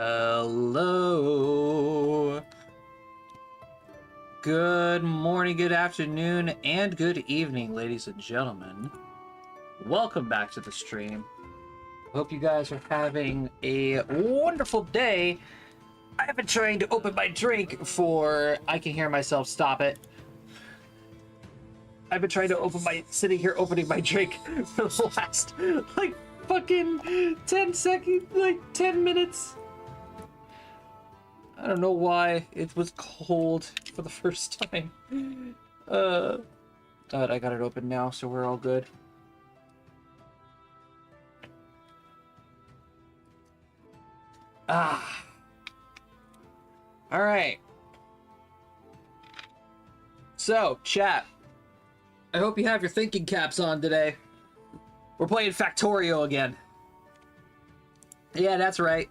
Hello. Good morning, good afternoon, and good evening, ladies and gentlemen. Welcome back to the stream. Hope you guys are having a wonderful day. I have been trying to open my drink for... I can hear myself, stop it. I've been trying to sitting here opening my drink for the last, like, fucking 10 seconds, like, 10 minutes. I don't know why it was cold for the first time. But I got it open now, so we're all good. Ah. All right. So, chat. I hope you have your thinking caps on today. We're playing Factorio again. Yeah, that's right.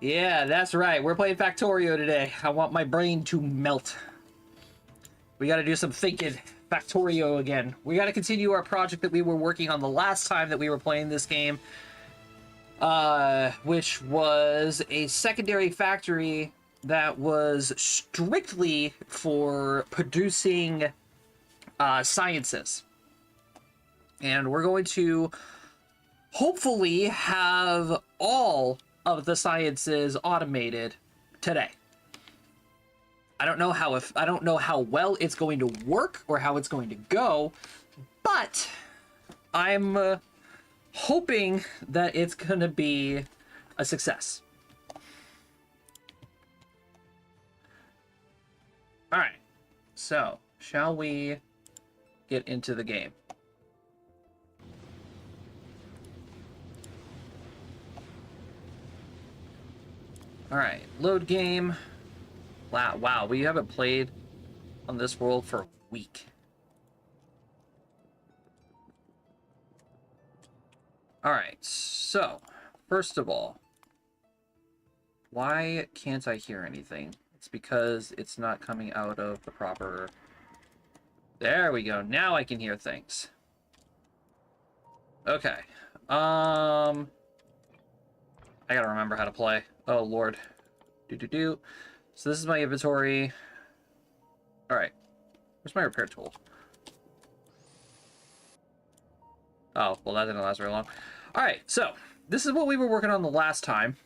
Yeah, that's right. We're playing Factorio today. I want my brain to melt. We gotta do some thinking. Factorio again. We gotta continue our project that we were working on the last time that we were playing this game. Which was a secondary factory that was strictly for producing sciences. And we're going to hopefully have all of the sciences automated today. I don't know how well it's going to work or how it's going to go, but I'm hoping that it's going to be a success. All right. So, shall we get into the game? All right, load game. Wow, we haven't played on this world for a week. All right, so first of all, why can't I hear anything? It's because it's not coming out of the proper... There we go. Now I can hear things. Okay. I gotta remember how to play. Oh, Lord. So this is my inventory. All right. Where's my repair tool? Oh, well, that didn't last very long. All right, so this is what we were working on the last time.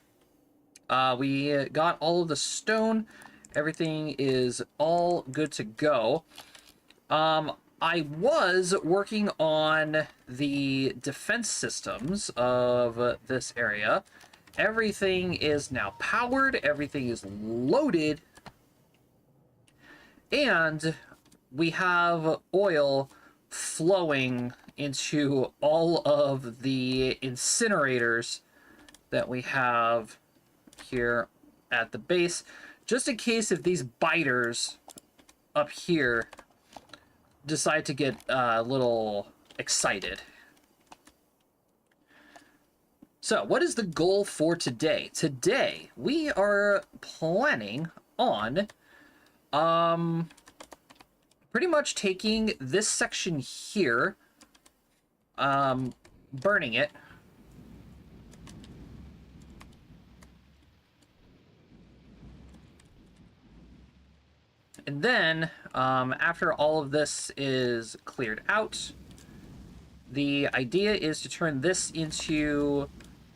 We got all of the stone. Everything is all good to go. I was working on the defense systems of this area. Everything is now powered, everything is loaded, and we have oil flowing into all of the incinerators that we have here at the base, just in case if these biters up here decide to get a little excited. So, what is the goal for today? Today, we are planning on pretty much taking this section here, burning it, and then after all of this is cleared out, the idea is to turn this into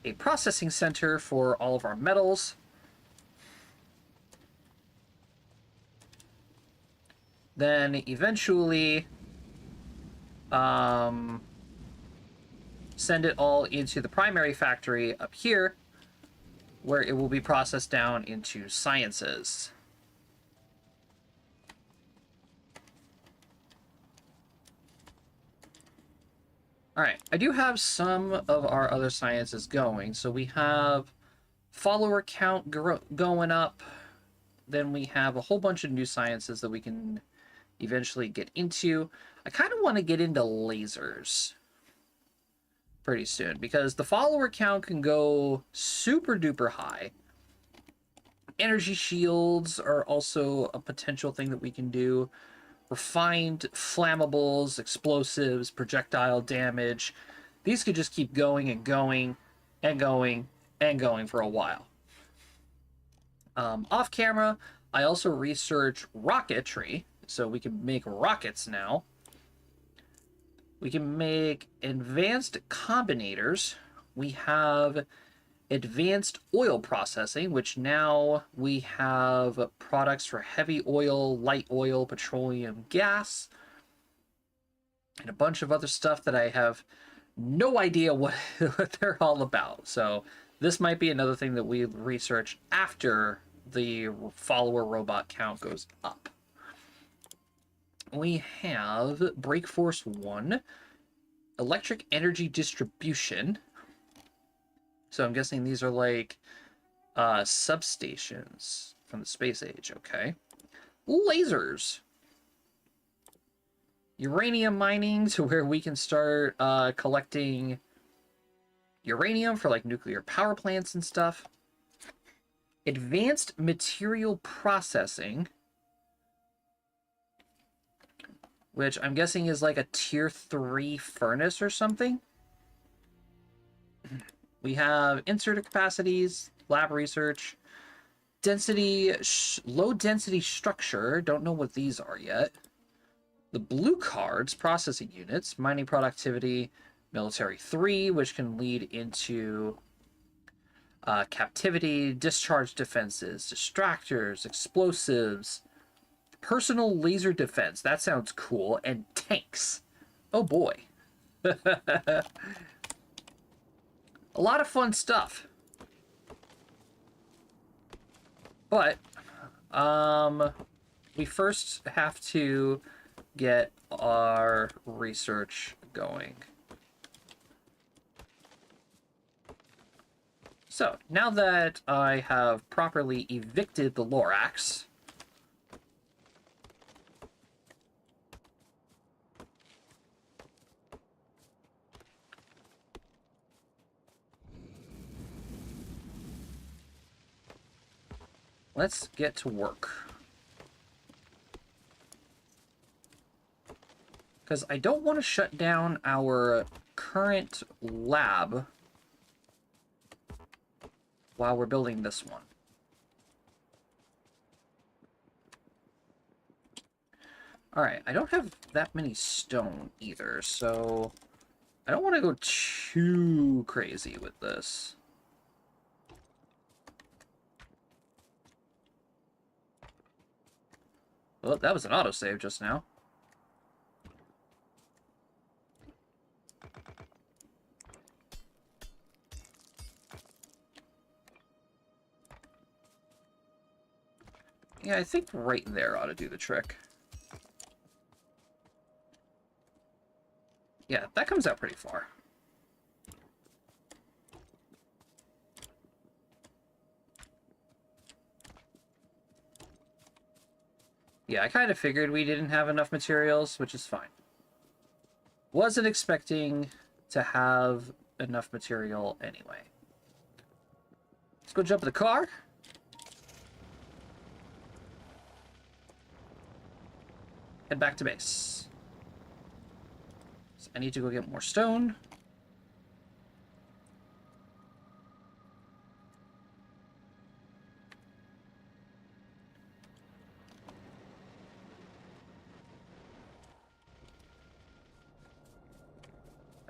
a processing center for all of our metals. Then eventually send it all into the primary factory up here, where it will be processed down into sciences. All right, I do have some of our other sciences going. So we have follower count going up. Then we have a whole bunch of new sciences that we can eventually get into. I kind of want to get into lasers pretty soon because the follower count can go super duper high. Energy shields are also a potential thing that we can do. Refined flammables, explosives, projectile damage. These could just keep going and going and going and going for a while. Off camera, I also research rocketry, so we can make rockets now. We can make advanced combinators. We have advanced oil processing, which now we have products for heavy oil, light oil, petroleum gas, and a bunch of other stuff that I have no idea what, what they're all about. So this might be another thing that we research after the follower robot count goes up. We have Brake Force 1, electric energy distribution. So I'm guessing these are like substations from the space age. Okay. Lasers. Uranium mining, to where we can start collecting uranium for like nuclear power plants and stuff. Advanced material processing, which I'm guessing is like a tier 3 furnace or something. We have inserter capacities, lab research, density, low density structure. Don't know what these are yet. The blue cards, processing units, mining productivity, military 3, which can lead into captivity, discharge defenses, distractors, explosives, personal laser defense. That sounds cool. And tanks. Oh boy. A lot of fun stuff. But we first have to get our research going. So, now that I have properly evicted the Lorax, let's get to work. Because I don't want to shut down our current lab while we're building this one. Alright, I don't have that many stone either, so I don't want to go too crazy with this. Well, that was an autosave just now. Yeah, I think right there ought to do the trick. Yeah, that comes out pretty far. Yeah, I kind of figured we didn't have enough materials, which is fine. Wasn't expecting to have enough material anyway. Let's go jump in the car. Head back to base. So I need to go get more stone.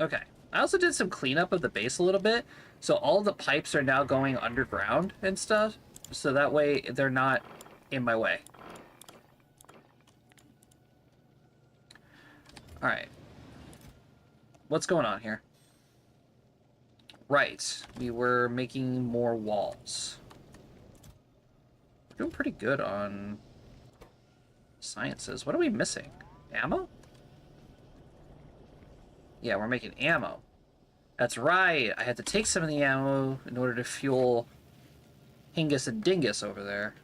Okay. I also did some cleanup of the base a little bit, so all the pipes are now going underground and stuff, so that way they're not in my way. Alright. What's going on here? Right. We were making more walls. We're doing pretty good on sciences. What are we missing? Ammo? Yeah, we're making ammo. That's right. I had to take some of the ammo in order to fuel Hingus and Dingus over there.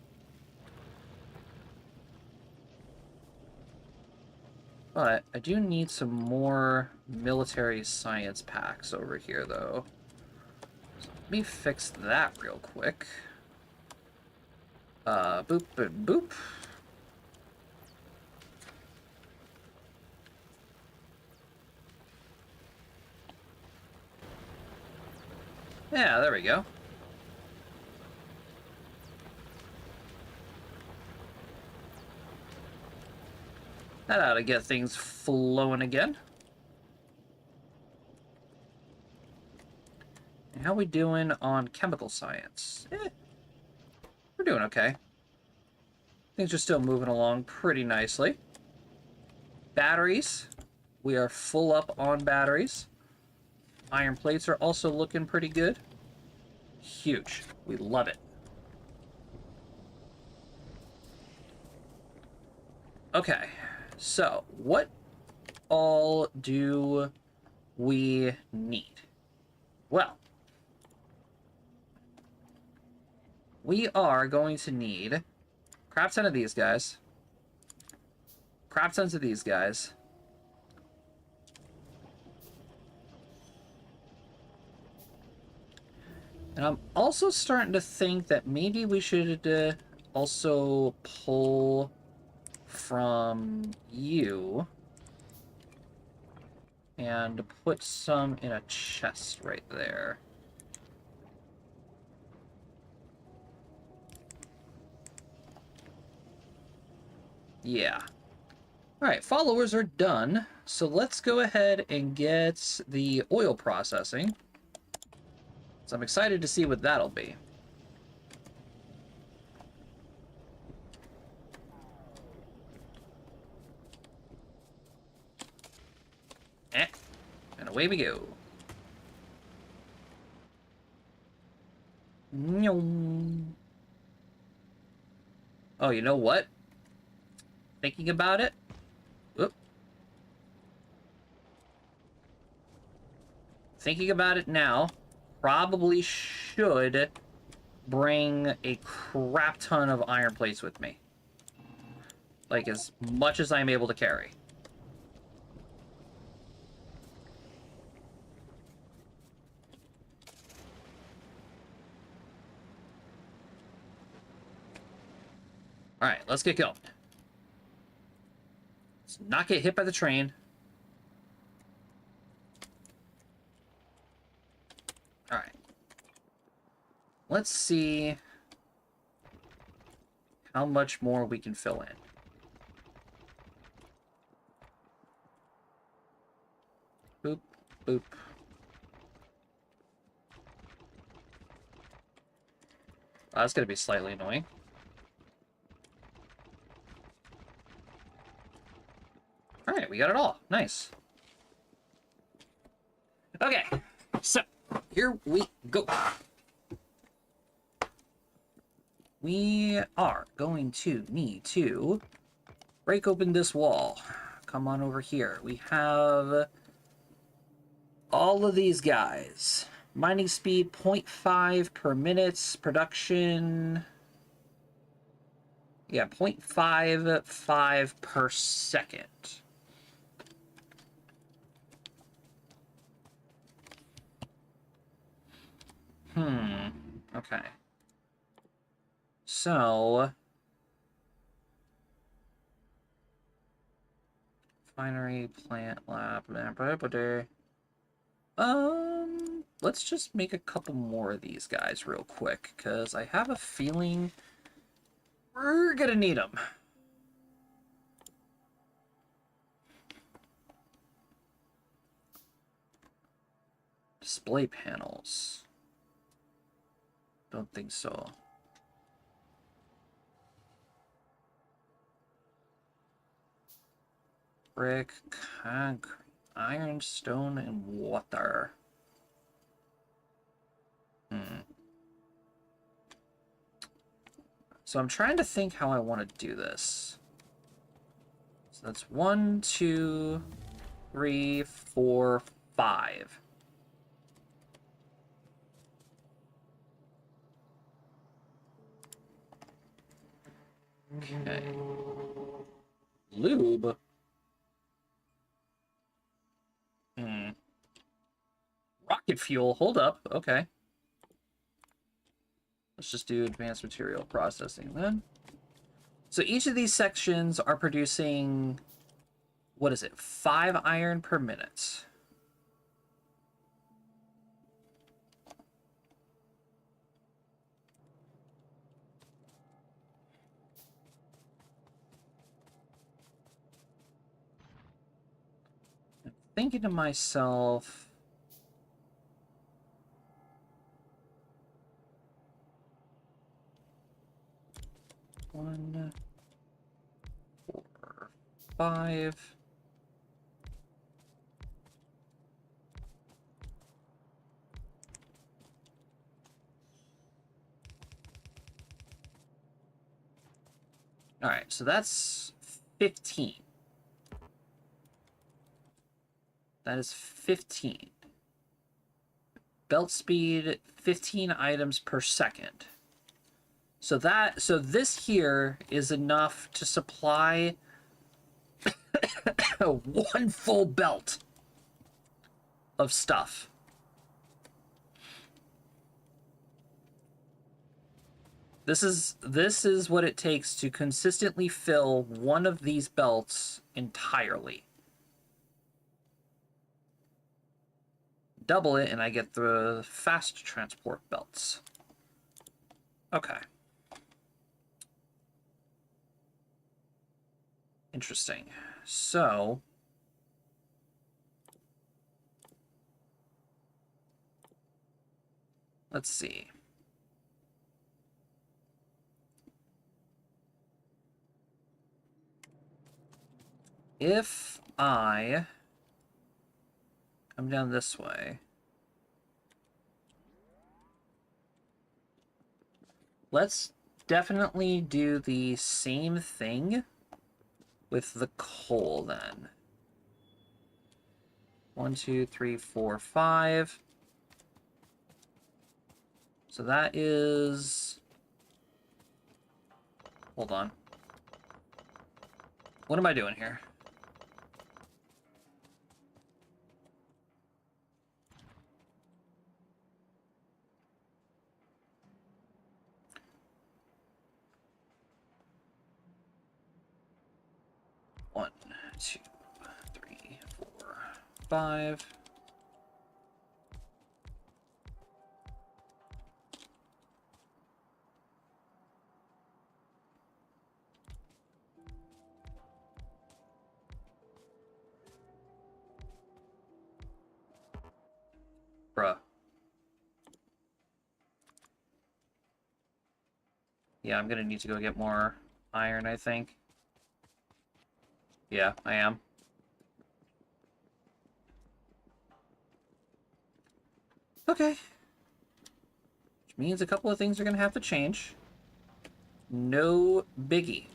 But I do need some more military science packs over here, though. So let me fix that real quick. Boop and boop. Yeah, there we go. That ought to get things flowing again. And how we doing on chemical science? We're doing okay. Things are still moving along pretty nicely. Batteries. We are full up on batteries. Iron plates are also looking pretty good. Huge. We love it. Okay, so what all do we need? Well, we are going to need crap ton of these guys, crap tons of these guys, and I'm also starting to think that maybe we should also pull from you and put some in a chest right there. Yeah. Alright, followers are done, so let's go ahead and get the oil processing. So I'm excited to see what that'll be. And away we go. Oh, you know what? Thinking about it. Oop. Thinking about it now, probably should bring a crap ton of iron plates with me. Like, as much as I'm able to carry. Alright, let's get going. Let's not get hit by the train. Alright. Let's see how much more we can fill in. Boop, boop. Oh, that's going to be slightly annoying. Alright, we got it all. Nice. Okay, so here we go. We are going to need to break open this wall. Come on over here. We have all of these guys. Mining speed 0.5 per minute. Production... yeah, 0.55 per second. Okay. So... refinery, plant, lab, let's just make a couple more of these guys real quick, because I have a feeling we're gonna need them. Display panels. Don't think so. Brick, concrete, iron, stone, and water. So I'm trying to think how I want to do this. So that's 1, 2, 3, 4, 5. Okay. Lube? Rocket fuel, hold up, okay. Let's just do advanced material processing then. So each of these sections are producing, what is it, 5 iron per minute. thinking to myself, one, 4, 5. All right, so that's 15. That is 15. Belt speed, 15 items per second. So this here is enough to supply one full belt of stuff. This is what it takes to consistently fill one of these belts entirely. Double it and I get the fast transport belts. Okay. Interesting. So let's see. If I come down this way, let's definitely do the same thing with the coal then. 1, 2, 3, 4, 5. So that is... Hold on. What am I doing here? One, 2, 3, 4, 5. Bruh. Yeah, I'm gonna need to go get more iron, I think. Yeah, I am. Okay. Which means a couple of things are gonna have to change. No biggie.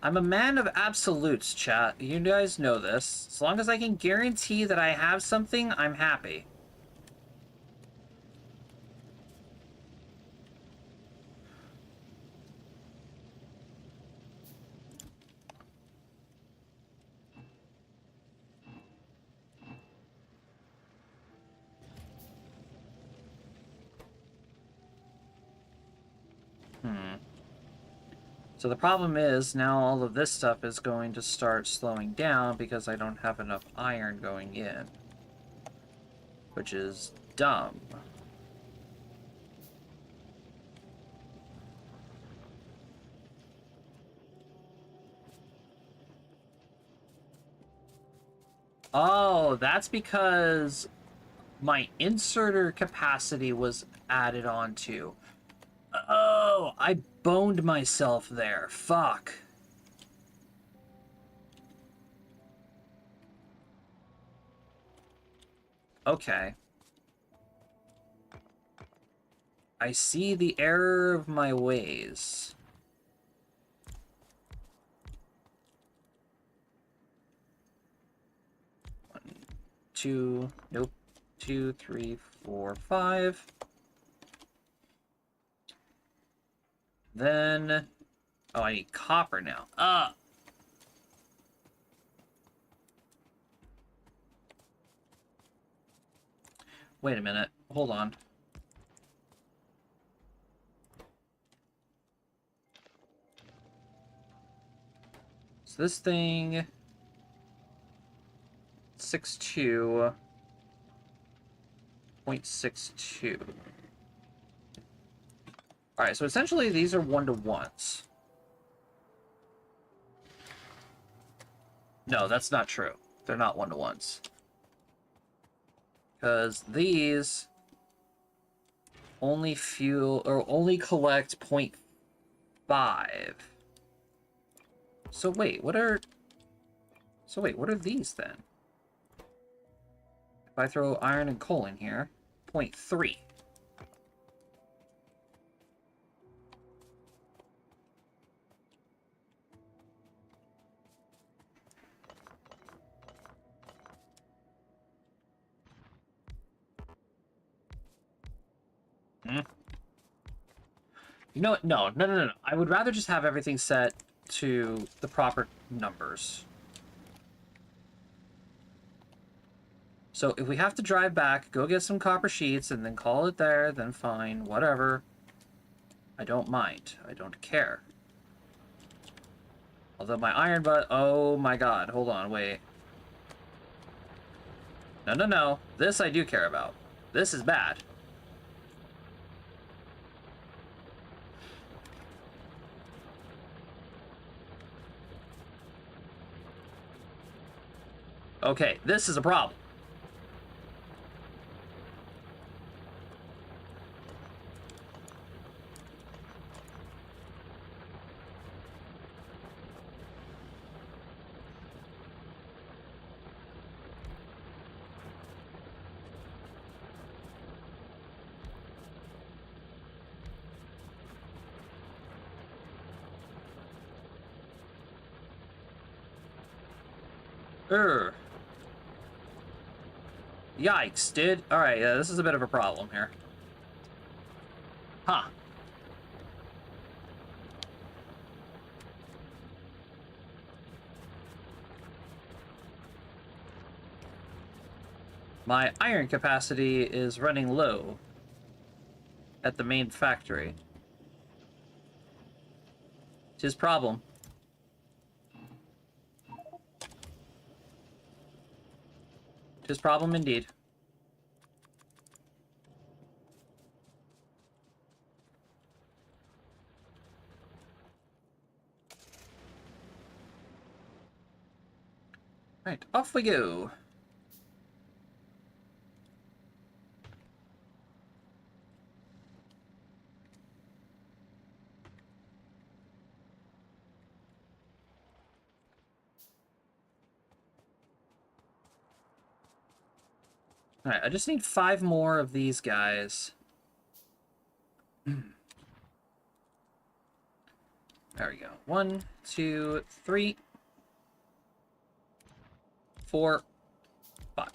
I'm a man of absolutes, chat. You guys know this. As long as I can guarantee that I have something, I'm happy. So the problem is, now all of this stuff is going to start slowing down because I don't have enough iron going in. Which is dumb. Oh, that's because my inserter capacity was added onto. Oh, I boned myself there. Fuck. Okay. I see the error of my ways. One, 2, nope. 2, 3, 4, 5. Then, oh, I need copper now. Wait a minute. Hold on. So this thing... 62.62. Alright, so essentially these are 1-to-1s. No, that's not true. They're not 1-to-1s. Because these only fuel, or only collect 0.5. So wait, what are these then? If I throw iron and coal in here, 0.3. Hmm? You know what? No. I would rather just have everything set to the proper numbers. So if we have to drive back, go get some copper sheets, and then call it there, then fine, whatever. I don't mind. I don't care. Although my iron butt... Oh my god. Hold on, wait. No. This I do care about. This is bad. Okay, this is a problem. Urgh. Yikes, dude. Alright, this is a bit of a problem here. Huh. My iron capacity is running low at the main factory. Tis problem. Tis problem indeed. Right, off we go. Alright, I just need 5 more of these guys. There we go. 1, 2, 3, 4, 5.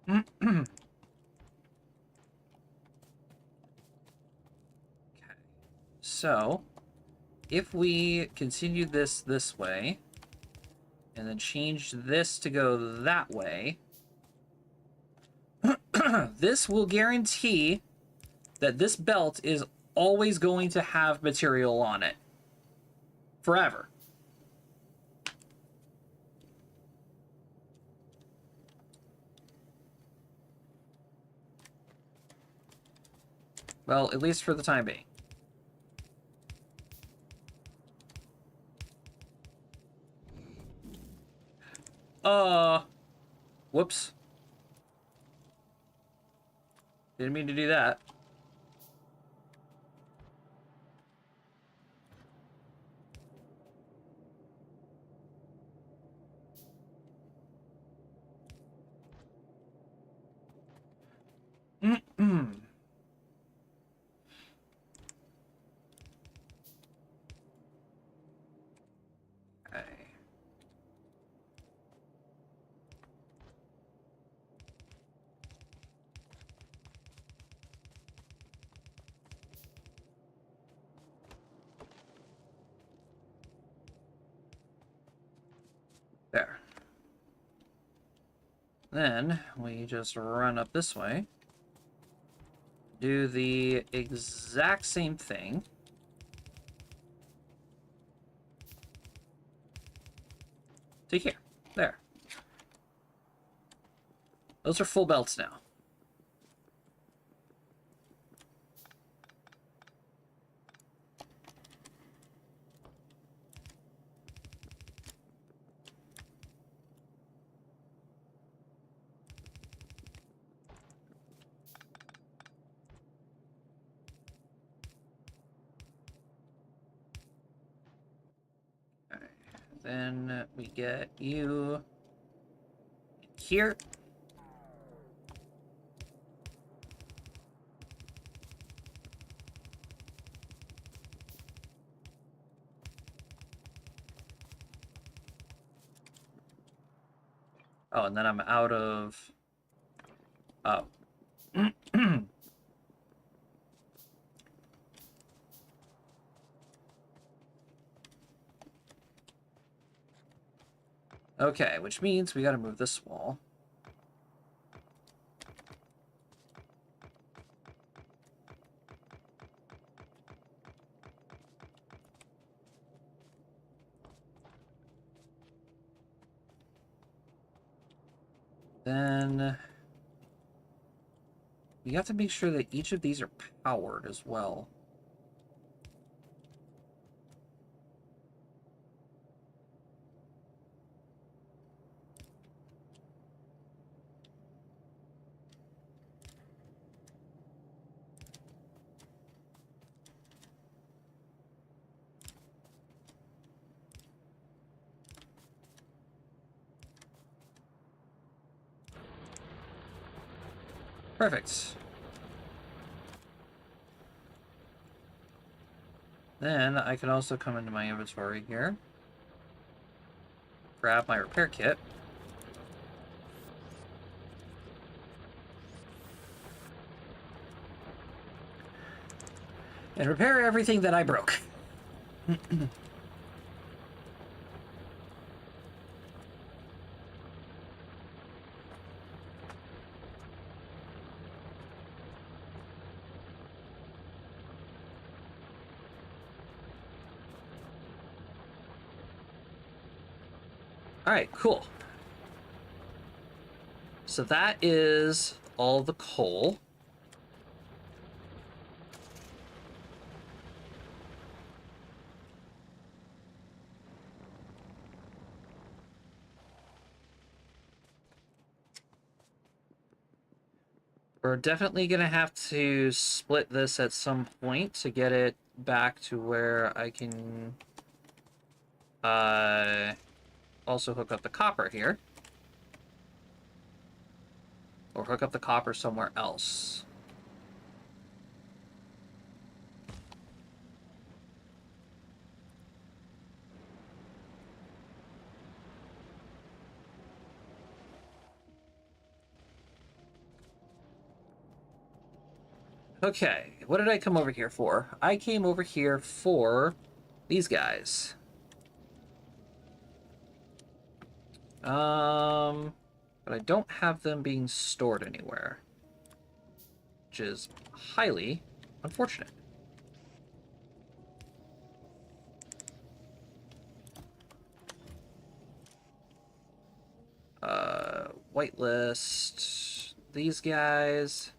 Okay. So, if we continue this way, and then change this to go that way, this will guarantee that this belt is always going to have material on it. Forever. Well, at least for the time being. Whoops. Didn't mean to do that. Okay. There. Then we just run up this way. do the exact same thing. To here. There. Those are full belts now. Then we get you here. Oh, and then I'm out of... Oh. Okay, which means we gotta move this wall. Then we have to make sure that each of these are powered as well. Perfect. Then I can also come into my inventory here, grab my repair kit, and repair everything that I broke. Alright, cool. So that is all the coal. We're definitely going to have to split this at some point to get it back to where I can also hook up the copper here. Or hook up the copper somewhere else. Okay, what did I come over here for? I came over here for these guys. But I don't have them being stored anywhere, which is highly unfortunate. Whitelist these guys.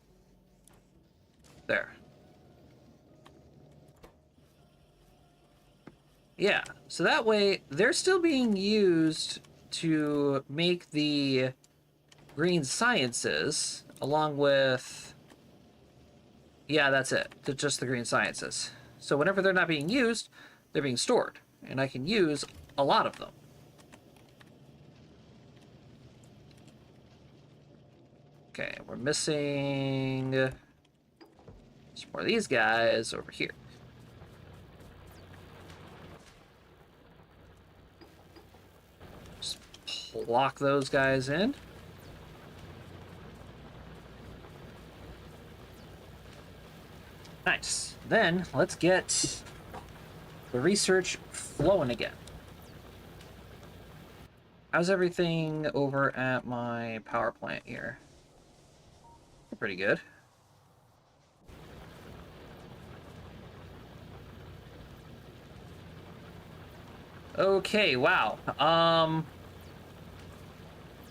There. Yeah, so that way they're still being used to make the green sciences, along with... Yeah, that's it. Just the green sciences. So whenever they're not being used, they're being stored. And I can use a lot of them. Okay, we're missing some more of these guys over here. Just lock those guys in. Nice. Then let's get the research flowing again. How's everything over at my power plant here? Pretty good. Okay, wow.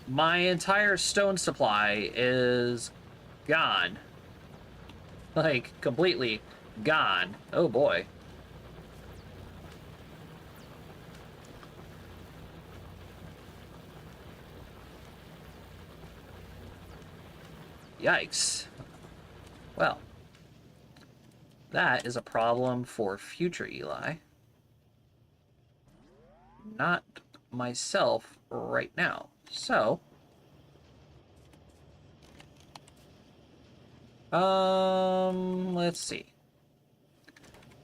My entire stone supply is gone. Like, completely gone. Oh boy. Yikes. Well, that is a problem for future Eli. Not myself right now. So, let's see.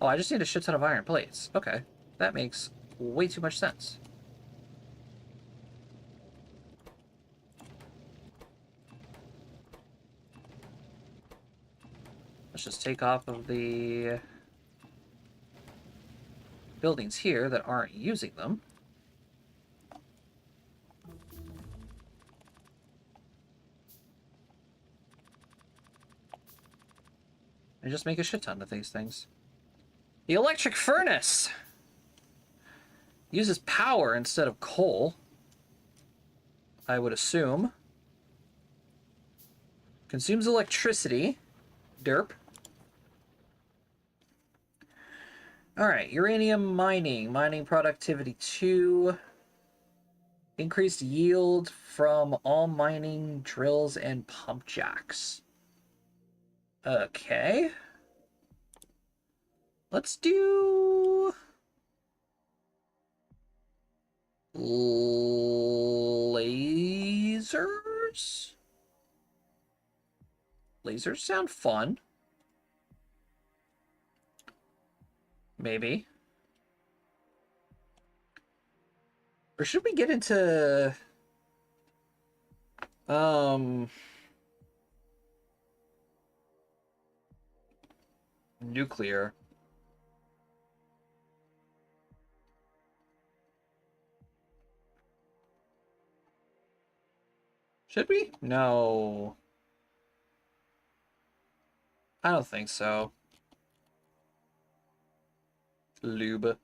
Oh, I just need a shit ton of iron plates. Okay, that makes way too much sense. Let's just take off of the buildings here that aren't using them. And just make a shit ton of these things. The electric furnace uses power instead of coal, I would assume. Consumes electricity. Derp. Alright, uranium mining. Mining productivity 2. Increased yield from all mining drills and pump jacks. Okay. Let's do... lasers? Lasers sound fun. Maybe. Or should we get into... nuclear? Should we? No. I don't think so. Lube. What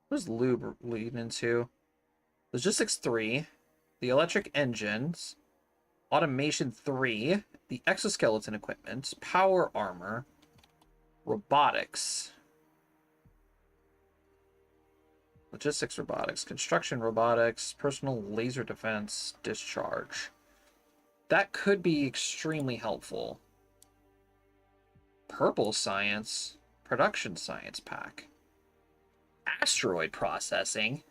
does lube lead into? Logistics 3. The electric engines. Automation 3. The exoskeleton equipment. Power armor. Robotics. Logistics robotics. Construction robotics. Personal laser defense. Discharge. That could be extremely helpful. Purple science. Production science pack. Asteroid processing.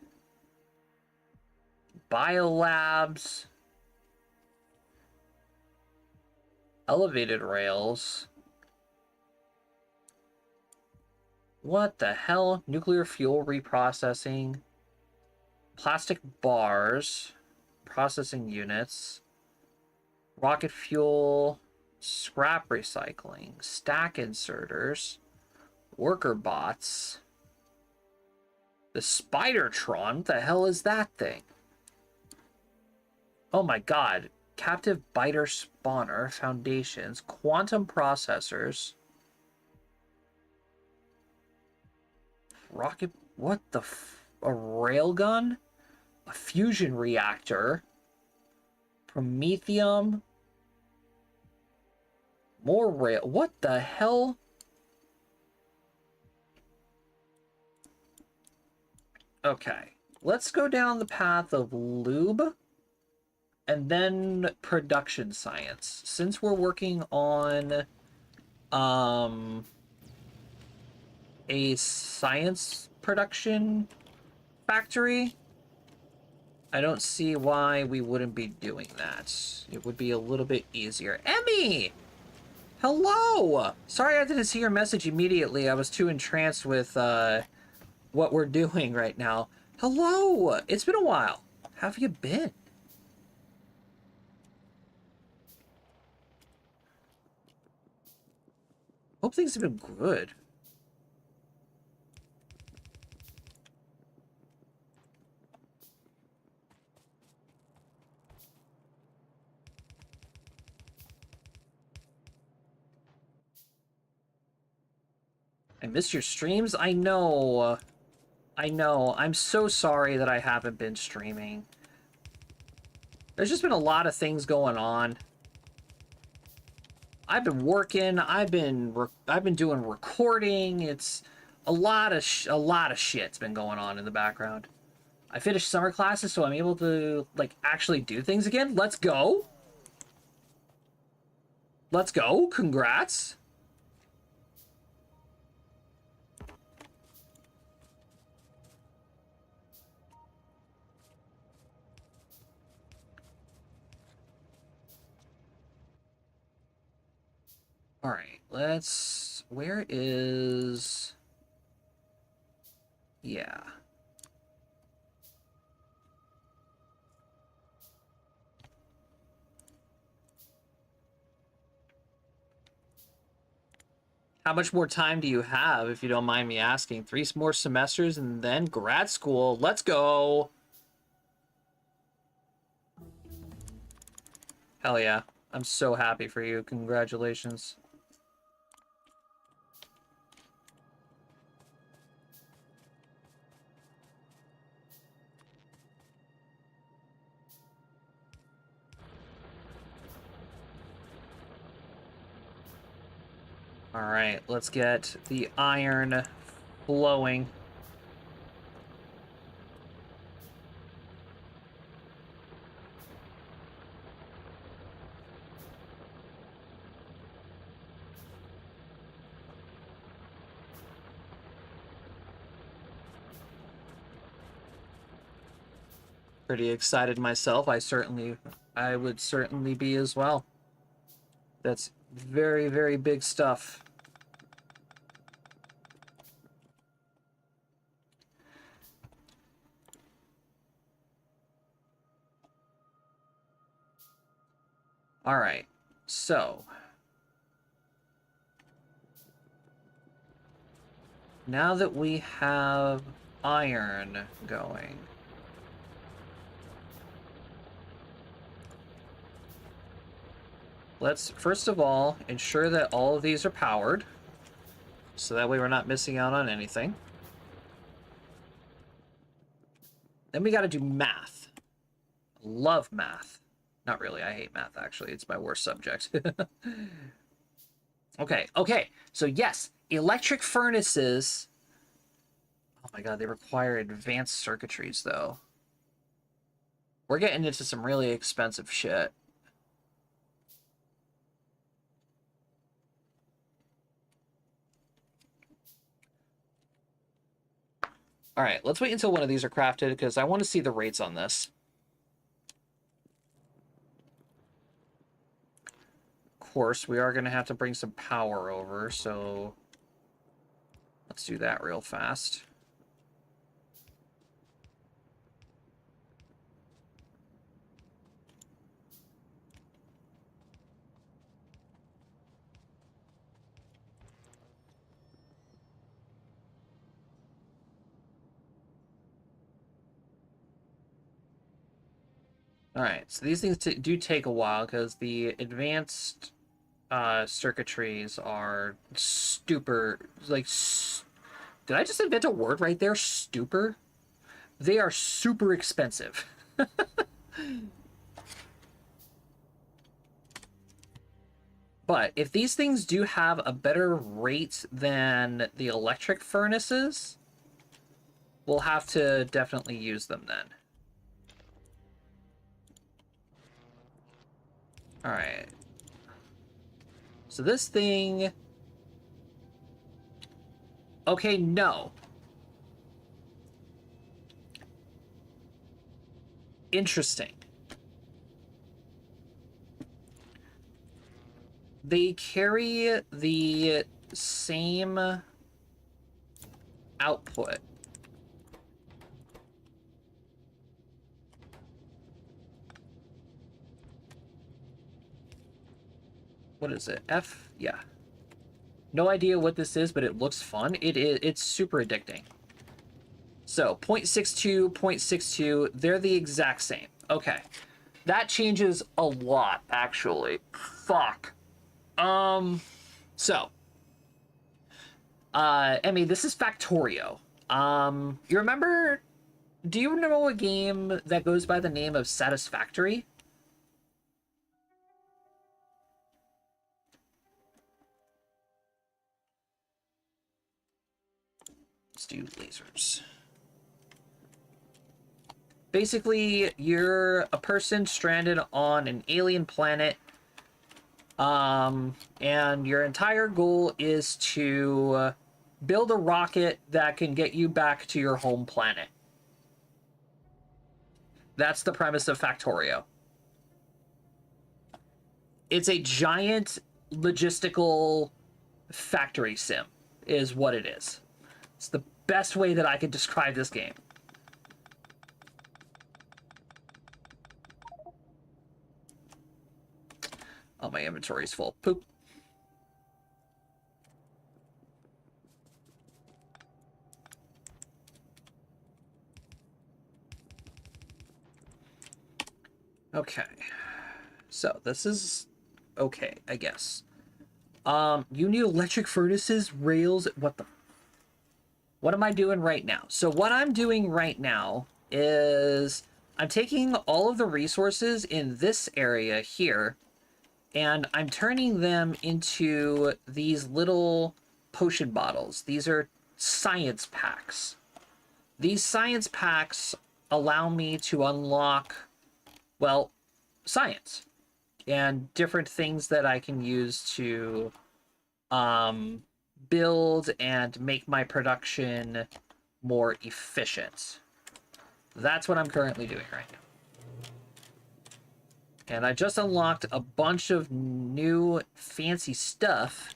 Biolabs. Elevated rails. What the hell? Nuclear fuel reprocessing. Plastic bars. Processing units. Rocket fuel. Scrap recycling. Stack inserters. Worker bots. The Spidertron? What the hell is that thing? Oh my god. Captive biter spawner. Foundations. Quantum processors. Rocket... What the a railgun? A fusion reactor. Promethium. More rail... What the hell? Okay. Let's go down the path of lube. And then production science. Since we're working on... a science production factory, I don't see why we wouldn't be doing that. It would be a little bit easier. Emmy! Hello! Sorry I didn't see your message immediately. I was too entranced with what we're doing right now. Hello! It's been a while. How have you been? Hope things have been good. I missed your streams? I know. I know. I'm so sorry that I haven't been streaming. There's just been a lot of things going on. I've been working. I've been doing recording. It's a lot of shit's been going on in the background. I finished summer classes, so I'm able to like actually do things again. Let's go. Let's go. Congrats. All right, let's... Where is... Yeah. How much more time do you have, if you don't mind me asking? 3 more semesters and then grad school. Let's go. Hell yeah. I'm so happy for you. Congratulations. All right, let's get the iron flowing. Pretty excited myself. I would certainly be as well. That's very, very big stuff. All right, so now that we have iron going, let's first of all ensure that all of these are powered, so that way we're not missing out on anything. Then we got to do math. Love math. Not really, I hate math actually. It's my worst subject. Okay. So yes, electric furnaces. Oh my god, they require advanced circuitries though. We're getting into some really expensive shit. All right, let's wait until one of these are crafted because I want to see the rates on this. Of course, we are going to have to bring some power over, so let's do that real fast. All right, so these things do take a while because the advanced circuitries are super, like, did I just invent a word right there? Stupor? They are super expensive. But if these things do have a better rate than the electric furnaces, we'll have to definitely use them then. All right. So this thing... Okay, no. Interesting. They carry the same output. What is it? F? Yeah. No idea what this is, but it looks fun. It's super addicting. So 0.62, 0.62, they're the exact same. Okay. That changes a lot, actually. Fuck. So, Emmy, this is Factorio. You remember... Do you know a game that goes by the name of Satisfactory? Let's do lasers. Basically, you're a person stranded on an alien planet, and your entire goal is to build a rocket that can get you back to your home planet. That's the premise of Factorio. It's a giant logistical factory sim, is what it is. It's the best way that I could describe this game. Oh, my inventory's full. Poop. Okay. So, this is okay, I guess. You need electric furnaces, rails, what am I doing right now? So what I'm doing right now is I'm taking all of the resources in this area here, and I'm turning them into these little potion bottles. These are science packs. These science packs allow me to unlock, well, science and different things that I can use to build and make my production more efficient. That's what I'm currently doing right now. And I just unlocked a bunch of new fancy stuff,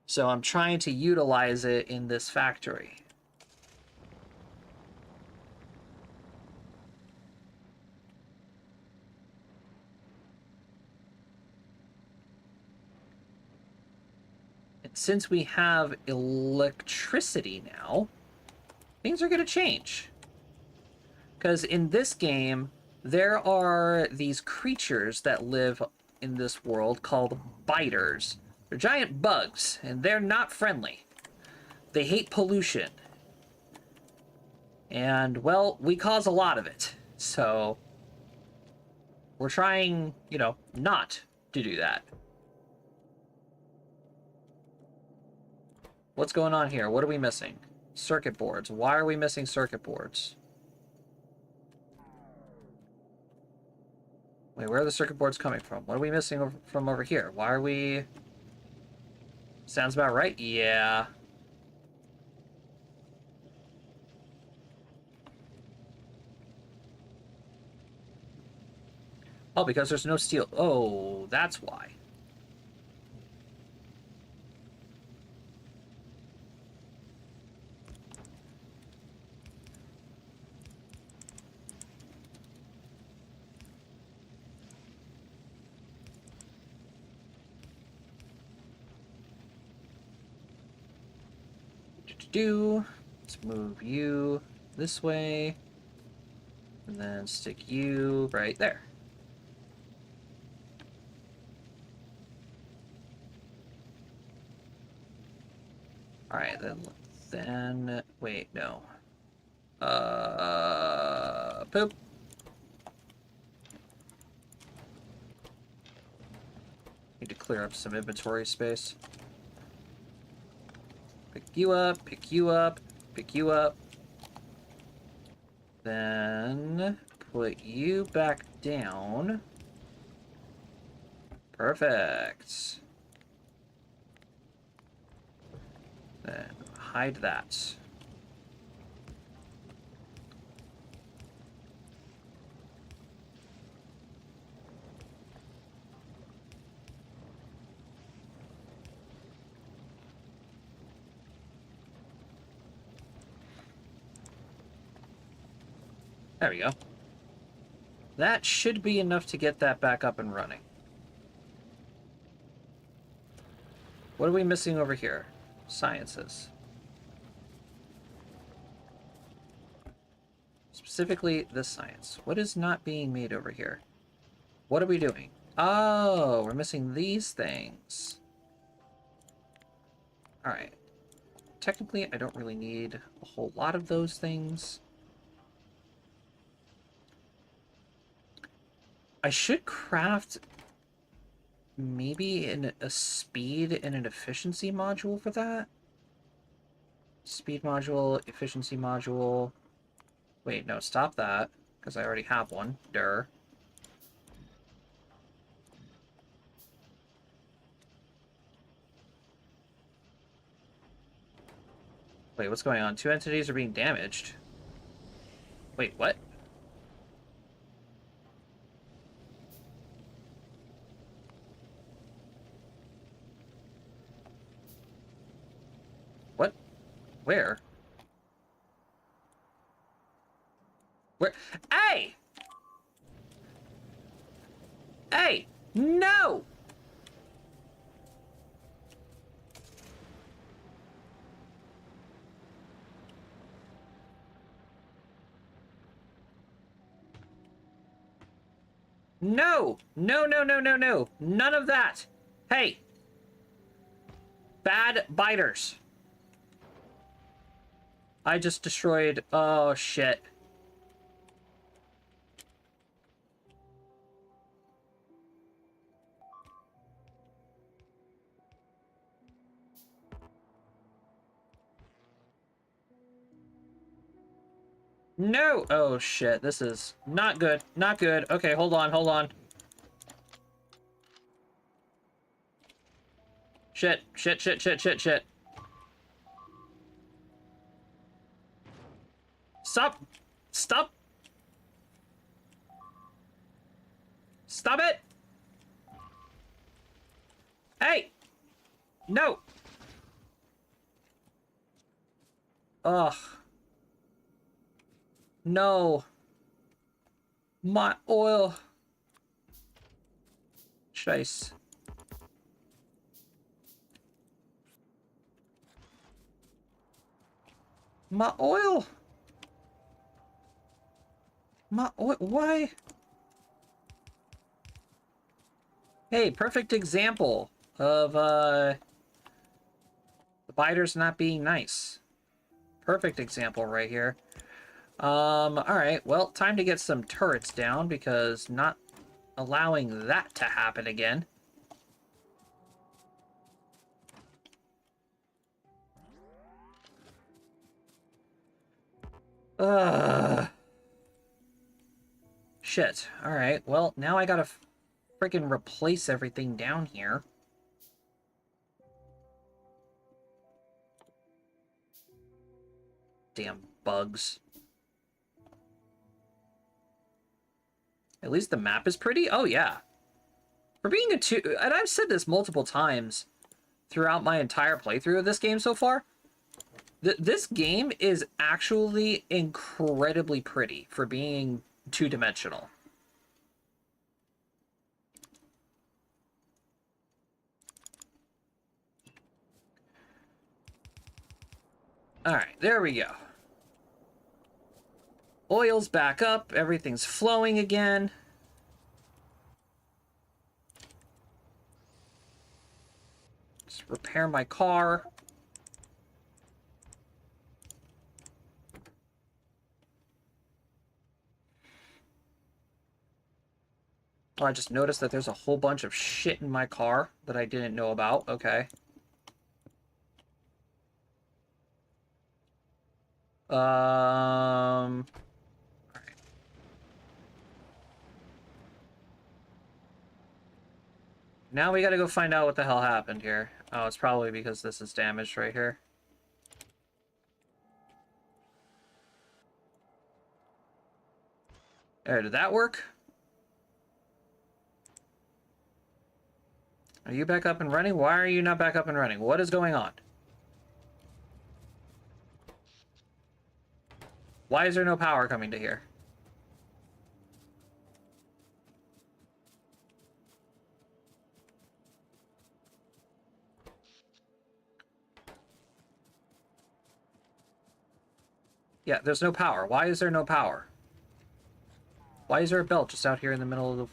so I'm trying to utilize it in this factory. Since we have electricity now, things are going to change. Because in this game, there are these creatures that live in this world called biters. They're giant bugs, and they're not friendly. They hate pollution. And, well, we cause a lot of it. So, we're trying, you know, not to do that. What's going on here? What are we missing? Circuit boards. Why are we missing circuit boards? Wait, where are the circuit boards coming from? What are we missing from over here? Why are we... Sounds about right? Yeah. Oh, because there's no steel. Oh, that's why. Let's move you this way, and then stick you right there. All right, then wait, no. Poop. Need to clear up some inventory space. Pick you up, pick you up, pick you up. Then put you back down. Perfect. Then hide that. There we go. That should be enough to get that back up and running. What are we missing over here? Sciences. Specifically, this science. What is not being made over here? What are we doing? Oh, we're missing these things. Alright. technically, I don't really need a whole lot of those things. I should craft maybe a speed and an efficiency module for that. Speed module, efficiency module. Wait, no, stop that, because I already have one. Durr. Wait, what's going on? Two entities are being damaged. Wait, what? What? Where? Where? Hey! Hey! No! No! No, no, no, no, no! None of that! Hey! Bad biters. I just destroyed... Oh, shit. No! Oh, shit. This is not good. Not good. Okay, hold on, hold on. Shit, shit, shit, shit, shit, shit. Stop! Stop! Stop it! Hey! No! Ugh. No. My oil. Chase. My oil. My oil. Why? Hey, perfect example of the biters not being nice. Perfect example right here. Alright, well, time to get some turrets down, because not allowing that to happen again. Ugh. Shit. Alright, well, now I gotta freaking replace everything down here. Damn bugs. At least the map is pretty? Oh, yeah. For being a 2... And I've said this multiple times throughout my entire playthrough of this game so far. This game is actually incredibly pretty for being two-dimensional. Alright, there we go. Oil's back up, everything's flowing again. Just repair my car. Oh, I just noticed that there's a whole bunch of shit in my car that I didn't know about. Okay. Alright. Now we gotta go find out what the hell happened here. Oh, it's probably because this is damaged right here. There, did that work? Are you back up and running? Why are you not back up and running? What is going on? Why is there no power coming to here? Yeah, there's no power. Why is there no power? Why is there a belt just out here in the middle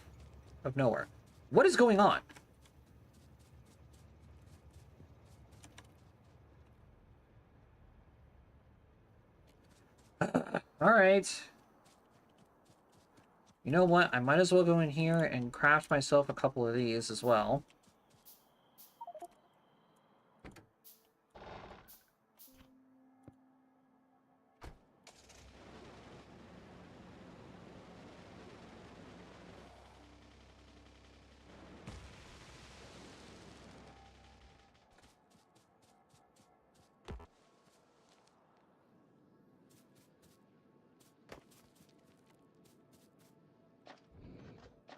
of nowhere? What is going on? Alright. You know what? I might as well go in here and craft myself a couple of these as well.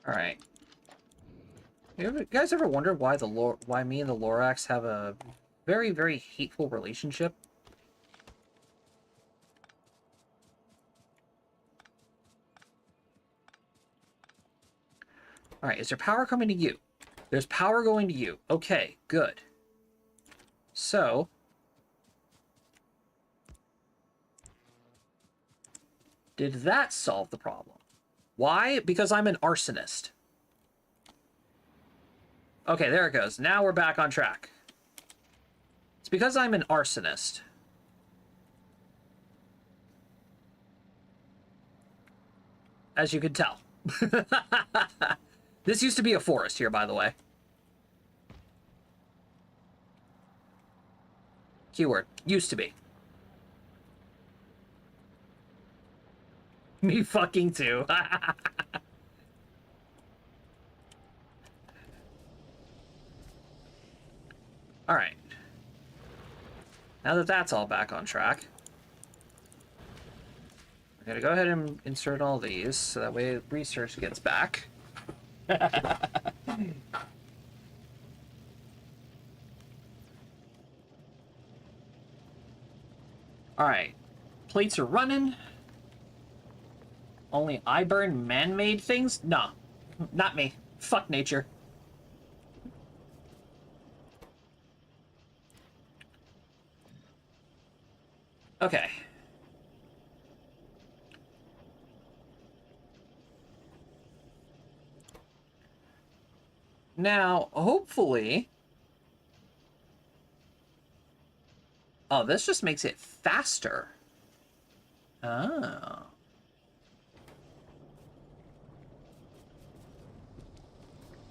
Alright. You guys ever wondered why why me and the Lorax have a very, very hateful relationship? Alright, is there power coming to you? There's power going to you. Okay, good. So... did that solve the problem? Why? Because I'm an arsonist. Okay, there it goes. Now we're back on track. It's because I'm an arsonist. As you can tell. This used to be a forest here, by the way. Keyword. Used to be. Me fucking too. Alright. Now that that's all back on track, we're gonna go ahead and insert all these, so that way research gets back. Alright. Plates are running. Only I burn man-made things? No. Not me. Fuck nature. Okay. Now, hopefully... oh, this just makes it faster. Oh.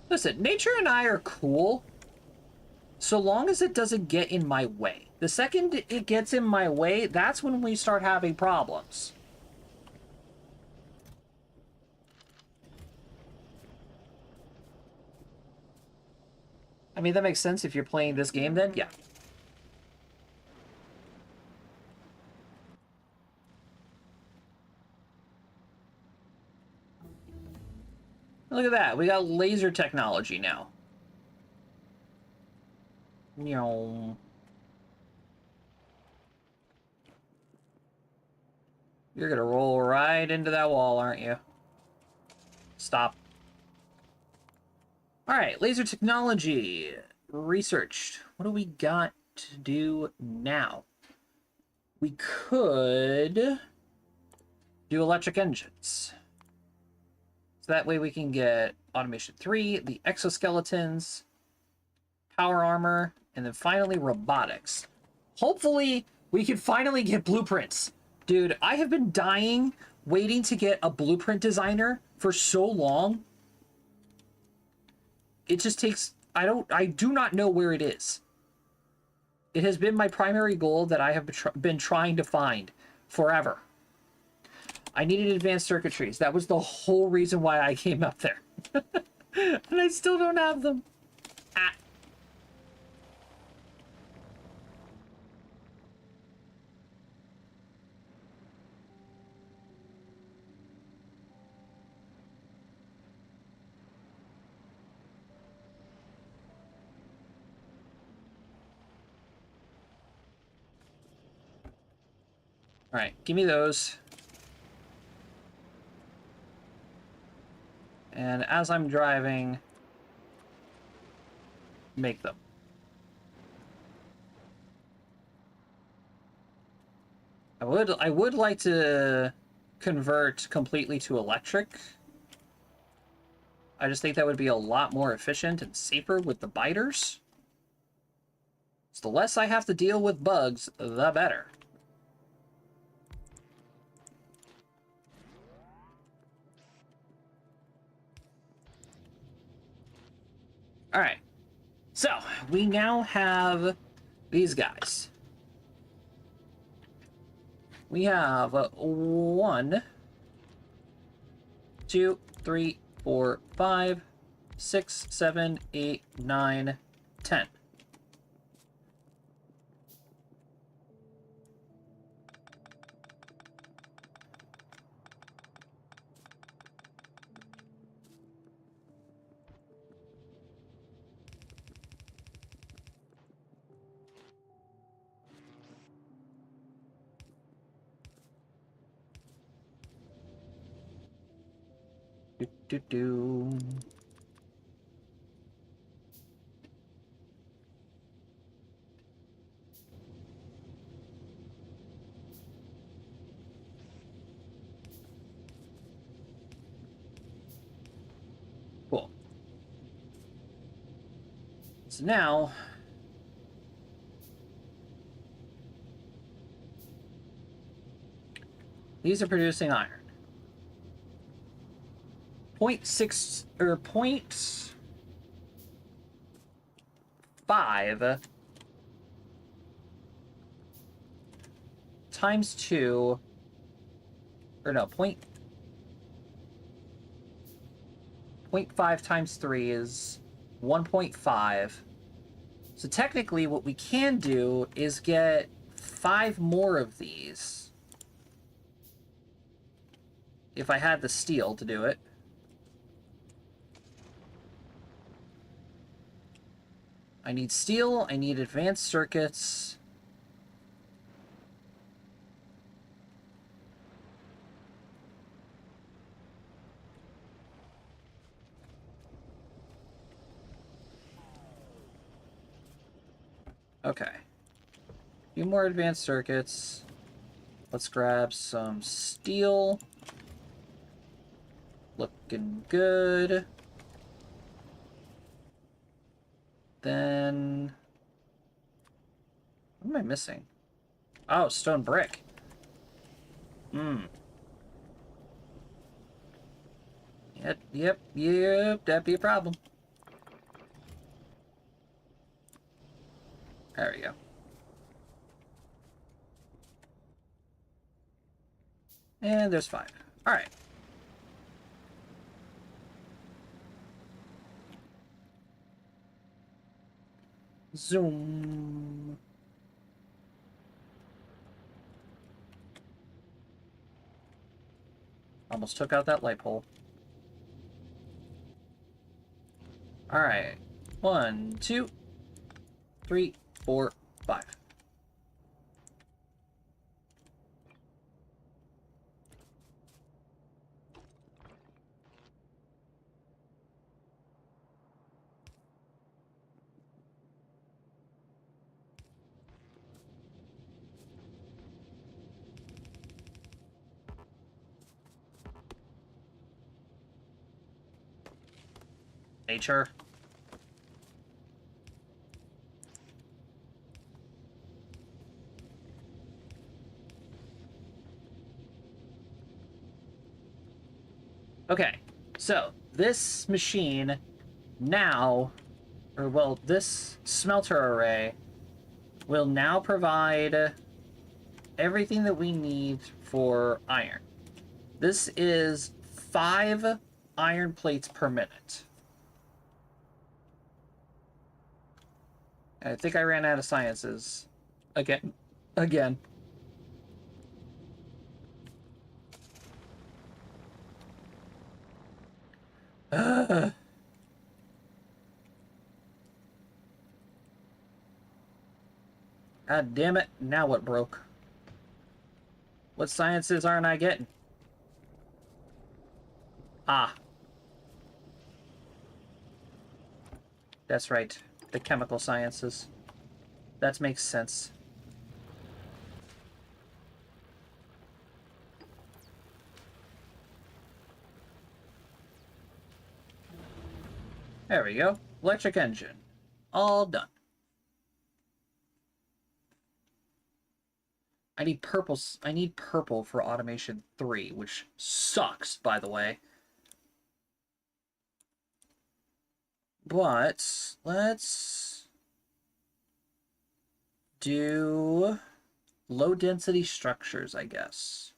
Listen, nature and I are cool, so long as it doesn't get in my way. The second it gets in my way, that's when we start having problems. I mean, that makes sense if you're playing this game then, yeah. Look at that, we got laser technology now. You know... you're gonna roll right into that wall, aren't you? Stop. Alright, laser technology. Researched. What do we got to do now? We could do electric engines. So that way we can get Automation 3, the exoskeletons, power armor, and then finally robotics. Hopefully, we can finally get blueprints. Dude, I have been dying waiting to get a blueprint designer for so long. It just takes... I do not know where it is. It has been my primary goal that I have been trying to find forever. I needed advanced circuitries. That was the whole reason why I came up there. And I still don't have them. Ah. All right, give me those. And as I'm driving, make them. I would like to convert completely to electric. I just think that would be a lot more efficient and safer with the biters. So the less I have to deal with bugs, the better. All right. So we now have these guys. We have 1, 2, 3, 4, 5, 6, 7, 8, 9, 10. Do, do, do. Cool. So now these are producing iron. 0.6 or 0.5 times 2, or no, 0.5 times 3 is 1.5. So technically what we can do is get 5 more of these. If I had the steel to do it. I need steel, I need advanced circuits. Okay. A few more advanced circuits. Let's grab some steel. Looking good. Then... what am I missing? Oh, stone brick. Yep, that'd be a problem. There we go. And there's 5. Alright. Zoom. Almost took out that light pole. Alright. 1, 2, 3, 4, 5. Nature. Okay, so this machine now, or well, this smelter array will now provide everything that we need for iron. This is 5 iron plates per minute. I think I ran out of sciences. Again. God damn it, now what broke? What sciences aren't I getting? Ah. That's right, the chemical sciences. That makes sense. There we go. Electric engine. All done. I need purple for automation 3, which sucks, by the way. But let's do low density structures, I guess.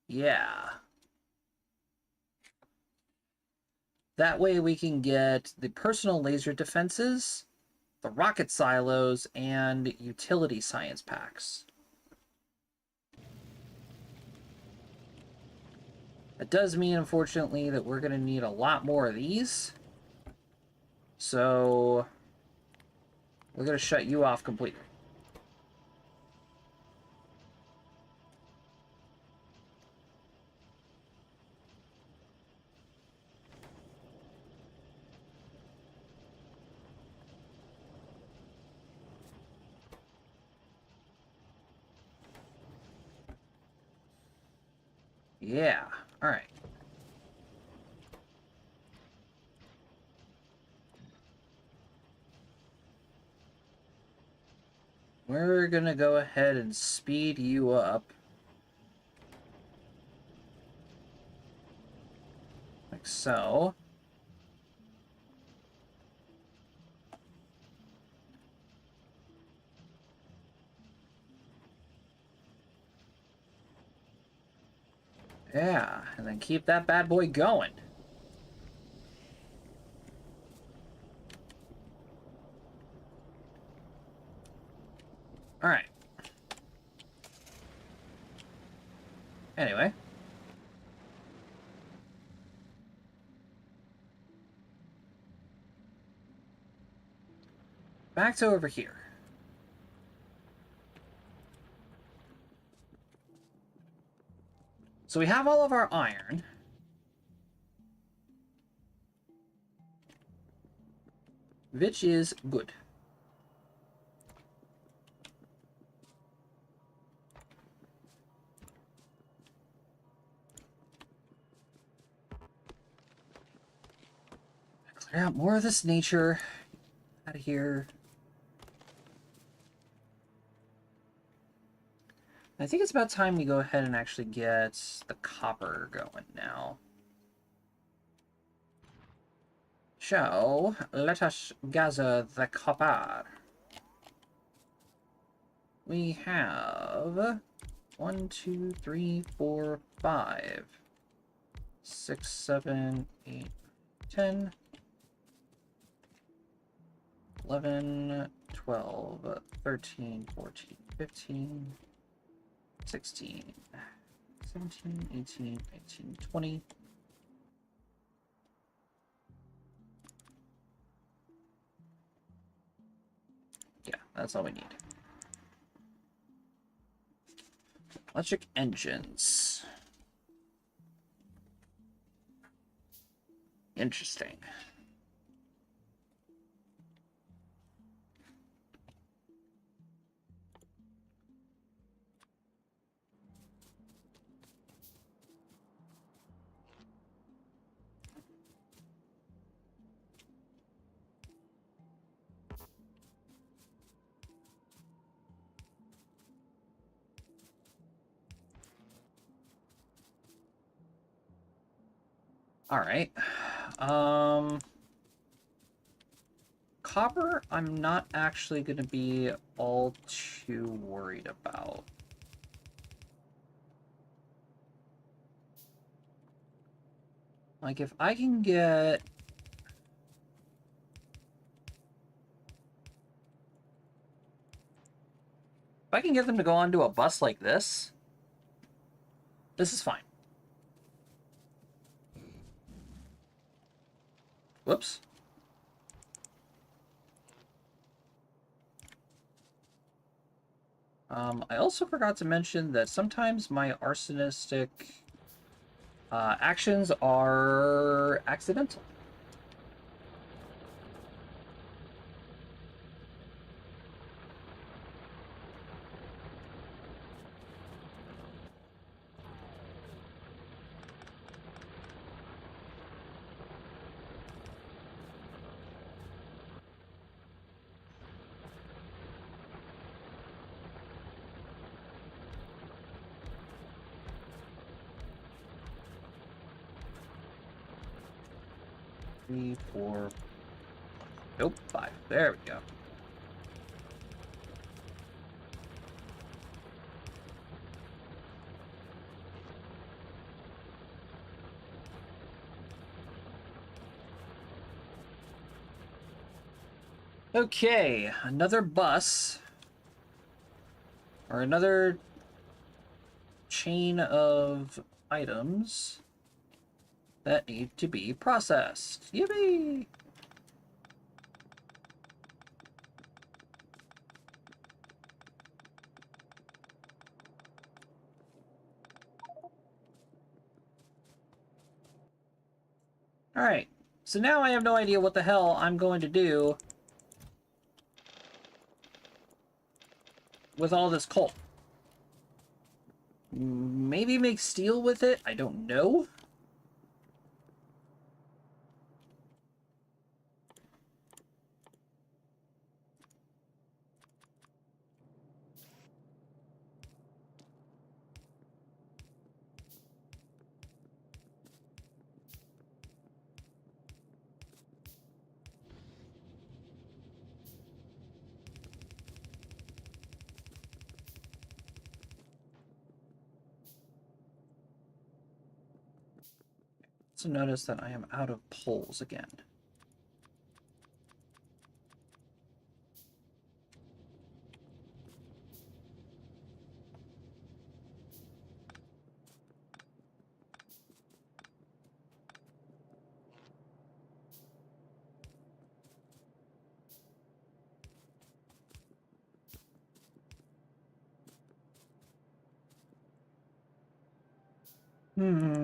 Yeah. That way we can get the personal laser defenses, the rocket silos, and utility science packs. That does mean, unfortunately, that we're going to need a lot more of these. So we're going to shut you off completely. Yeah. All right. We're going to go ahead and speed you up. Like so. Yeah, and then keep that bad boy going. All right. Anyway. Back to over here. So we have all of our iron. Which is good. Clear out more of this nature. Out of here. I think it's about time we go ahead and actually get the copper going now. So, let us gather the copper. We have 1, 2, 3, 4, 5, 6, 7, 8, 10, 11, 12, 13, 14, 15, 16, 17, 18, 19, 20. Yeah, that's all we need. Electric engines. Interesting. All right. Copper, I'm not actually going to be all too worried about. Like, if I can get... If I can get them to go onto a bus like this is fine. Whoops. I also forgot to mention that sometimes my arsonistic actions are accidental. 3, 4. Nope, 5. There we go. Okay, another bus. Or another chain of items that need to be processed. Yippee! Alright, so now I have no idea what the hell I'm going to do with all this coal. Maybe make steel with it? I don't know. So notice that I am out of poles again. Hmm.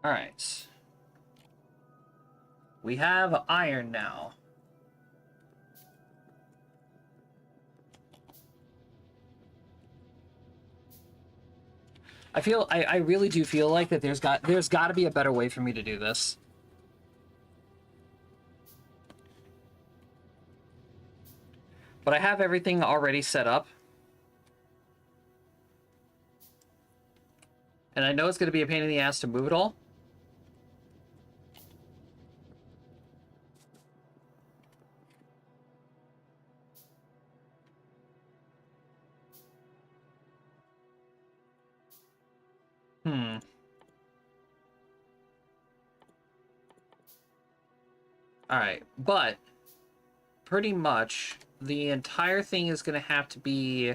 Alright. We have iron now. I really do feel like that there's got to be a better way for me to do this. But I have everything already set up. And I know it's going to be a pain in the ass to move it all. Alright, but pretty much the entire thing is going to have to be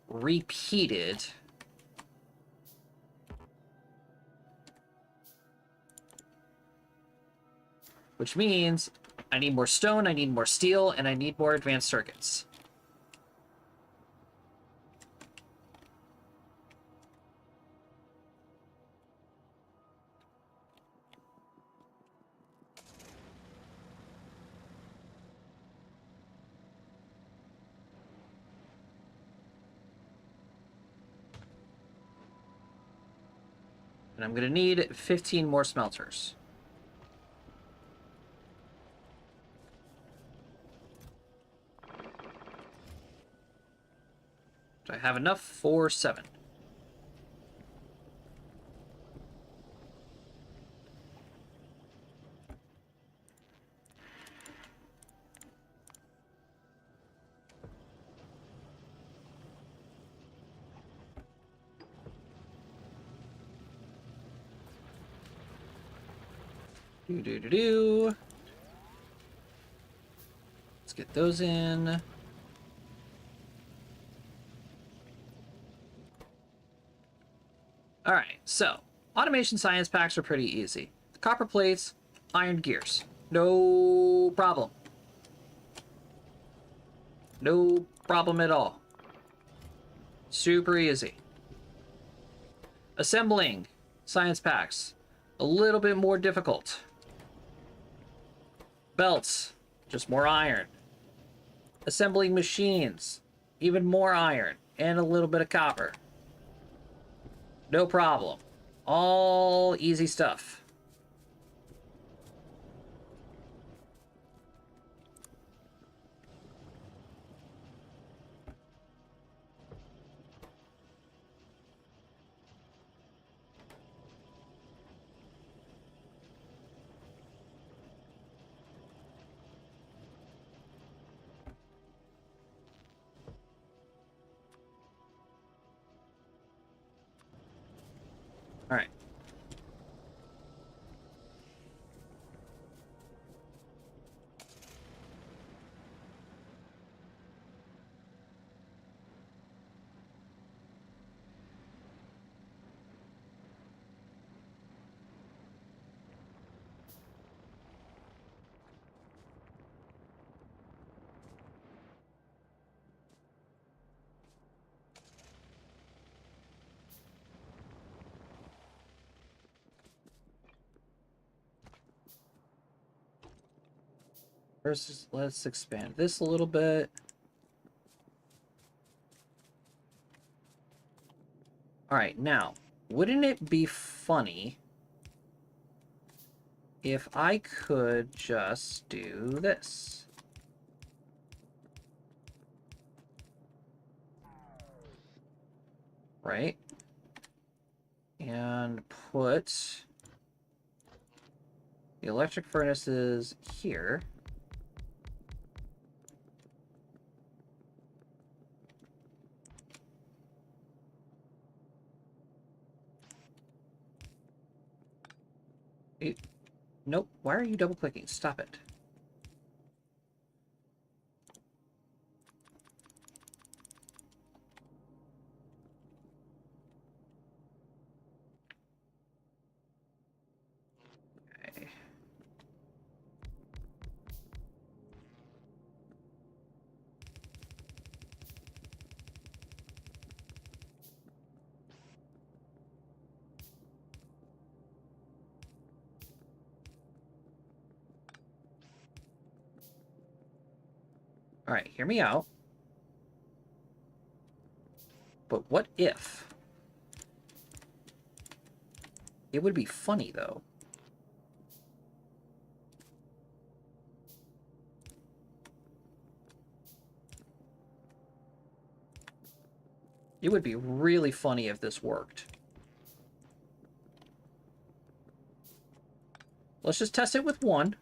repeated. Which means I need more stone, I need more steel, and I need more advanced circuits. And I'm going to need 15 more smelters. Do I have enough for 7? Do. Let's get those in. Alright, so automation science packs are pretty easy. Copper plates, iron gears. No problem. No problem at all. Super easy. Assembling Science packs. A little bit more difficult. Belts. Just more iron. Assembling machines. Even more iron. And a little bit of copper. No problem. All easy stuff. All right. First, let's expand this a little bit. All right, now, wouldn't it be funny if I could just do this? Right? And put the electric furnaces here. Nope. Why are you double clicking? Stop it. Okay. All right, hear me out. But what if? It would be funny, though. It would be really funny if this worked. Let's just test it with one.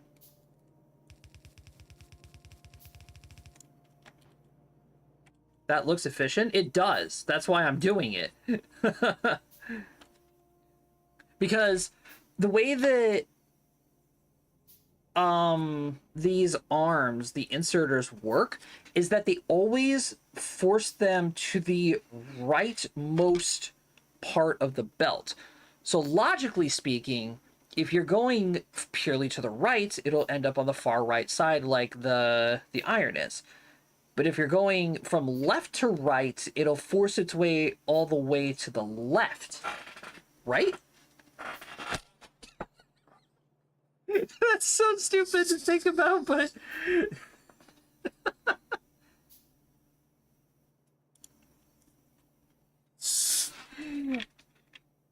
That looks efficient. It does. That's why I'm doing it. Because the way that these arms, the inserters work, is that they always force them to the rightmost part of the belt. So logically speaking, if you're going purely to the right, it'll end up on the far right side like the iron is. But if you're going from left to right, it'll force its way all the way to the left. Right? That's so stupid to think about, but...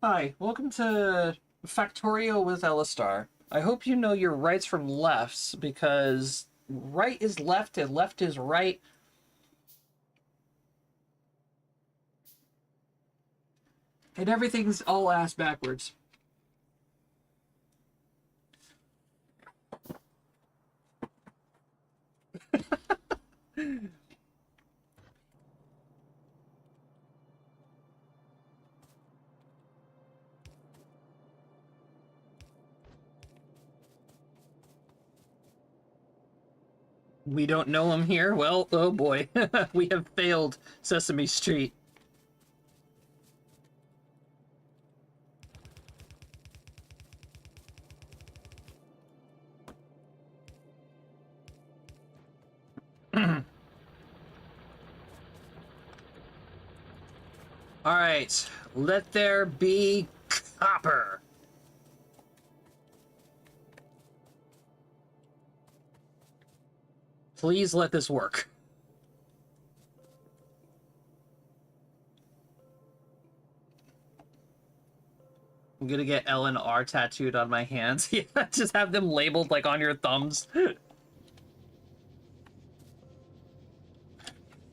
Hi, welcome to Factorio with Elistar. I hope you know your rights from lefts, because right is left and left is right. And everything's all ass backwards. We don't know him here? Well, oh boy. We have failed Sesame Street. Alright, let there be Copper. Please let this work. I'm gonna get L and R tattooed on my hands. Yeah, just have them labeled like on your thumbs.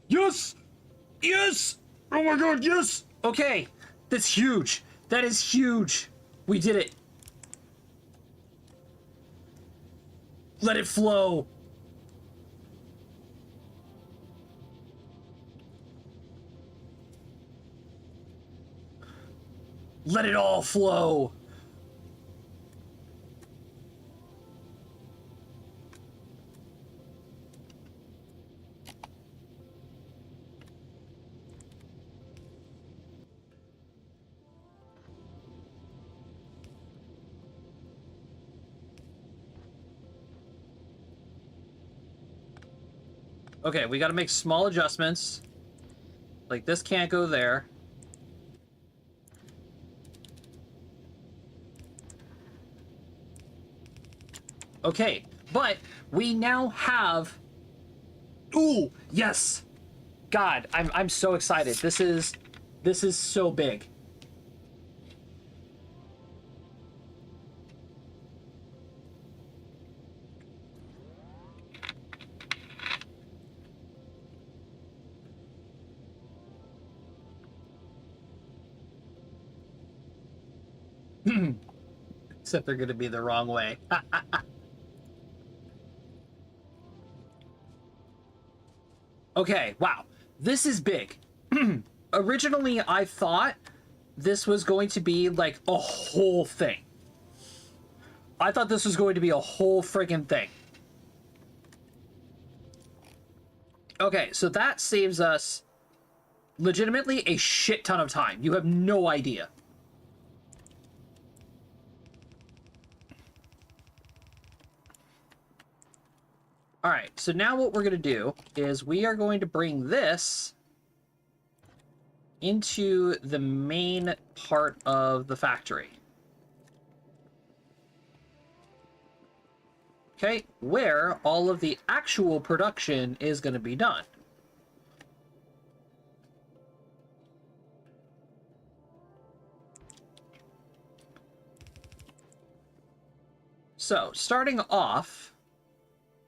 Yes! Yes! Oh my god, yes! Okay, that's huge. That is huge. We did it. Let it flow. Let it all flow. Okay, we gotta make small adjustments. Like, this can't go there. Okay, but we now have... Ooh, yes! God, I'm so excited. This is so big. Except they're gonna be the wrong way. Okay, wow. This is big. Originally, I thought this was going to be like a whole thing. I thought this was going to be a whole friggin' thing. Okay, so that saves us legitimately a shit ton of time. You have no idea. All right, so now what we're going to do is we are going to bring this into the main part of the factory. Okay, where all of the actual production is going to be done. So, starting off,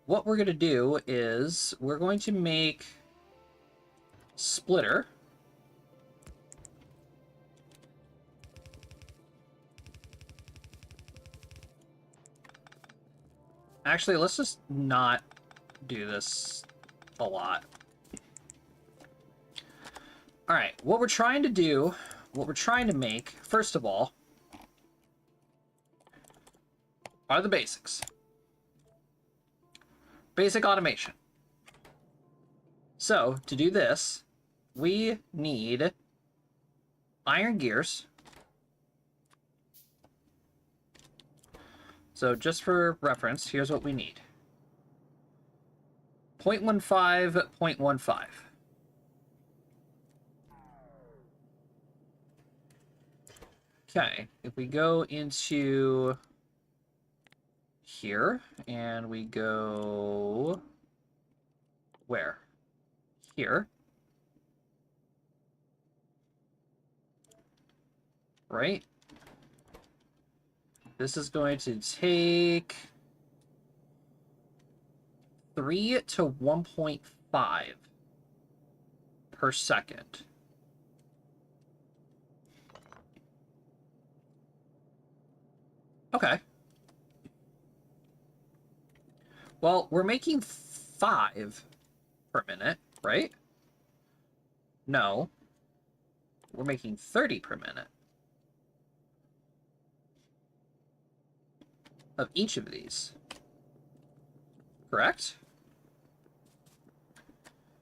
what we're going to do is we're going to make splitter. Actually, let's just not do this a lot. All right, what we're trying to do, what we're trying to make, first of all, are the basics. Basic automation. So, to do this, we need iron gears. So, just for reference, here's what we need. 0.15, 0.15. Okay, if we go into here, and we go... where? Here. Right? This is going to take 3 to 1.5 per second. Okay. Well, we're making 5 per minute, right? No. We're making 30 per minute. Of each of these. Correct?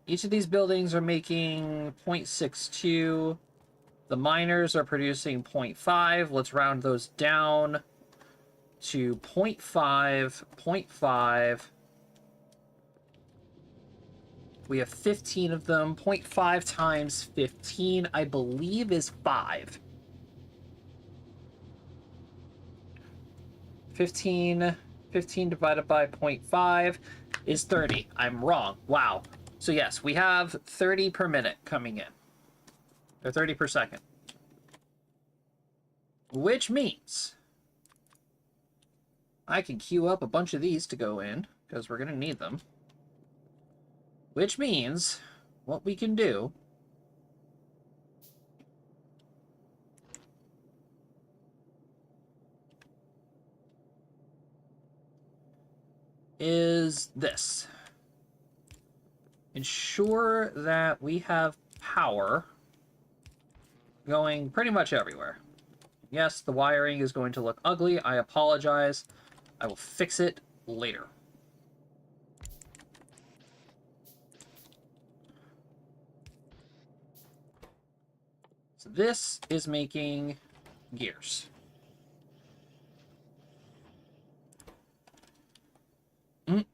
Each of these buildings are making 0.62. The miners are producing 0.5. Let's round those down to 0.5, 0.5. We have 15 of them. 0.5 times 15, I believe, is 5. 15, 15 divided by 0.5 is 30. I'm wrong. Wow. So yes, we have 30 per minute coming in. Or 30 per second. Which means I can queue up a bunch of these to go in, because we're going to need them. Which means what we can do is this. Ensure that we have power going pretty much everywhere. Yes, the wiring is going to look ugly. I apologize. I will fix it later. So this is making gears. So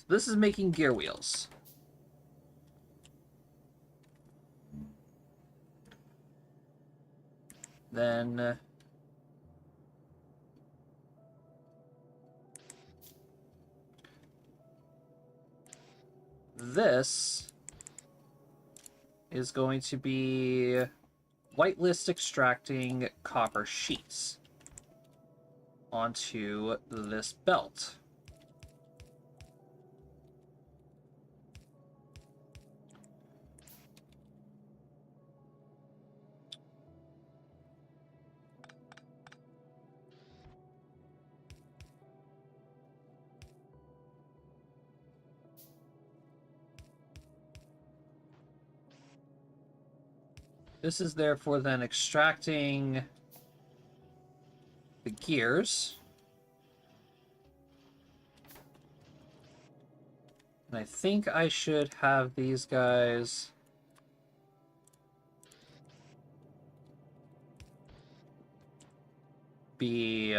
this is making gear wheels. Then this is going to be whitelist extracting copper sheets onto this belt. This is therefore then extracting the gears. And I think I should have these guys be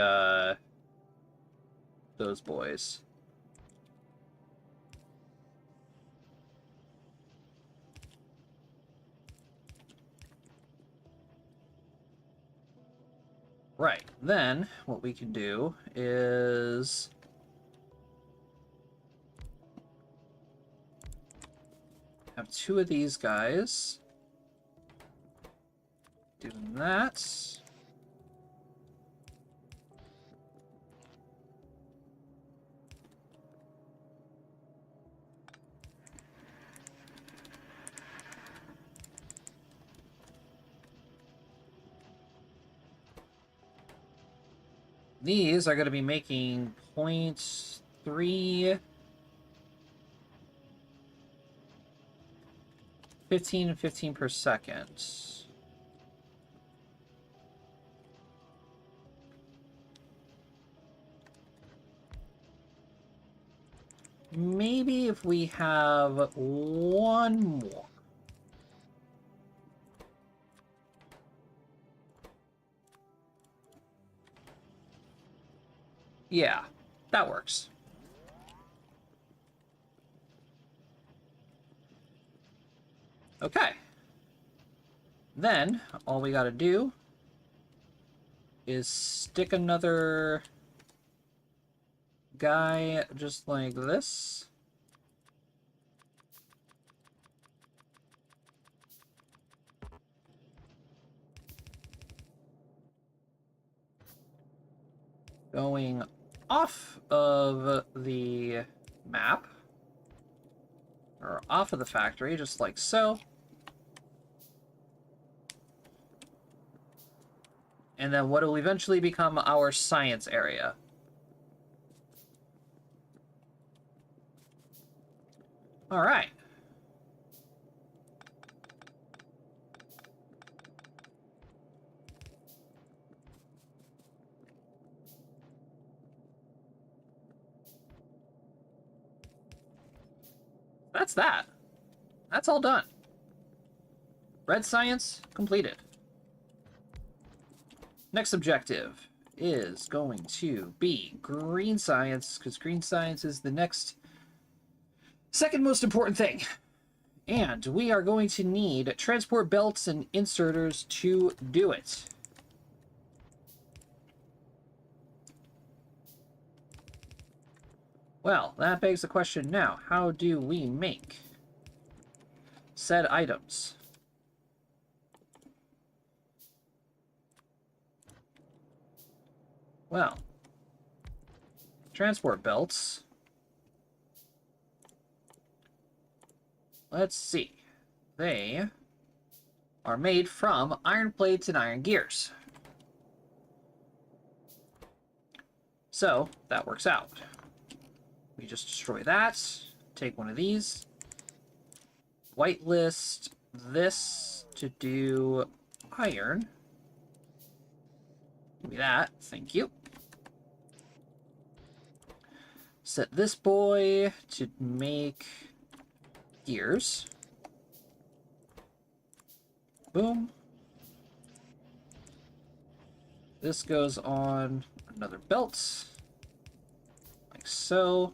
those boys. Right, then what we can do is have two of these guys doing that. These are going to be making 0.3, 15 and 15 per second. Maybe if we have one more. Yeah, that works. Okay. Then, all we gotta do is stick another guy just like this. Going off of the map, or off of the factory, just like so. And then what will eventually become our science area. All right. That's that. That's all done. Red science completed. Next objective is going to be green science, because green science is the next second most important thing. And we are going to need transport belts and inserters to do it. Well, that begs the question now. How do we make said items? Well, transport belts. Let's see. They are made from iron plates and iron gears. So, that works out. We just destroy that. Take one of these. Whitelist this to do iron. Give me that. Thank you. Set this boy to make gears. Boom. This goes on another belt. Like so.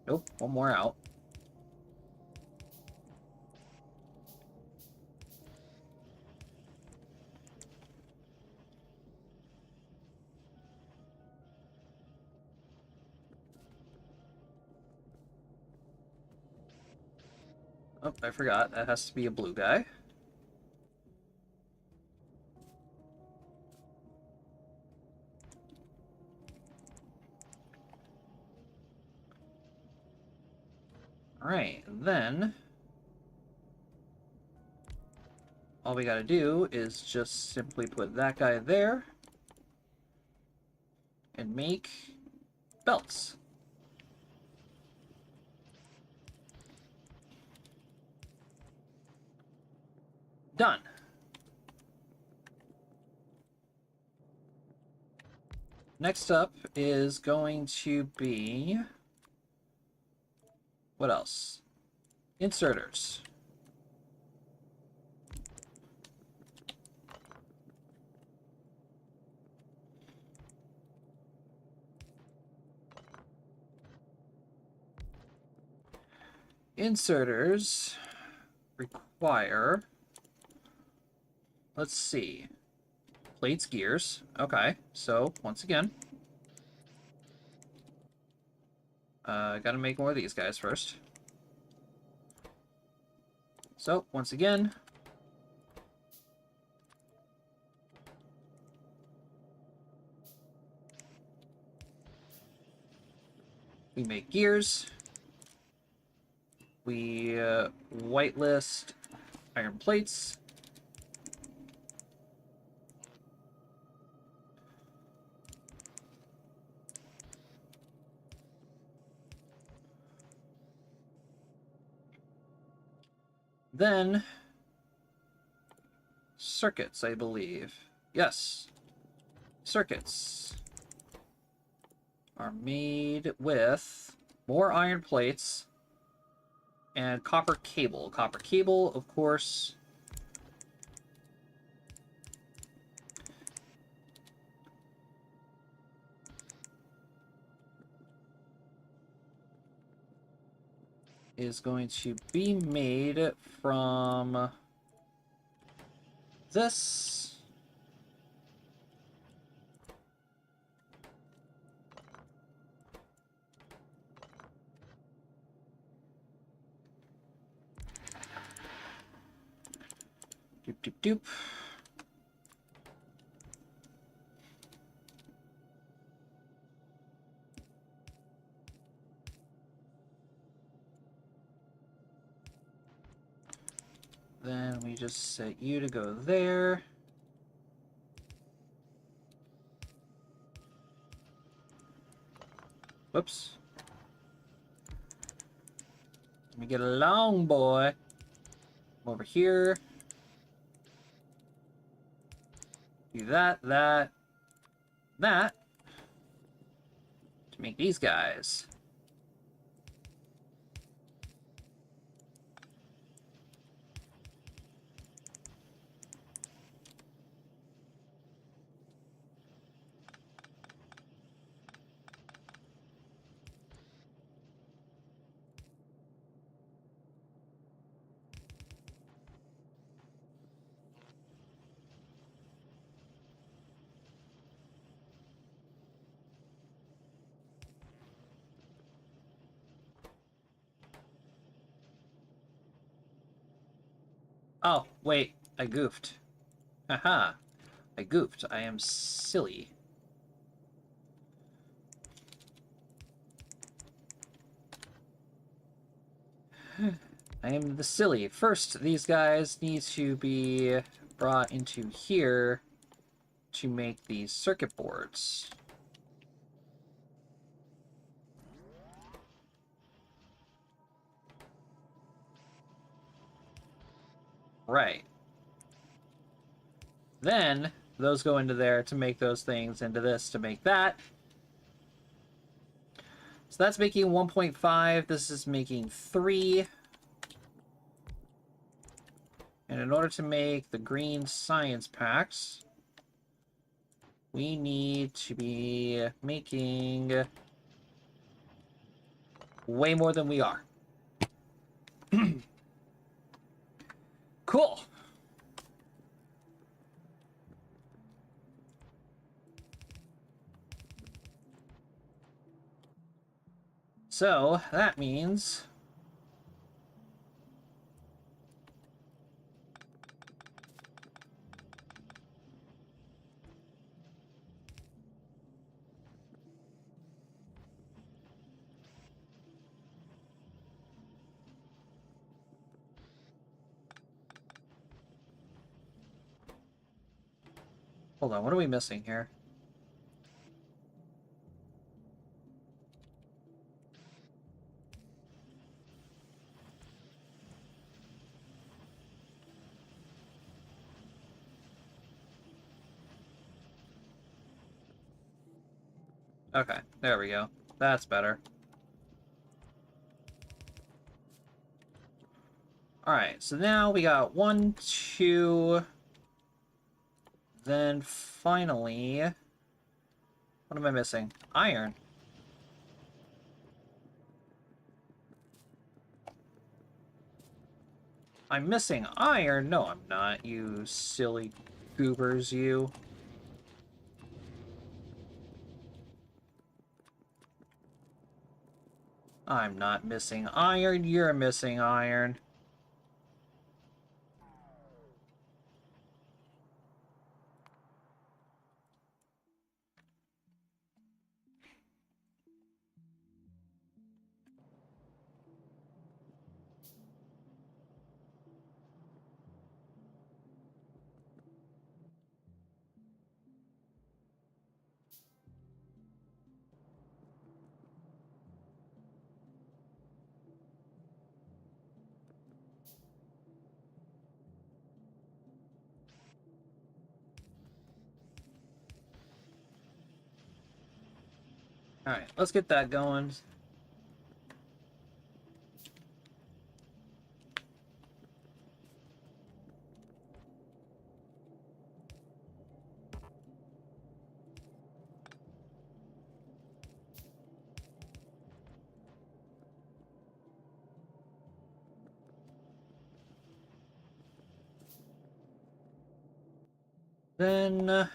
Nope, one more out. Oh, I forgot. That has to be a blue guy. Alright, then all we gotta do is just simply put that guy there and make belts. Done. Next up is going to be... what else? Inserters. Inserters require... let's see. Plates, gears. Okay, so once again, gotta make more of these guys first. So once again, we make gears. We whitelist iron plates. Then, circuits, I believe. Yes. Circuits are made with more iron plates and copper cable. Copper cable, of course, is going to be made from this. Doop, doop, doop. Then we just set you to go there. Whoops. Let me get along, boy. Come over here. Do that, that, that. To make these guys. Oh, wait, I goofed. Haha, I goofed. I am silly. I am the silly. First, these guys need to be brought into here to make these circuit boards. Right. Then, those go into there to make those things, into this to make that. So that's making 1.5. This is making 3. And in order to make the green science packs, we need to be making way more than we are. Cool. So that means hold on, what are we missing here? Okay, there we go. That's better. Alright, so now we got 1, 2... Then finally... What am I missing? Iron. I'm missing iron? No, I'm not, you silly goobers, you. I'm not missing iron, you're missing iron. Alright, let's get that going. Then,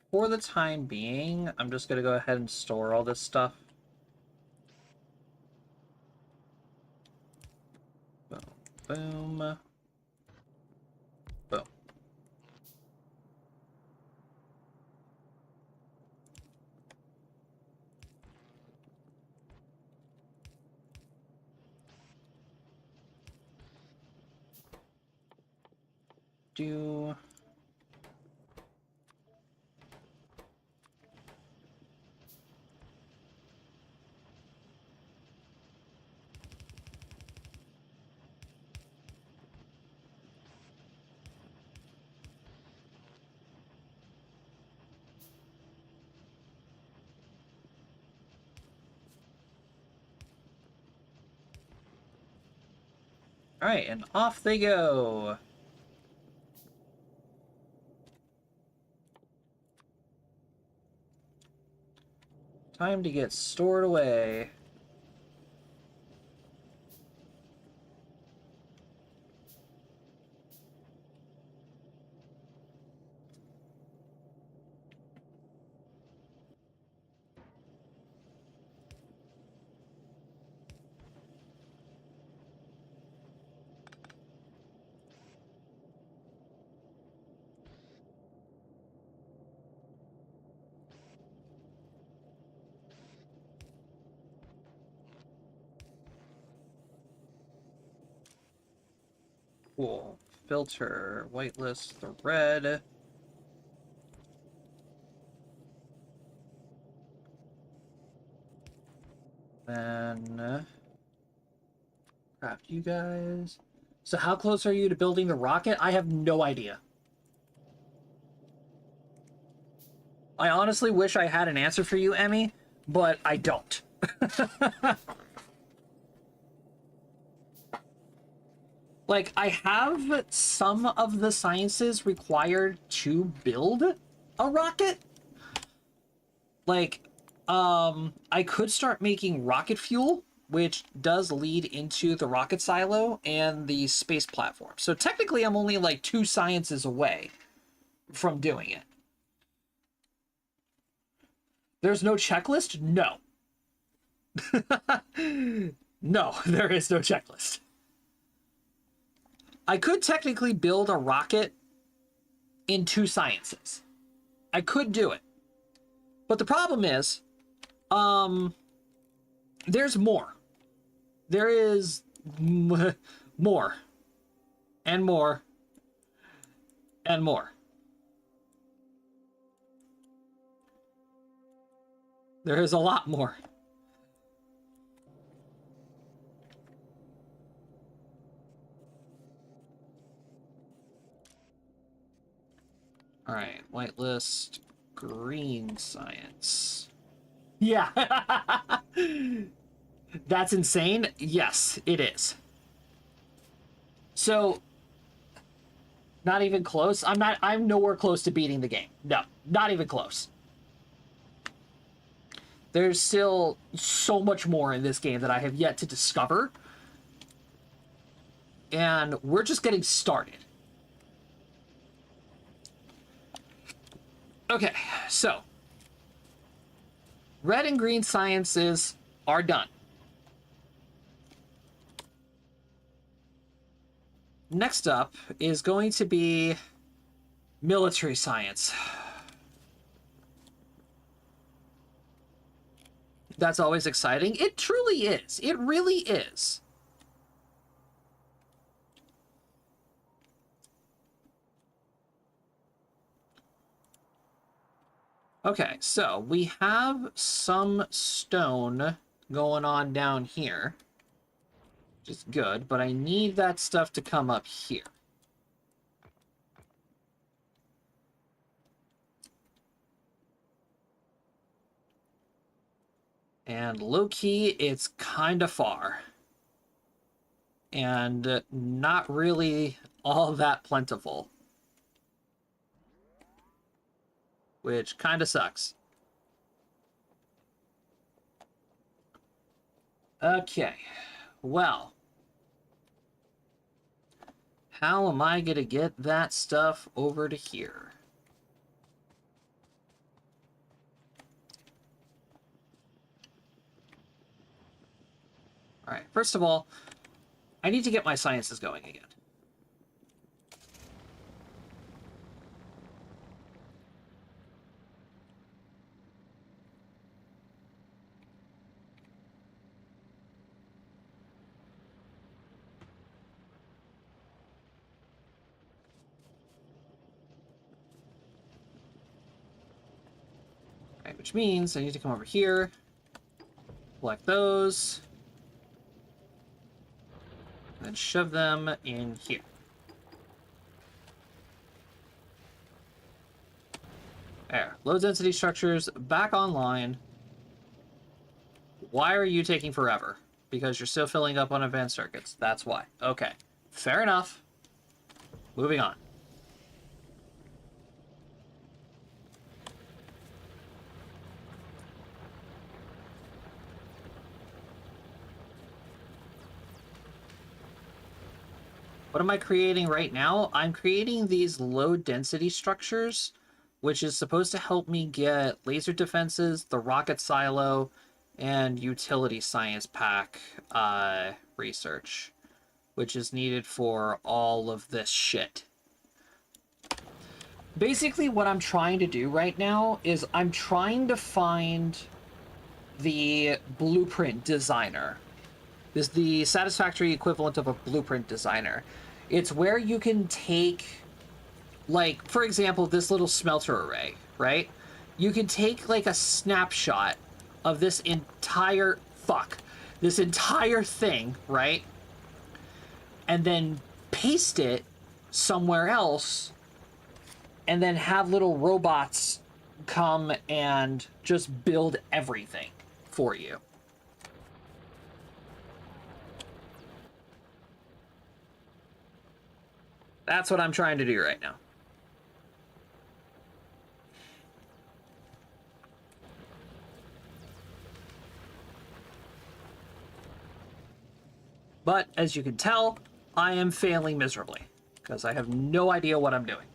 for the time being, I'm just gonna go ahead and store all this stuff. Boom, boom, boom. Do... Alright, and off they go! Time to get stored away. Cool. Filter, whitelist the red. Then craft you guys. So how close are you to building the rocket? I have no idea. I honestly wish I had an answer for you, Emmy, but I don't. Like, I have some of the sciences required to build a rocket. Like, I could start making rocket fuel, which does lead into the rocket silo and the space platform. So technically, I'm only like 2 sciences away from doing it. There's no checklist? No. No, there is no checklist. I could technically build a rocket in 2 sciences. I could do it. But the problem is, there's more. There is more. And more. And more. There is a lot more. All right, whitelist, green science. Yeah. That's insane. Yes, it is. So, not even close. I'm nowhere close to beating the game. No, not even close. There's still so much more in this game that I have yet to discover. And we're just getting started. Okay, so red and green sciences are done. Next up is going to be military science. That's always exciting. It truly is. It really is. Okay, so we have some stone going on down here, which is good, but I need that stuff to come up here. And low-key, it's kind of far. And not really all that plentiful. Which kind of sucks. Okay, well. How am I going to get that stuff over to here? All right, first of all, I need to get my sciences going again. All right, which means I need to come over here, collect those, and then shove them in here. There, low density structures back online. Why are you taking forever? Because you're still filling up on advanced circuits. That's why. Okay, fair enough. Moving on. What am I creating right now? I'm creating these low density structures, which is supposed to help me get laser defenses, the rocket silo, and utility science pack research, which is needed for all of this shit. Basically, what I'm trying to do right now is I'm trying to find the blueprint designer. This is the satisfactory equivalent of a blueprint designer. It's where you can take, like, for example, this little smelter array, right? You can take, like, a snapshot of this entire, this entire thing, right? And then paste it somewhere else, and then have little robots come and just build everything for you. That's what I'm trying to do right now. But as you can tell, I am failing miserably because I have no idea what I'm doing.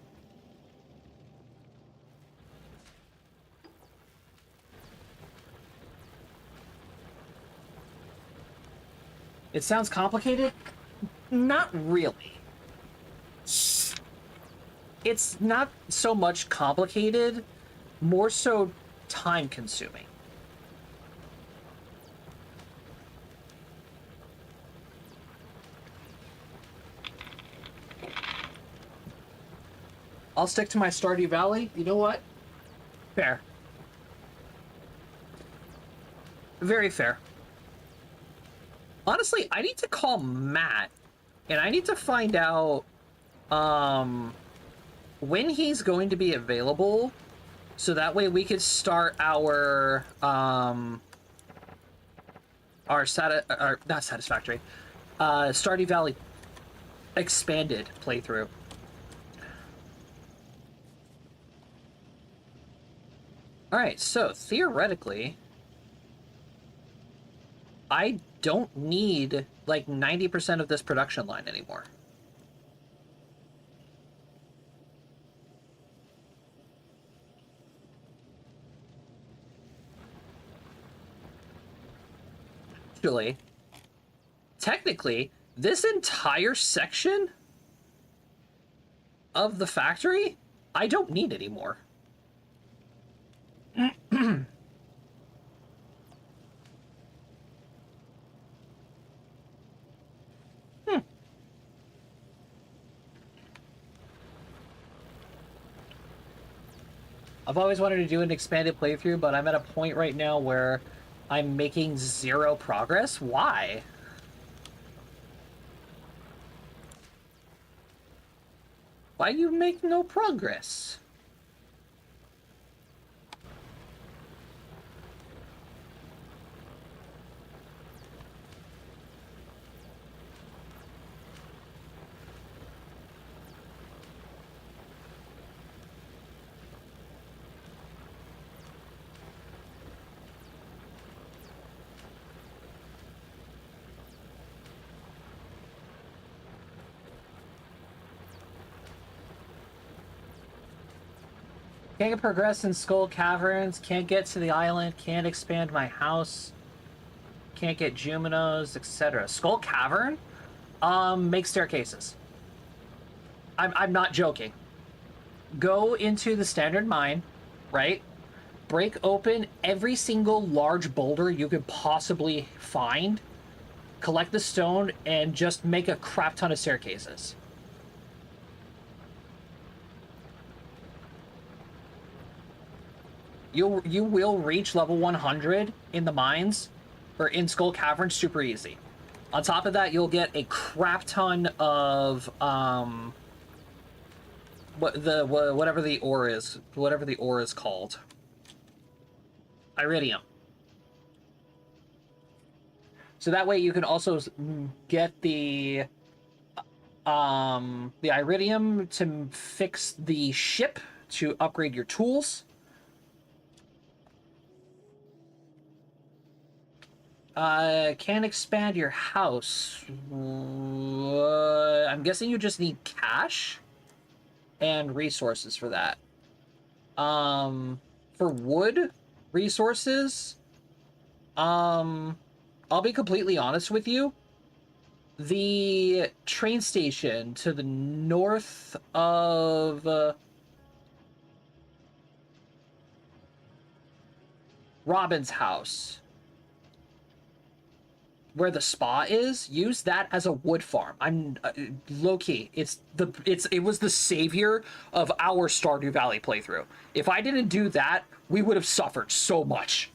It sounds complicated? Not really. It's not so much complicated, more so time consuming. I'll stick to my Stardew Valley. You know what? Fair. Very fair. Honestly, I need to call Matt, and I need to find out when he's going to be available, so that way we could start our not Satisfactory, Stardew Valley expanded playthrough. Alright, so theoretically, I don't need like 90% of this production line anymore. Actually, technically, this entire section of the factory, I don't need anymore. I've always wanted to do an expanded playthrough, but I'm at a point right now where I'm making zero progress. Why? Why you make no progress? Can't progress in Skull Caverns, can't get to the island, can't expand my house, can't get Juminos, etc. Skull Cavern? Make staircases. I'm not joking. Go into the standard mine, right? Break open every single large boulder you could possibly find, collect the stone, and just make a crap ton of staircases. You will reach level 100 in the mines, or in Skull Cavern, super easy. On top of that, you'll get a crap ton of whatever the ore is called. Iridium. So that way you can also get the iridium to fix the ship to upgrade your tools. Can expand your house. I'm guessing you just need cash and resources for that. For wood resources, I'll be completely honest with you. The train station to the north of Robin's house where the spa is, use that as a wood farm. I'm low key. It was the savior of our Stardew Valley playthrough. If I didn't do that, we would have suffered so much.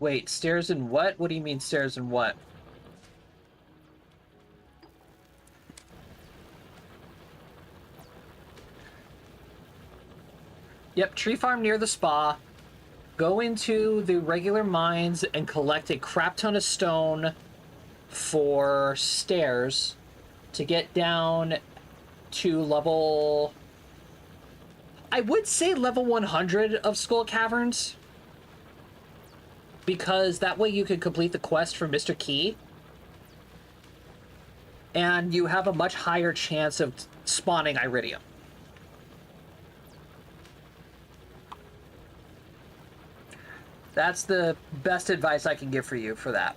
Wait, stairs and what? What do you mean stairs and what? Yep, tree farm near the spa. Go into the regular mines and collect a crap ton of stone for stairs to get down to level... I would say level 100 of Skull Caverns. Because that way you can complete the quest for Mr. Key. And you have a much higher chance of spawning Iridium. That's the best advice I can give for you for that.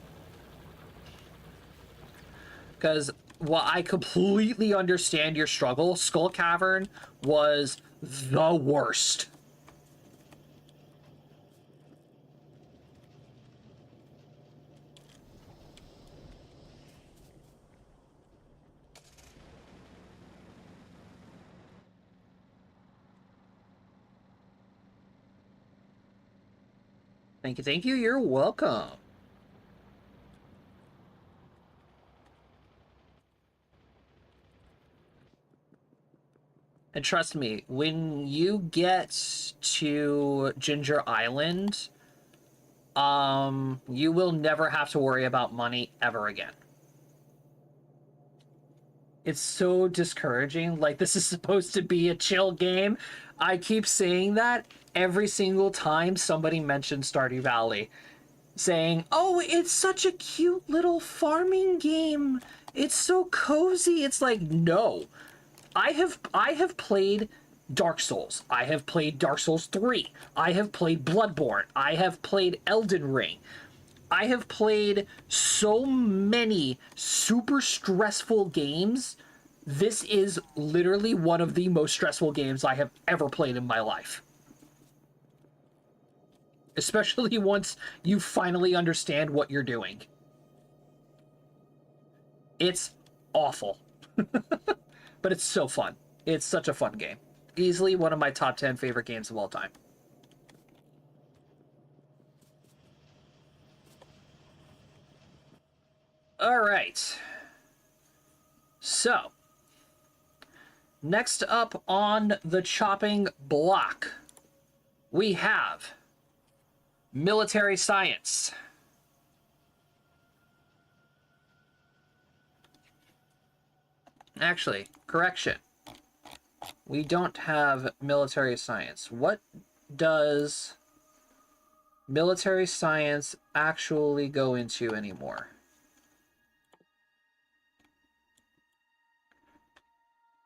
Because while I completely understand your struggle, Skull Cavern was the worst. Thank you, thank you. You're welcome. And trust me, when you get to Ginger Island, you will never have to worry about money ever again. It's so discouraging. Like, this is supposed to be a chill game. I keep saying that every single time somebody mentions Stardew Valley, saying, oh, it's such a cute little farming game. It's so cozy. It's like, no. I have played Dark Souls. I have played Dark Souls 3. I have played Bloodborne. I have played Elden Ring. I have played so many super stressful games. This is literally one of the most stressful games I have ever played in my life. Especially once you finally understand what you're doing. It's awful. But it's so fun. It's such a fun game. Easily one of my top 10 favorite games of all time. All right. So, next up on the chopping block, we have military science. Actually, correction. We don't have military science. What does military science actually go into anymore?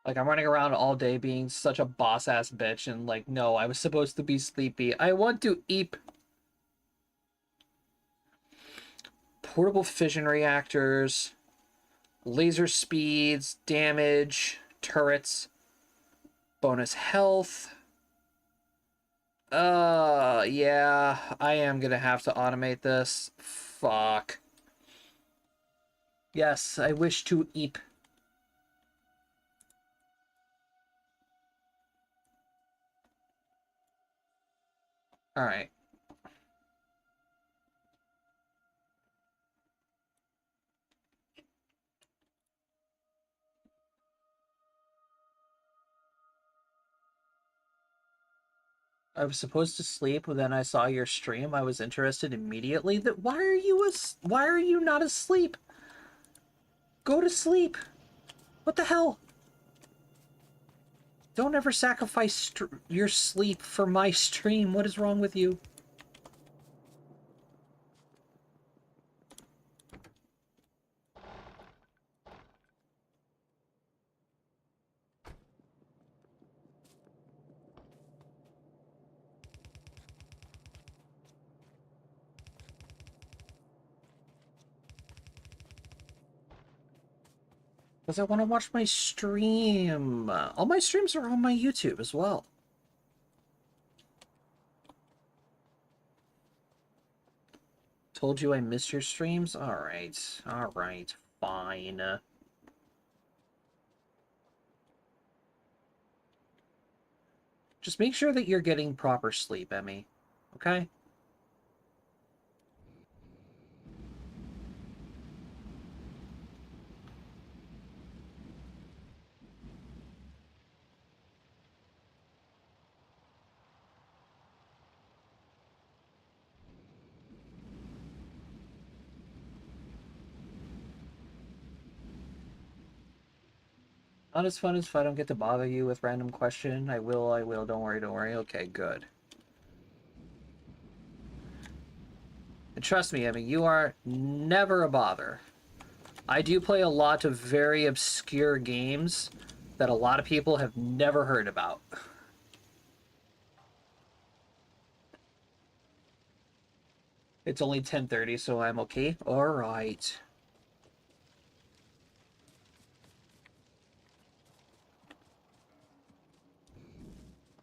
Like, I'm running around all day being such a boss-ass bitch, and like, no, I was supposed to be sleepy. I want to eat. Portable fission reactors, laser speeds, damage, turrets, bonus health. Yeah, I am gonna have to automate this. Fuck. Yes, I wish to eat. Alright. I was supposed to sleep, but then I saw your stream. I was interested immediately. That why are you not asleep? Go to sleep. What the hell? Don't ever sacrifice your sleep for my stream. What is wrong with you? Because I want to watch my stream. All my streams are on my YouTube as well. Told you I missed your streams? Alright. Alright. Fine. Just make sure that you're getting proper sleep, Emmy. Okay? Not as fun as if I don't get to bother you with random question. I will. Don't worry, don't worry. Okay, good. And trust me, Emmy, you are never a bother. I do play a lot of very obscure games that a lot of people have never heard about. It's only 10:30, so I'm okay. All right.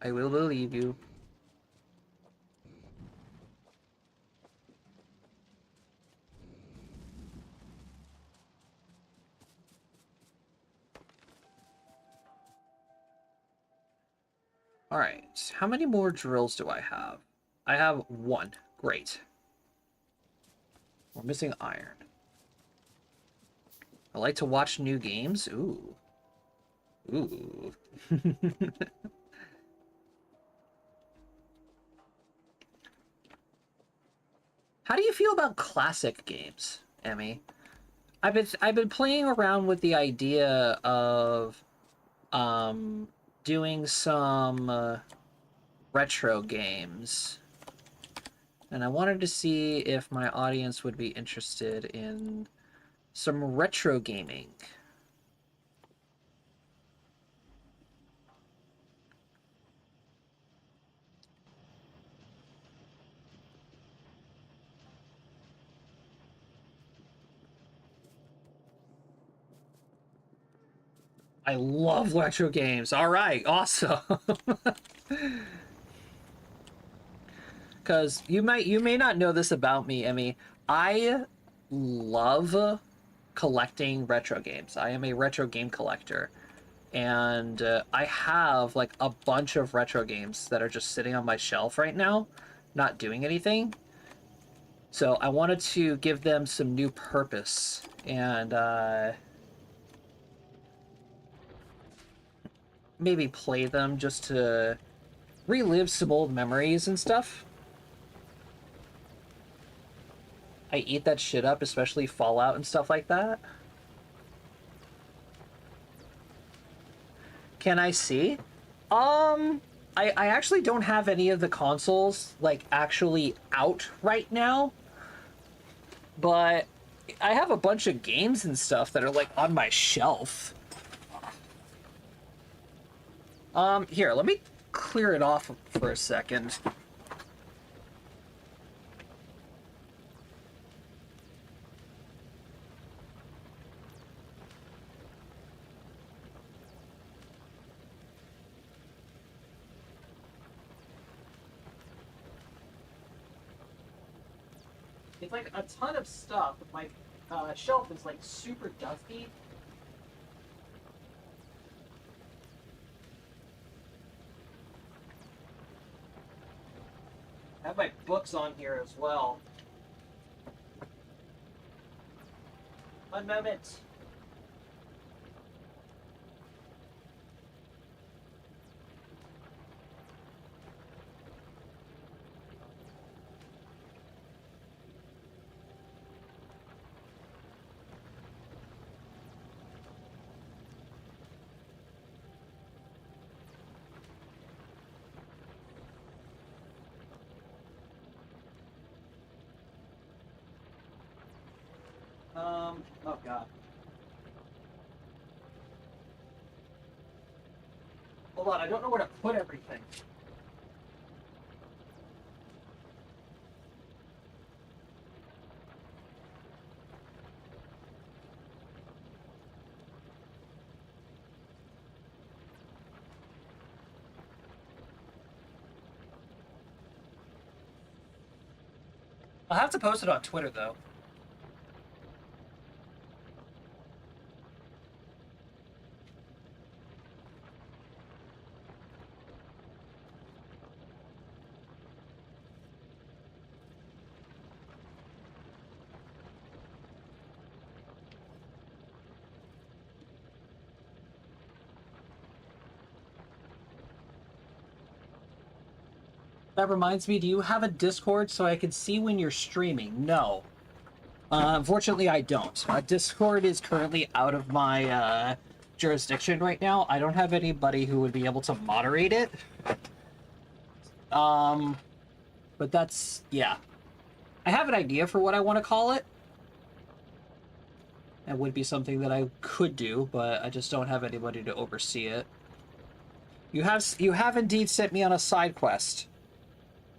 I will believe you. All right. How many more drills do I have? I have one. Great. We're missing iron. I like to watch new games. Ooh. Ooh. How do you feel about classic games, Emmy? I've been playing around with the idea of doing some retro games. And I wanted to see if my audience would be interested in some retro gaming. I love retro games. All right, awesome. Because you may not know this about me, Emmy. I love collecting retro games. I am a retro game collector, and I have like a bunch of retro games that are just sitting on my shelf right now, not doing anything. So I wanted to give them some new purpose and maybe play them just to relive some old memories and stuff. I eat that shit up, especially Fallout and stuff like that. Can I see? I actually don't have any of the consoles, like, actually out right now. But I have a bunch of games and stuff that are, like, on my shelf. Here, let me clear it off for a second. It's like a ton of stuff. My shelf is like super dusty. I have my books on here as well. One moment. Oh god. Hold on, I don't know where to put everything. I'll have to post it on Twitter, though. That reminds me, do you have a Discord so I can see when you're streaming? No. Unfortunately, I don't. Discord is currently out of my jurisdiction right now. I don't have anybody who would be able to moderate it. But that's, yeah. I have an idea for what I want to call it. It would be something that I could do, but I just don't have anybody to oversee it. You have indeed sent me on a side quest.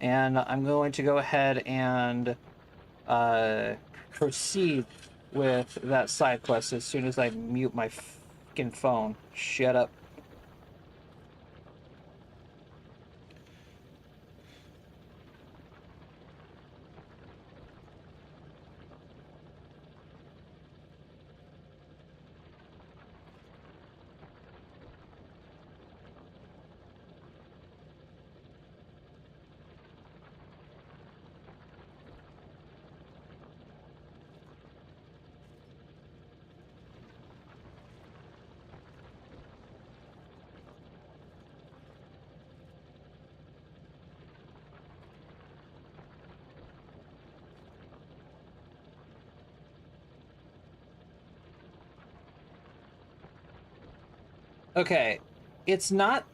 And I'm going to go ahead and proceed with that side quest as soon as I mute my fucking phone. Shut up. Okay, it's not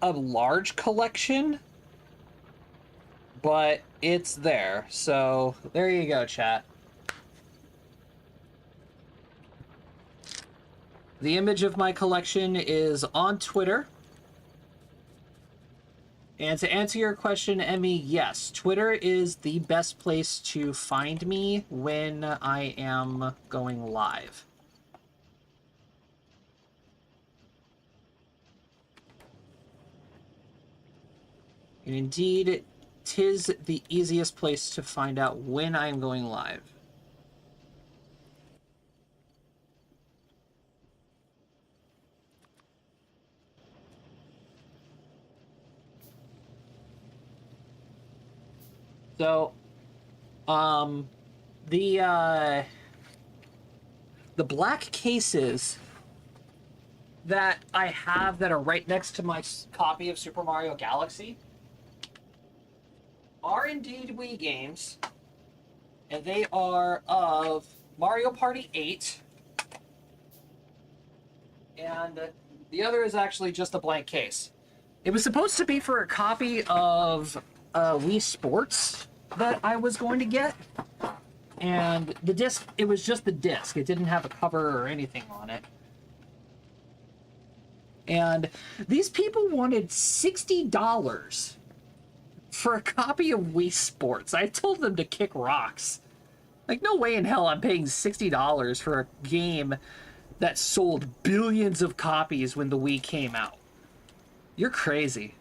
a large collection, but it's there. So there you go, chat. The image of my collection is on Twitter. And to answer your question, Emmy, yes, Twitter is the best place to find me when I am going live. And indeed, 'tis the easiest place to find out when I'm going live. So, the black cases that I have that are right next to my copy of Super Mario Galaxy are indeed Wii games, and they are of Mario Party 8, and the other is actually just a blank case. It was supposed to be for a copy of Wii Sports that I was going to get, and the disc, it was just the disc. It didn't have a cover or anything on it. And these people wanted $60 for a copy of Wii Sports. I told them to kick rocks. Like, no way in hell I'm paying $60 for a game that sold billions of copies when the Wii came out. You're crazy.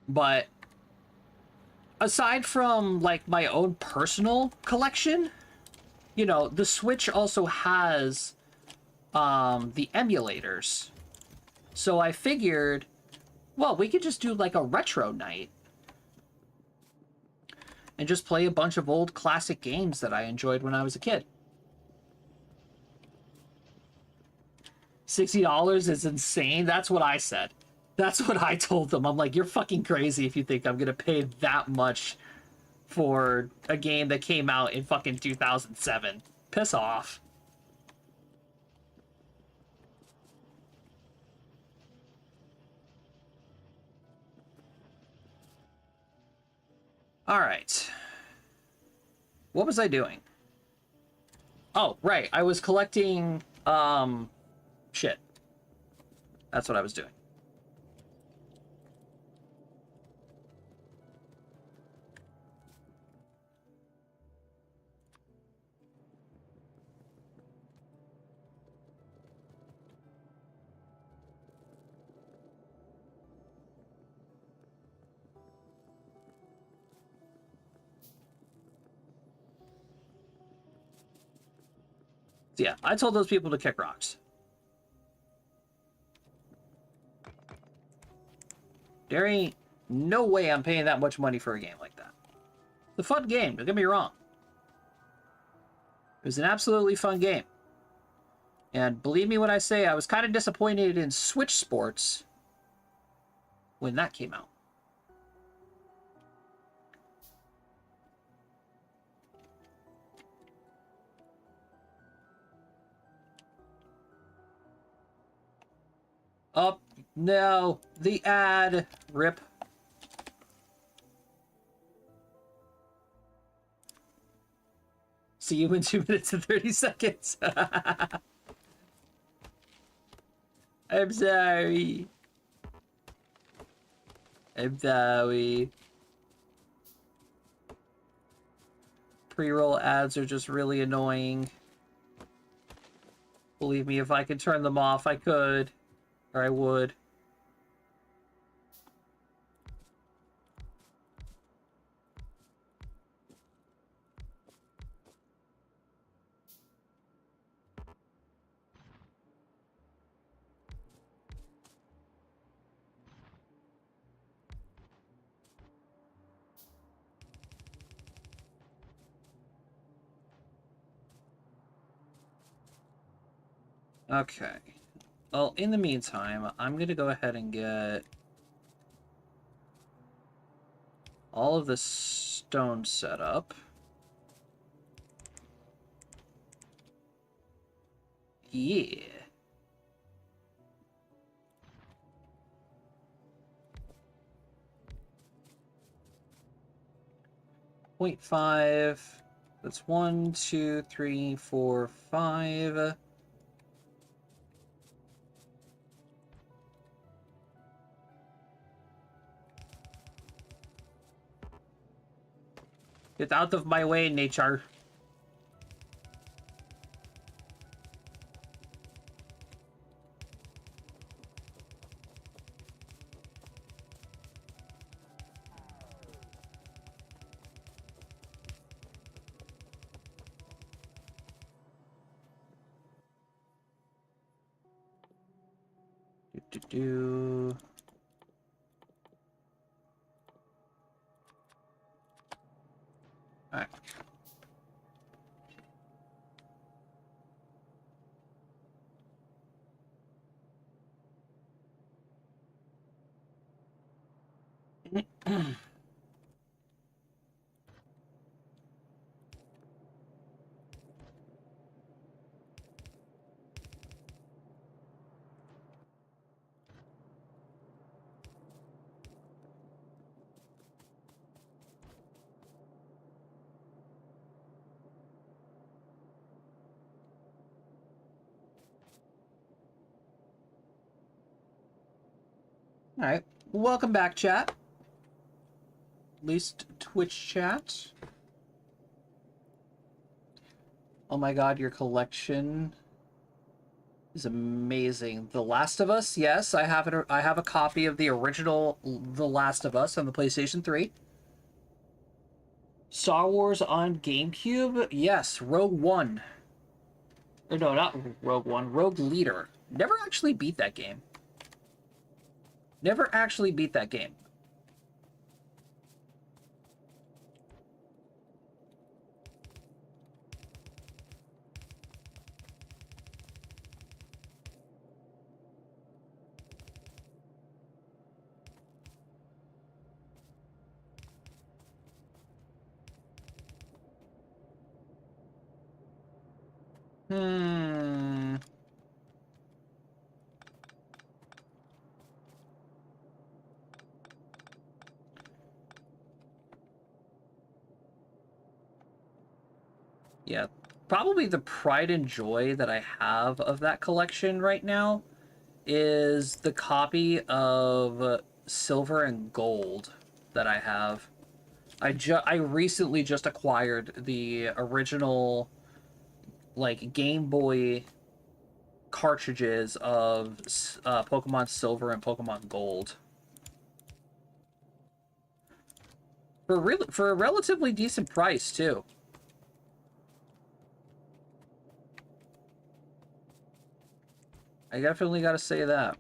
But aside from, like, my own personal collection, you know, the Switch also has the emulators. So I figured, well, we could just do like a retro night and just play a bunch of old classic games that I enjoyed when I was a kid. $60 is insane. That's what I said. That's what I told them. I'm like, you're fucking crazy if you think I'm gonna pay that much for a game that came out in fucking 2007. Piss off. All right. What was I doing? Oh, right. I was collecting, shit. That's what I was doing. So yeah, I told those people to kick rocks. There ain't no way I'm paying that much money for a game like that. It's a fun game, don't get me wrong. It was an absolutely fun game. And believe me when I say I was kind of disappointed in Switch Sports when that came out. Oh, no. The ad. Rip. See you in 2 minutes and 30 seconds. I'm sorry. I'm sorry. Pre-roll ads are just really annoying. Believe me, if I could turn them off, I could. Or I would. Okay. Well, in the meantime, I'm going to go ahead and get all of this stone set up. Yeah. .5. That's 1, 2, 3, 4, 5. Get out of my way, nature. Do. All right. All right. Welcome back, chat. At least Twitch chat. Oh my god, your collection is amazing. The Last of Us, yes, I have it. I have a copy of the original The Last of Us on the PlayStation 3. Star Wars on GameCube, yes. Rogue One. Or no, not Rogue One. Rogue Leader. Never actually beat that game. Never actually beat that game. Hmm. Yeah, probably the pride and joy that I have of that collection right now is the copy of Silver and Gold that I have. I recently just acquired the original like Game Boy cartridges of Pokemon Silver and Pokemon Gold for a relatively decent price too. I definitely gotta say that.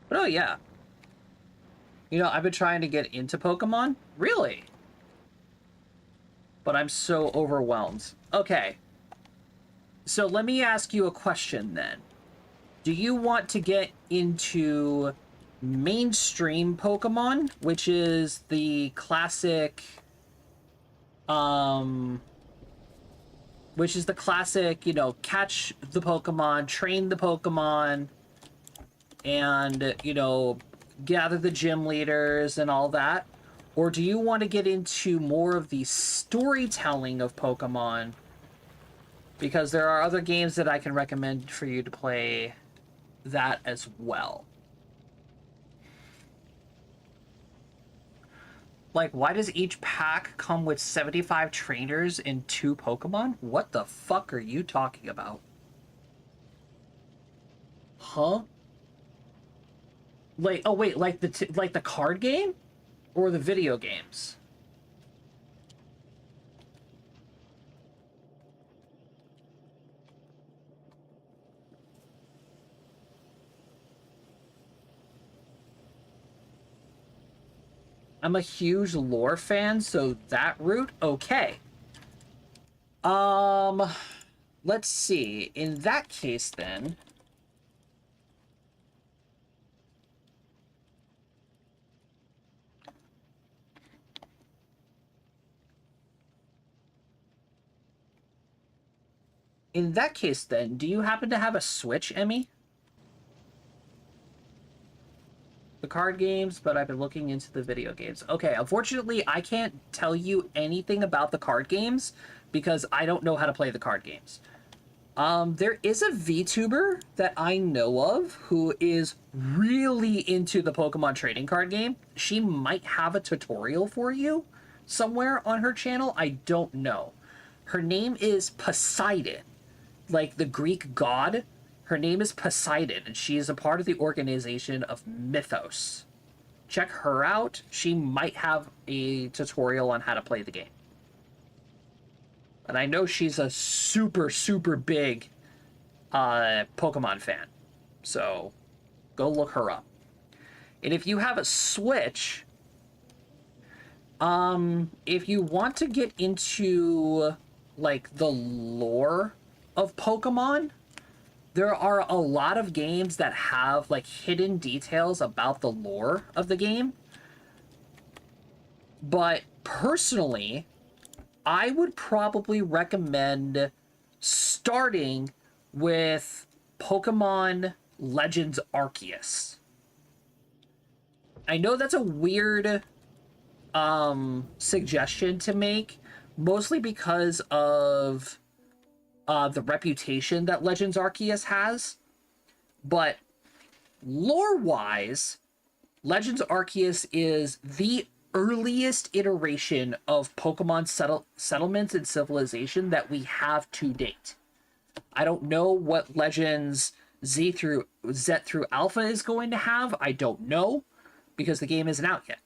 But oh yeah. You know, I've been trying to get into Pokemon. Really? But I'm so overwhelmed. Okay. So let me ask you a question then. Do you want to get into mainstream Pokemon, which is the classic um you know, catch the Pokemon, train the Pokemon, and, you know, gather the gym leaders and all that? Or do you want to get into more of the storytelling of Pokemon? Because there are other games that I can recommend for you to play that as well. Like, why does each pack come with 75 trainers and 2 Pokemon? What the fuck are you talking about? Huh? Like, oh wait, like like the card game or the video games? I'm a huge lore fan, so that route, okay. Um, let's see. In that case, then. In that case, then, do you happen to have a Switch, Emmy? The card games, but I've been looking into the video games. Okay, unfortunately, I can't tell you anything about the card games because I don't know how to play the card games. There is a VTuber that I know of who is really into the Pokemon trading card game. She might have a tutorial for you somewhere on her channel. I don't know. Her name is Poseidon, like the Greek god. Her name is Poseidon, and she is a part of the organization of Mythos. Check her out. She might have a tutorial on how to play the game. And I know she's a super, super big Pokemon fan. So go look her up. And if you have a Switch, if you want to get into like the lore of Pokemon, there are a lot of games that have like hidden details about the lore of the game. But personally, I would probably recommend starting with Pokemon Legends Arceus. I know that's a weird suggestion to make, mostly because of the reputation that Legends Arceus has. But lore-wise, Legends Arceus is the earliest iteration of Pokemon settlements and civilization that we have to date. I don't know what Legends Z through Alpha is going to have. I don't know, because the game isn't out yet.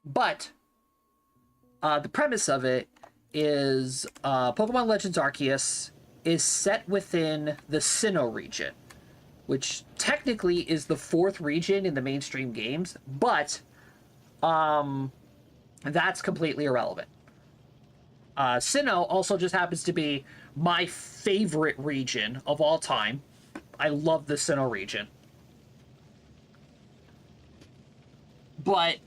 But the premise of it is Pokemon Legends Arceus is set within the Sinnoh region, which technically is the 4th region in the mainstream games, but that's completely irrelevant. Sinnoh also just happens to be my favorite region of all time. I love the Sinnoh region. But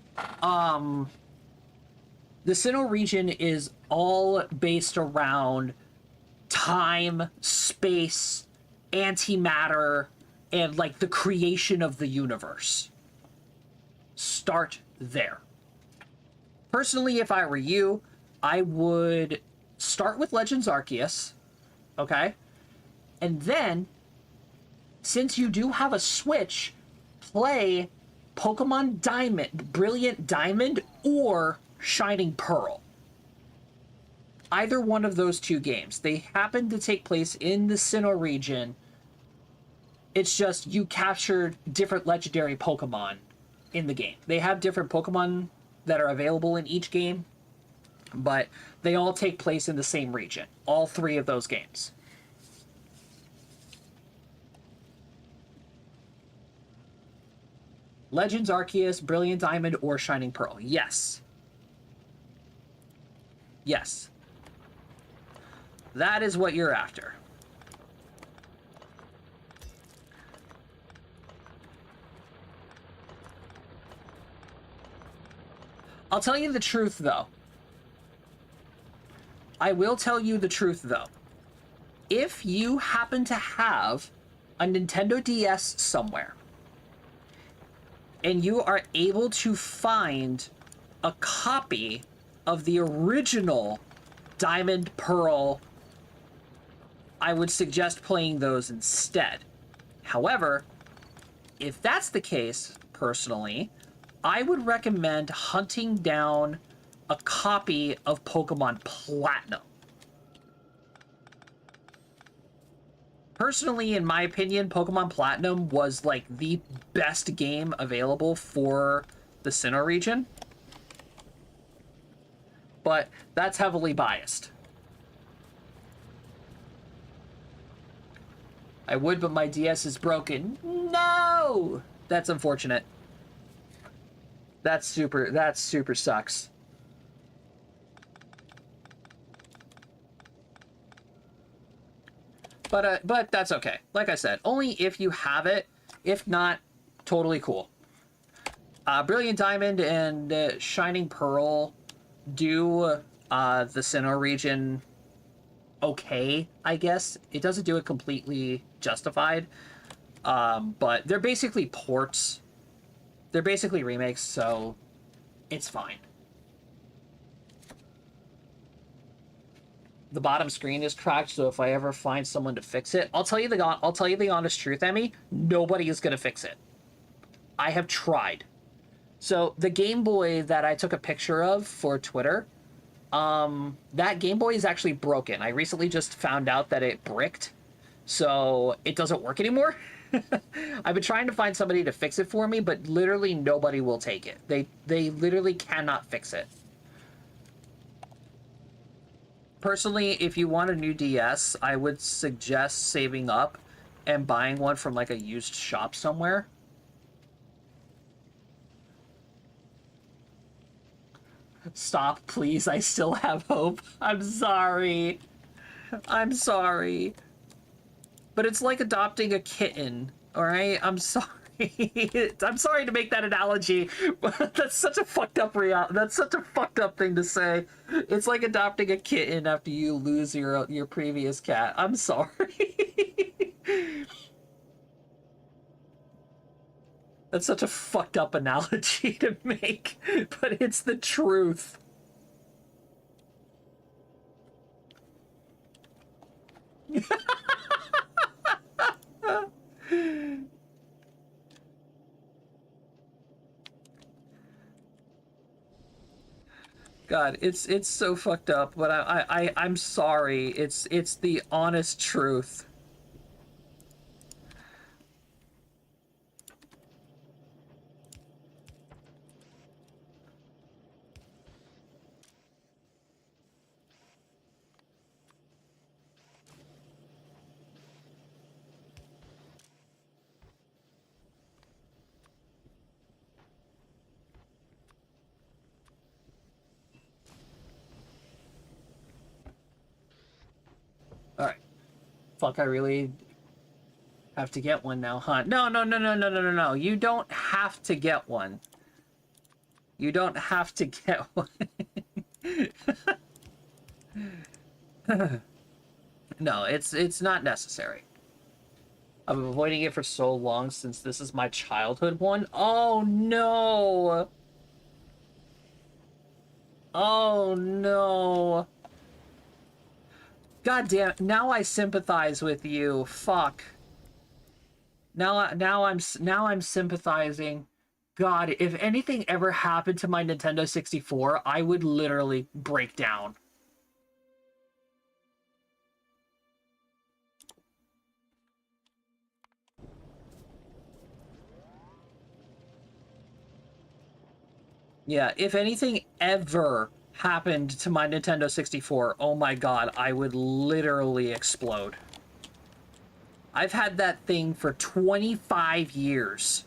the Sinnoh region is all based around time, space, antimatter, and like the creation of the universe. Start there. Personally, if I were you, I would start with Legends Arceus, okay? And then, since you do have a Switch, play Pokemon Diamond, Brilliant Diamond, or Shining Pearl. either one of those two games. They happen to take place in the Sinnoh region. It's just you captured different legendary Pokemon in the game. They have different Pokemon that are available in each game, but they all take place in the same region. All three of those games. Legends Arceus, Brilliant Diamond, or Shining Pearl. Yes. Yes. That is what you're after. I'll tell you the truth, though. I will tell you the truth, though. If you happen to have a Nintendo DS somewhere, and you are able to find a copy of the original Diamond Pearl, I would suggest playing those instead. However, if that's the case, personally, I would recommend hunting down a copy of Pokemon Platinum. Personally, in my opinion, Pokemon Platinum was like the best game available for the Sinnoh region. But that's heavily biased. I would, but my DS is broken. No! That's unfortunate. That super sucks. But that's okay. Like I said, only if you have it. If not, totally cool. Brilliant Diamond and Shining Pearl do the Sinnoh region okay, I guess. It doesn't do it completely justified. But they're basically ports. They're basically remakes, so it's fine. The bottom screen is cracked, so if I ever find someone to fix it, I'll tell you the honest truth, Emmy. Nobody is gonna fix it. I have tried. So the Game Boy that I took a picture of for Twitter, that Game Boy is actually broken. I recently just found out that it bricked, so it doesn't work anymore. I've been trying to find somebody to fix it for me, but literally nobody will take it. They literally cannot fix it. Personally, if you want a new DS, I would suggest saving up and buying one from like a used shop somewhere. Stop, please. I still have hope. I'm sorry. I'm sorry. But it's like adopting a kitten, all right? I'm sorry. I'm sorry to make that analogy, but that's such a fucked up that's such a fucked up thing to say. It's like adopting a kitten after you lose your previous cat. I'm sorry. That's such a fucked up analogy to make, but it's the truth. God, it's so fucked up, but I'm sorry. It's the honest truth. All right. Fuck, I really have to get one now, huh? No, no, no, no, no, no, no, no. You don't have to get one. You don't have to get one. No, it's not necessary. I've been avoiding it for so long since this is my childhood one. Oh no. Oh no. God damn, now I sympathize with you. Fuck. Now I'm sympathizing. God, if anything ever happened to my Nintendo 64, I would literally break down. Yeah, if anything ever happened to my Nintendo 64, oh my god, I would literally explode. I've had that thing for 25 years.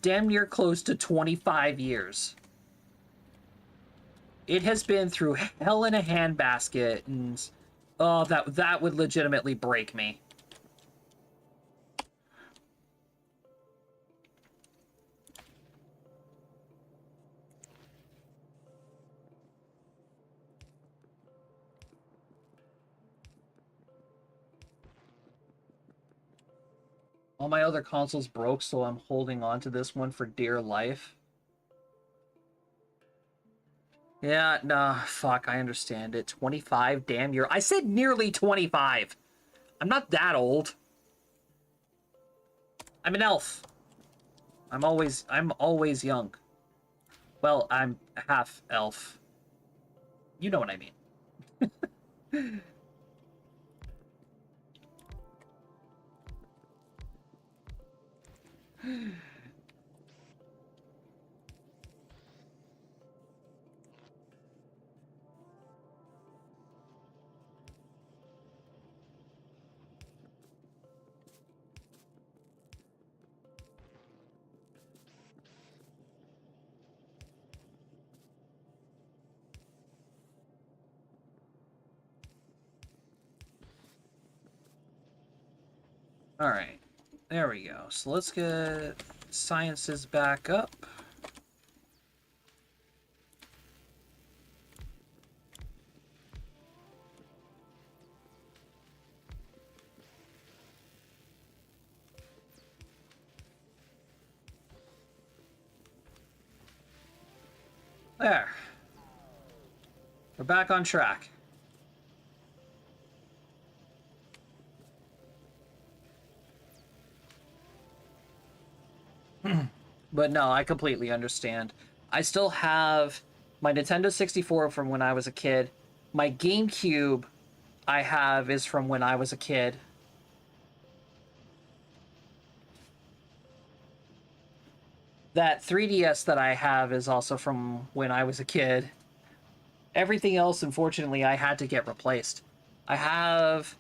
Damn near close to 25 years. It has been through hell in a handbasket, and oh, that would legitimately break me. All my other consoles broke, so I'm holding on to this one for dear life. Yeah, nah, fuck, I understand it. 25, damn, I said nearly 25. I'm not that old. I'm an elf. I'm always young. Well, I'm half elf. You know what I mean. All right, there we go. So let's get sciences back up. There. We're back on track. But no, I completely understand. I still have my Nintendo 64 from when I was a kid. My GameCube I have is from when I was a kid. That 3DS that I have is also from when I was a kid. Everything else, unfortunately, I had to get replaced. I have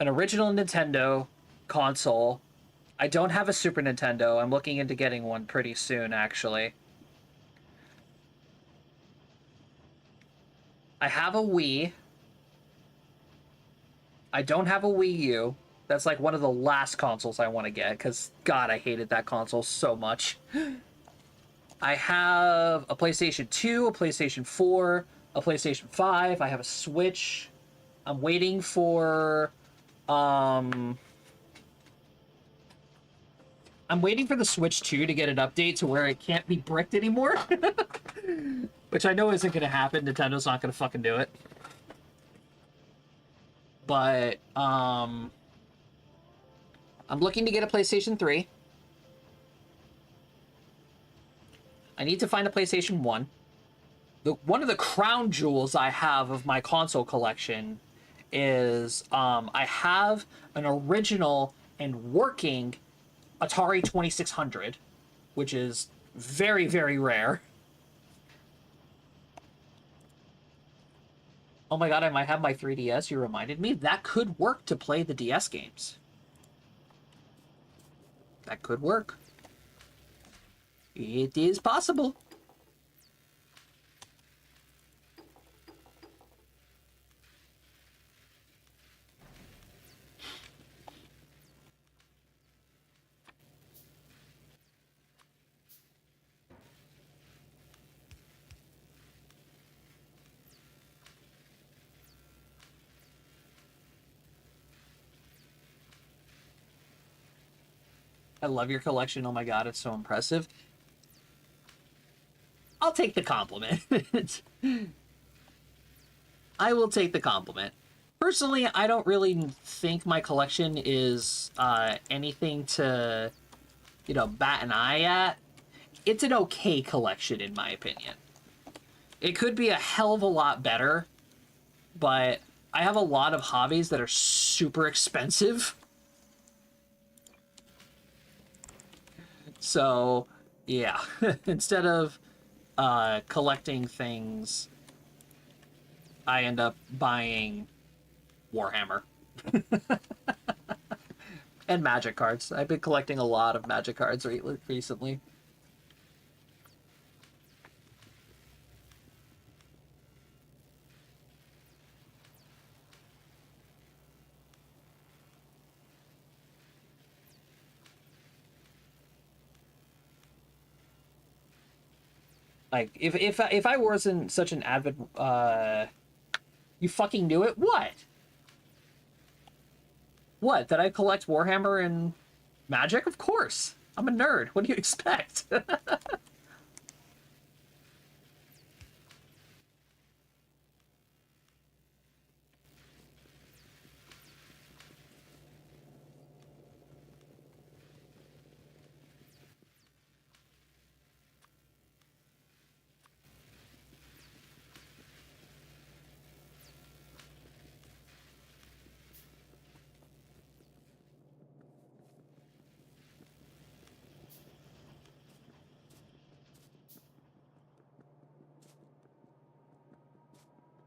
an original Nintendo console. I don't have a Super Nintendo. I'm looking into getting one pretty soon, actually. I have a Wii. I don't have a Wii U. That's like one of the last consoles I want to get, because, God, I hated that console so much. I have a PlayStation 2, a PlayStation 4, a PlayStation 5. I have a Switch. I'm waiting for... I'm waiting for the Switch 2 to get an update to where it can't be bricked anymore. Which I know isn't going to happen. Nintendo's not going to fucking do it. But, I'm looking to get a PlayStation 3. I need to find a PlayStation 1. One of the crown jewels I have of my console collection is I have an original and working Atari 2600, which is very, very rare. Oh my god, I might have my 3DS, you reminded me. That could work to play the DS games. That could work. It is possible. I love your collection. Oh my god, it's so impressive. I'll take the compliment. I will take the compliment. Personally, I don't really think my collection is anything to, bat an eye at. It's an okay collection, in my opinion. It could be a hell of a lot better, but I have a lot of hobbies that are super expensive. So, yeah. Instead of collecting things, I end up buying Warhammer. And Magic cards. I've been collecting a lot of Magic cards recently. Like, if I wasn't such an avid, you fucking knew it? What? What? That I collect Warhammer and Magic? Of course. I'm a nerd. What do you expect?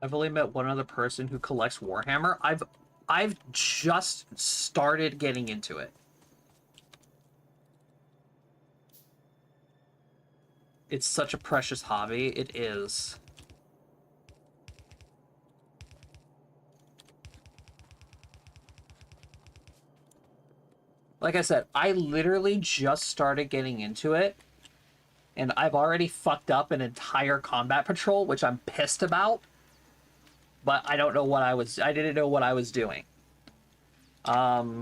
I've only met one other person who collects Warhammer. I've just started getting into it. It's such a precious hobby. It is. Like I said, I literally just started getting into it, and I've already fucked up an entire combat patrol, which I'm pissed about. But I don't know what I didn't know what I was doing. I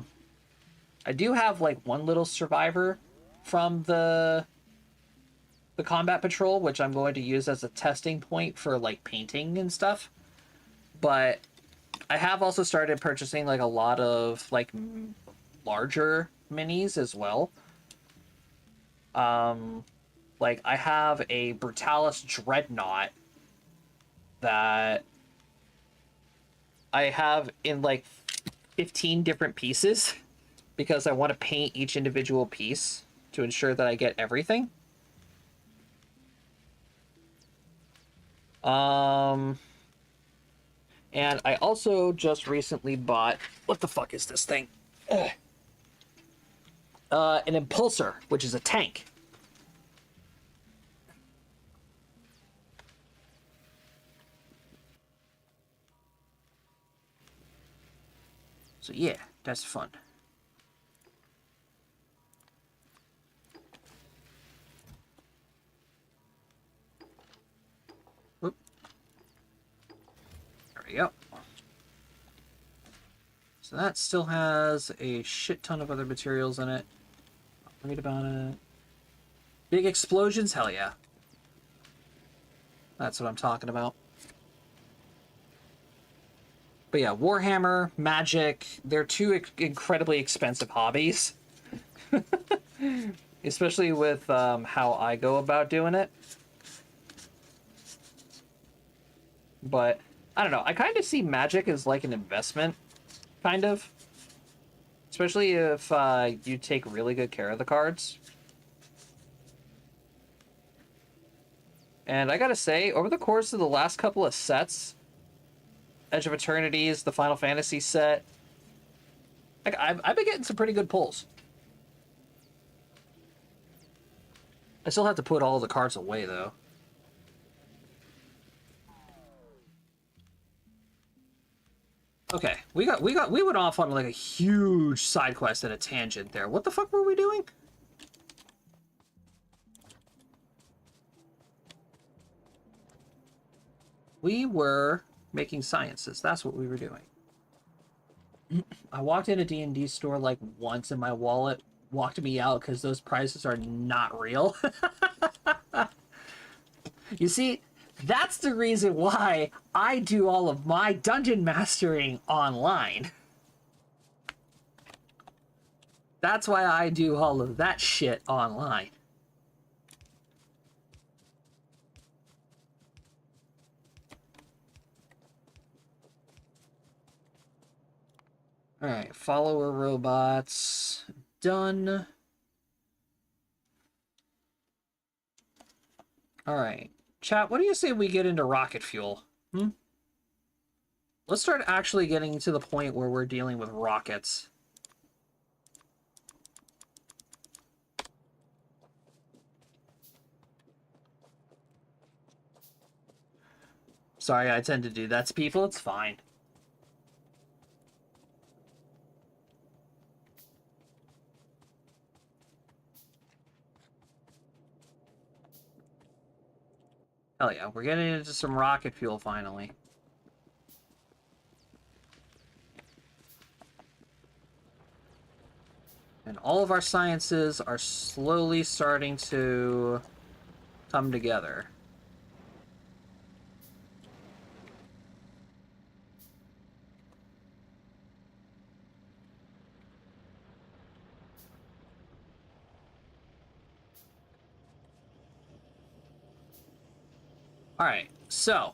do have like one little survivor from the combat patrol, which I'm going to use as a testing point for like painting and stuff. But I have also started purchasing like a lot of like larger minis as well. Like I have a Brutalis Dreadnought that I have in like 15 different pieces because I want to paint each individual piece to ensure that I get everything. And I also just recently bought, what the fuck is this thing? An Impulsor, which is a tank. So yeah, that's fun. Whoop. There we go. So that still has a shit ton of other materials in it. Not worried about it. Big explosions? Hell yeah. That's what I'm talking about. But yeah, Warhammer, Magic, they're two incredibly expensive hobbies. Especially with how I go about doing it. But, I don't know, I kind of see Magic as like an investment, kind of. Especially if you take really good care of the cards. And I gotta say, over the course of the last couple of sets, Edge of Eternities, the Final Fantasy set, like, I've been getting some pretty good pulls. I still have to put all the cards away, though. Okay, we went off on like a huge side quest and a tangent there. What the fuck were we doing? We were making sciences. That's what we were doing. I walked in a D&D store like once and my wallet walked me out because those prices are not real. You see, that's the reason why I do all of my dungeon mastering online. That's why I do all of that shit online. Alright, follower robots. Done. Alright. Chat, what do you say we get into rocket fuel? Hmm? Let's start actually getting to the point where we're dealing with rockets. Sorry, I tend to do that to people. It's fine. Hell yeah, we're getting into some rocket fuel finally. And all of our sciences are slowly starting to come together. Alright, so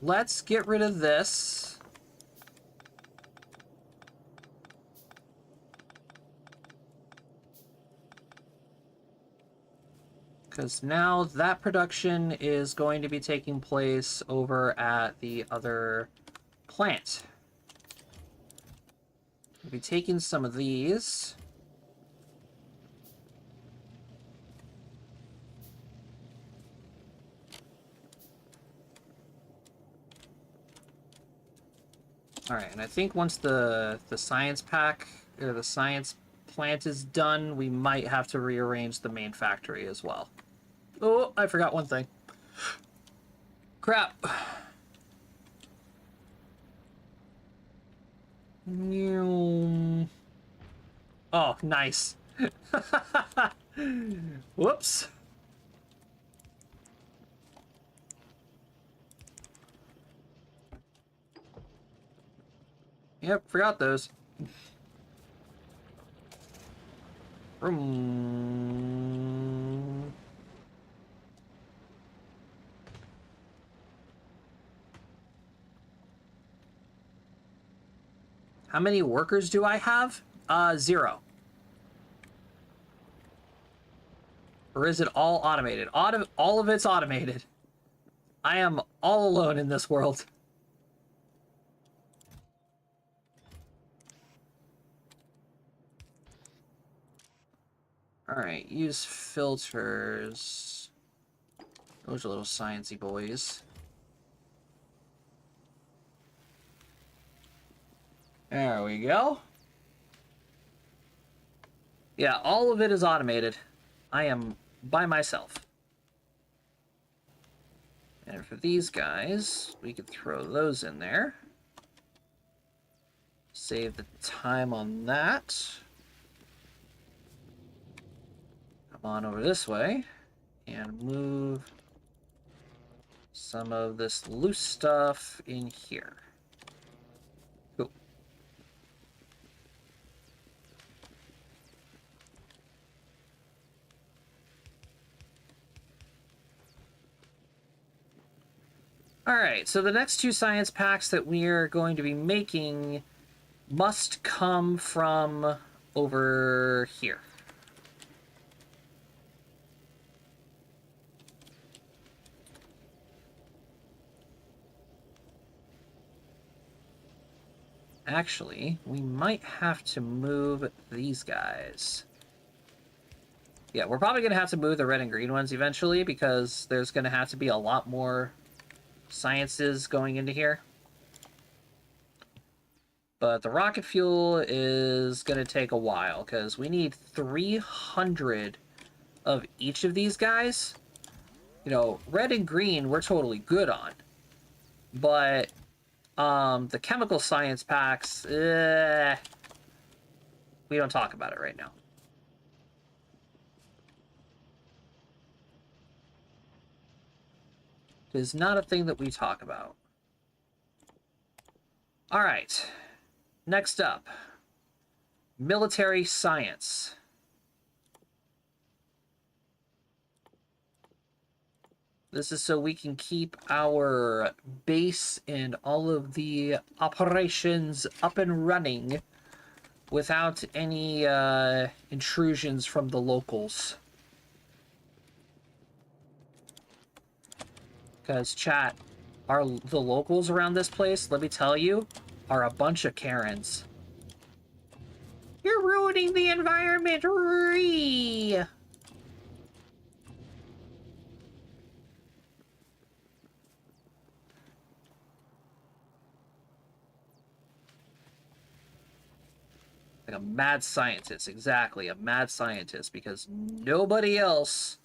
let's get rid of this. Because now that production is going to be taking place over at the other plant. We'll be taking some of these. Alright, and I think once the science pack, or the science plant is done, we might have to rearrange the main factory as well. Oh, I forgot one thing. Crap. Oh, nice. Whoops. Yep, forgot those. Vroom. How many workers do I have? 0. Or is it all automated? All of it's automated. I am all alone in this world. Alright, use filters. Those are little sciencey boys. There we go. Yeah, all of it is automated. I am by myself. And for these guys, we could throw those in there. Save the time on that. Come on over this way and move some of this loose stuff in here. Cool. Alright, so the next 2 science packs that we are going to be making must come from over here. Actually, we might have to move these guys. Yeah, we're probably going to have to move the red and green ones eventually because there's going to have to be a lot more sciences going into here. But the rocket fuel is going to take a while because we need 300 of each of these guys. You know, red and green we're totally good on. But the chemical science packs, we don't talk about it right now. It is not a thing that we talk about. All right. Next up, military science. This is so we can keep our base and all of the operations up and running without any intrusions from the locals. Because, chat, the locals around this place, let me tell you, are a bunch of Karens. You're ruining the environment! Ree! Like a mad scientist, exactly, a mad scientist, because nobody else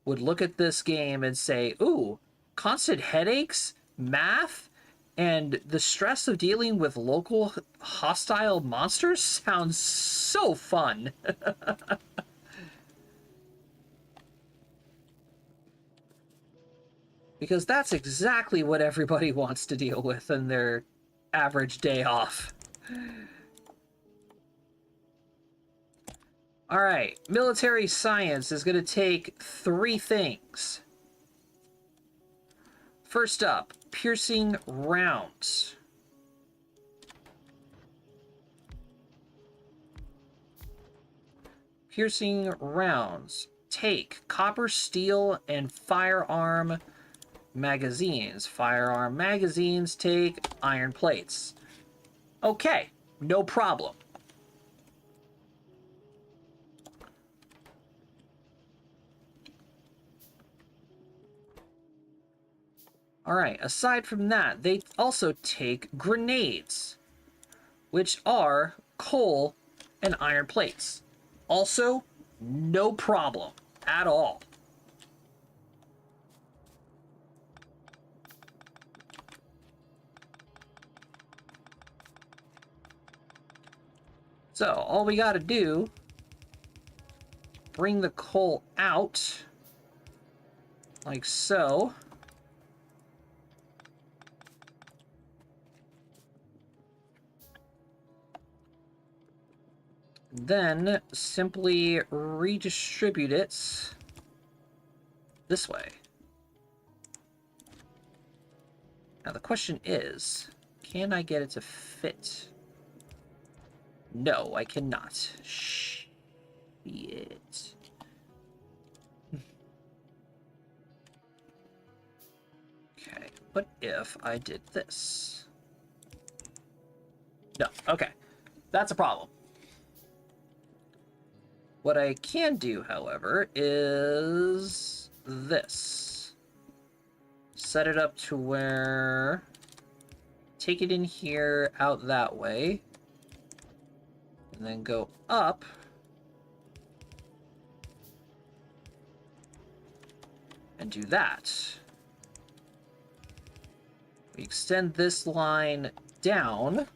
would look at this game and say, ooh, constant headaches, math, and the stress of dealing with local hostile monsters sounds so fun. Because that's exactly what everybody wants to deal with in their average day off. All right, military science is going to take 3 things. First up, piercing rounds. Piercing rounds. Take copper, steel, and firearm magazines. Firearm magazines take iron plates. Okay, no problem. All right, aside from that, they also take grenades, which are coal and iron plates. Also, no problem at all. So, all we gotta do, bring the coal out, like so. Then simply redistribute it this way. Now the question is, can I get it to fit? No, I cannot. Shit. Okay, what if I did this? No, okay. That's a problem. What I can do, however, is this. Set it up to where... Take it in here, out that way. And then go up. And do that. We extend this line down.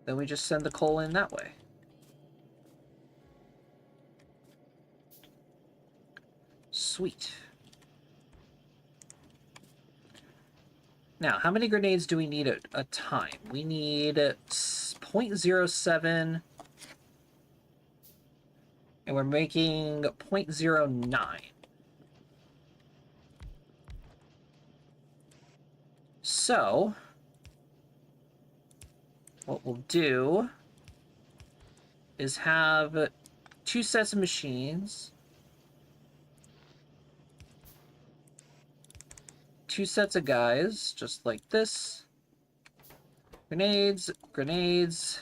Then we just send the coal in that way. Sweet. Now, how many grenades do we need at a time? We need 0.07, and we're making 0.09. So, what we'll do is have 2 sets of machines, 2 sets of guys, just like this. Grenades, grenades,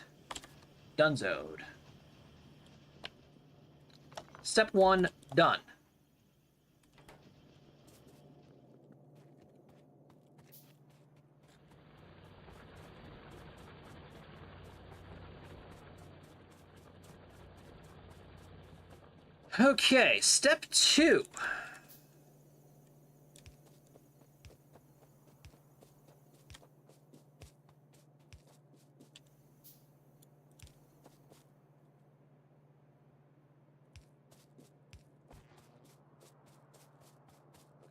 dunzoed. Step 1, done. Okay, step 2.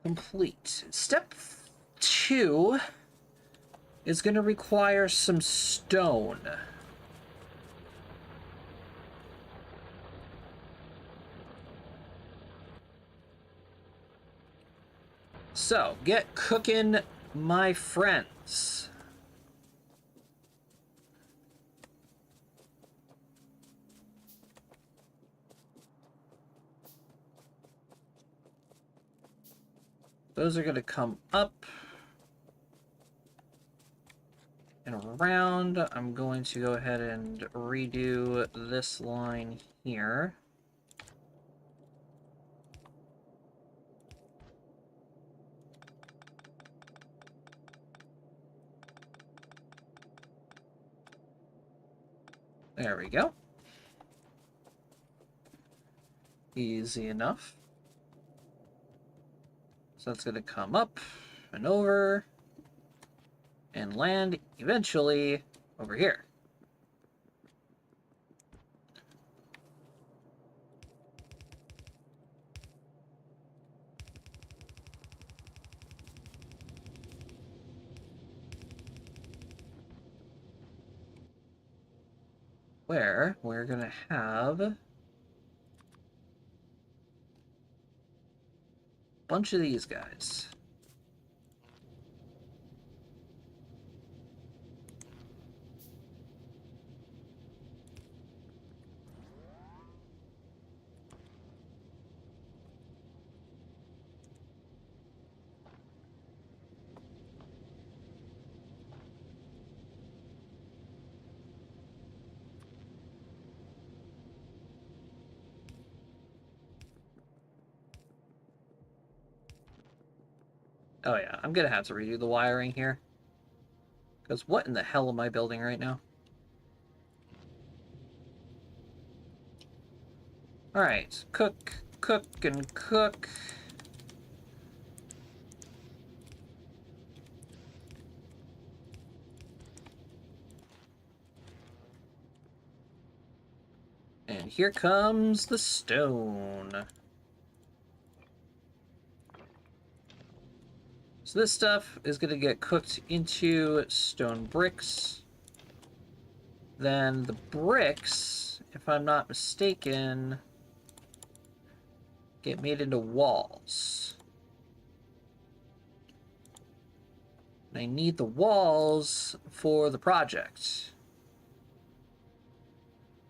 Complete. Step 2 is going to require some stone. So, get cooking, my friends. Those are going to come up and around. I'm going to go ahead and redo this line here. There we go. Easy enough. So that's going to come up and over and land eventually over here. Where we're going to have a bunch of these guys. Oh yeah, I'm going to have to redo the wiring here. Because what in the hell am I building right now? Alright, cook, cook, and cook. And here comes the stone. So this stuff is going to get cooked into stone bricks. Then the bricks, if I'm not mistaken, get made into walls. And I need the walls for the project.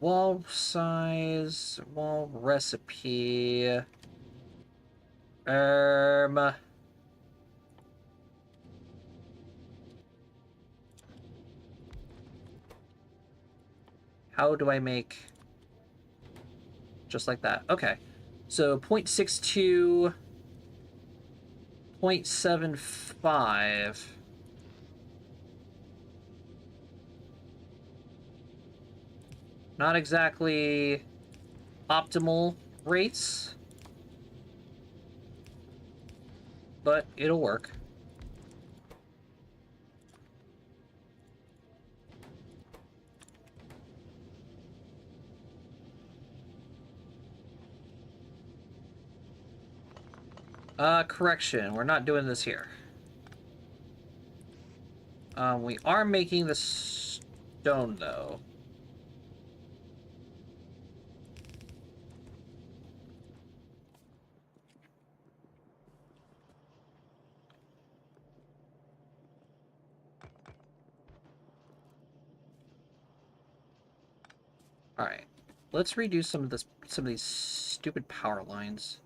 Wall size, wall recipe. How do I make just like that? Okay. So 0.62, 0.75. Not exactly optimal rates, but it'll work. Correction, we're not doing this here. We are making the stone, though. Alright. Let's redo some of these stupid power lines.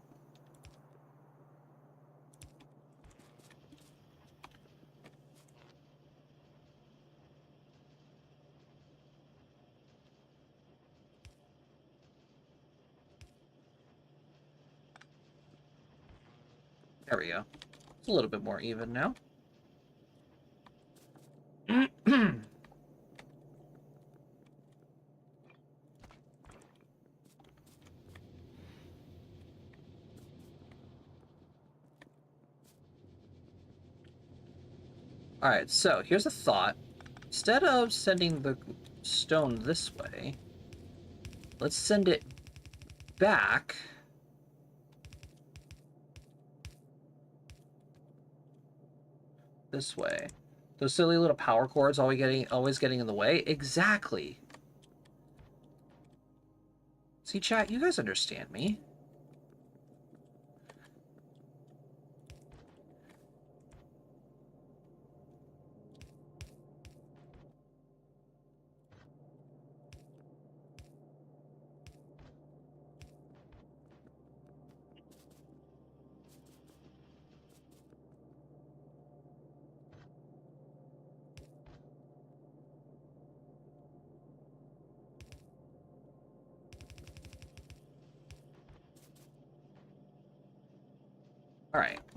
There we go. It's a little bit more even now. Alright, so here's a thought. Instead of sending the stone this way, let's send it back. This way. Those silly little power cords always getting in the way? Exactly. See, chat, you guys understand me.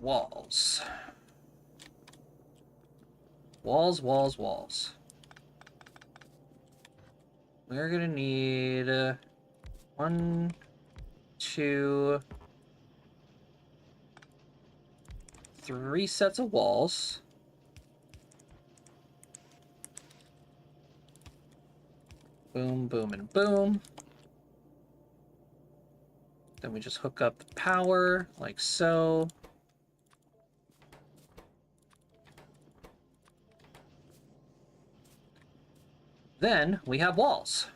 walls. Walls, walls, walls. We're gonna need 1, 2, 3 sets of walls. Boom, boom, and boom. Then we just hook up the power, like so. Then we have walls.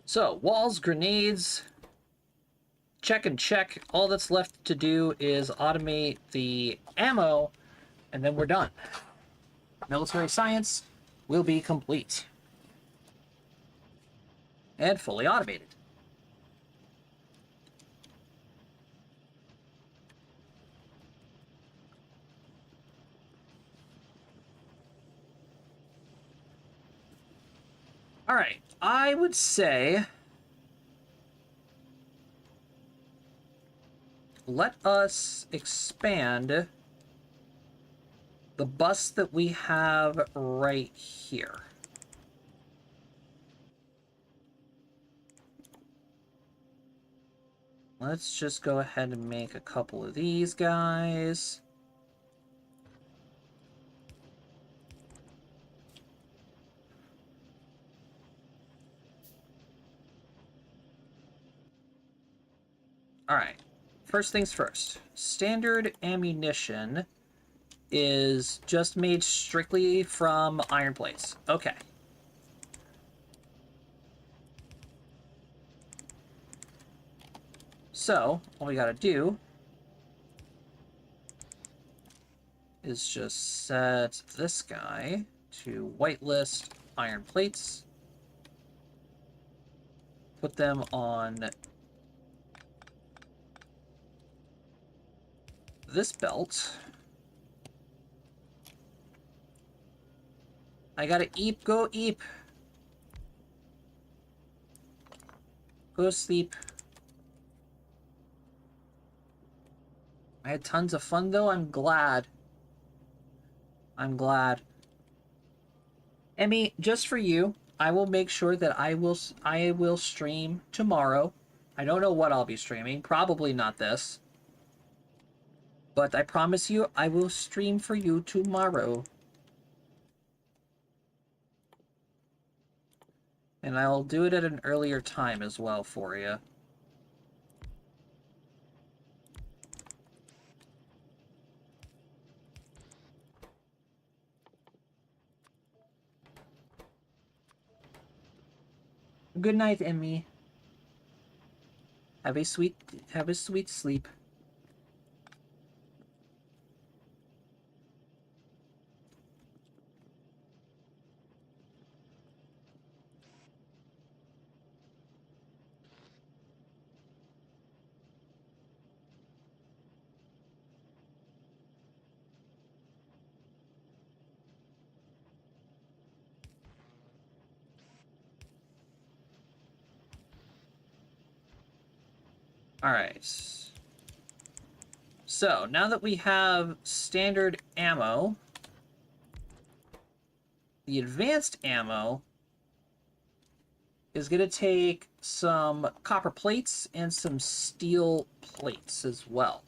So, walls, grenades, check and check. All that's left to do is automate the ammo, and then we're done. Military science will be complete. And fully automated. Alright, I would say let us expand the bus that we have right here. Let's just go ahead and make a couple of these guys. Alright, first things first. Standard ammunition is just made strictly from iron plates. Okay. So, all we gotta do is just set this guy to whitelist iron plates. Put them on this belt. I gotta eep, go eep. Go to sleep. I had tons of fun though, I'm glad. I'm glad. Emmy, just for you, I will make sure that I will stream tomorrow. I don't know what I'll be streaming, probably not this. But I promise you, I will stream for you tomorrow. And I'll do it at an earlier time as well for you. Good night, Emmy. Have a sweet sleep. Alright. So, now that we have standard ammo, the advanced ammo is going to take some copper plates and some steel plates as well.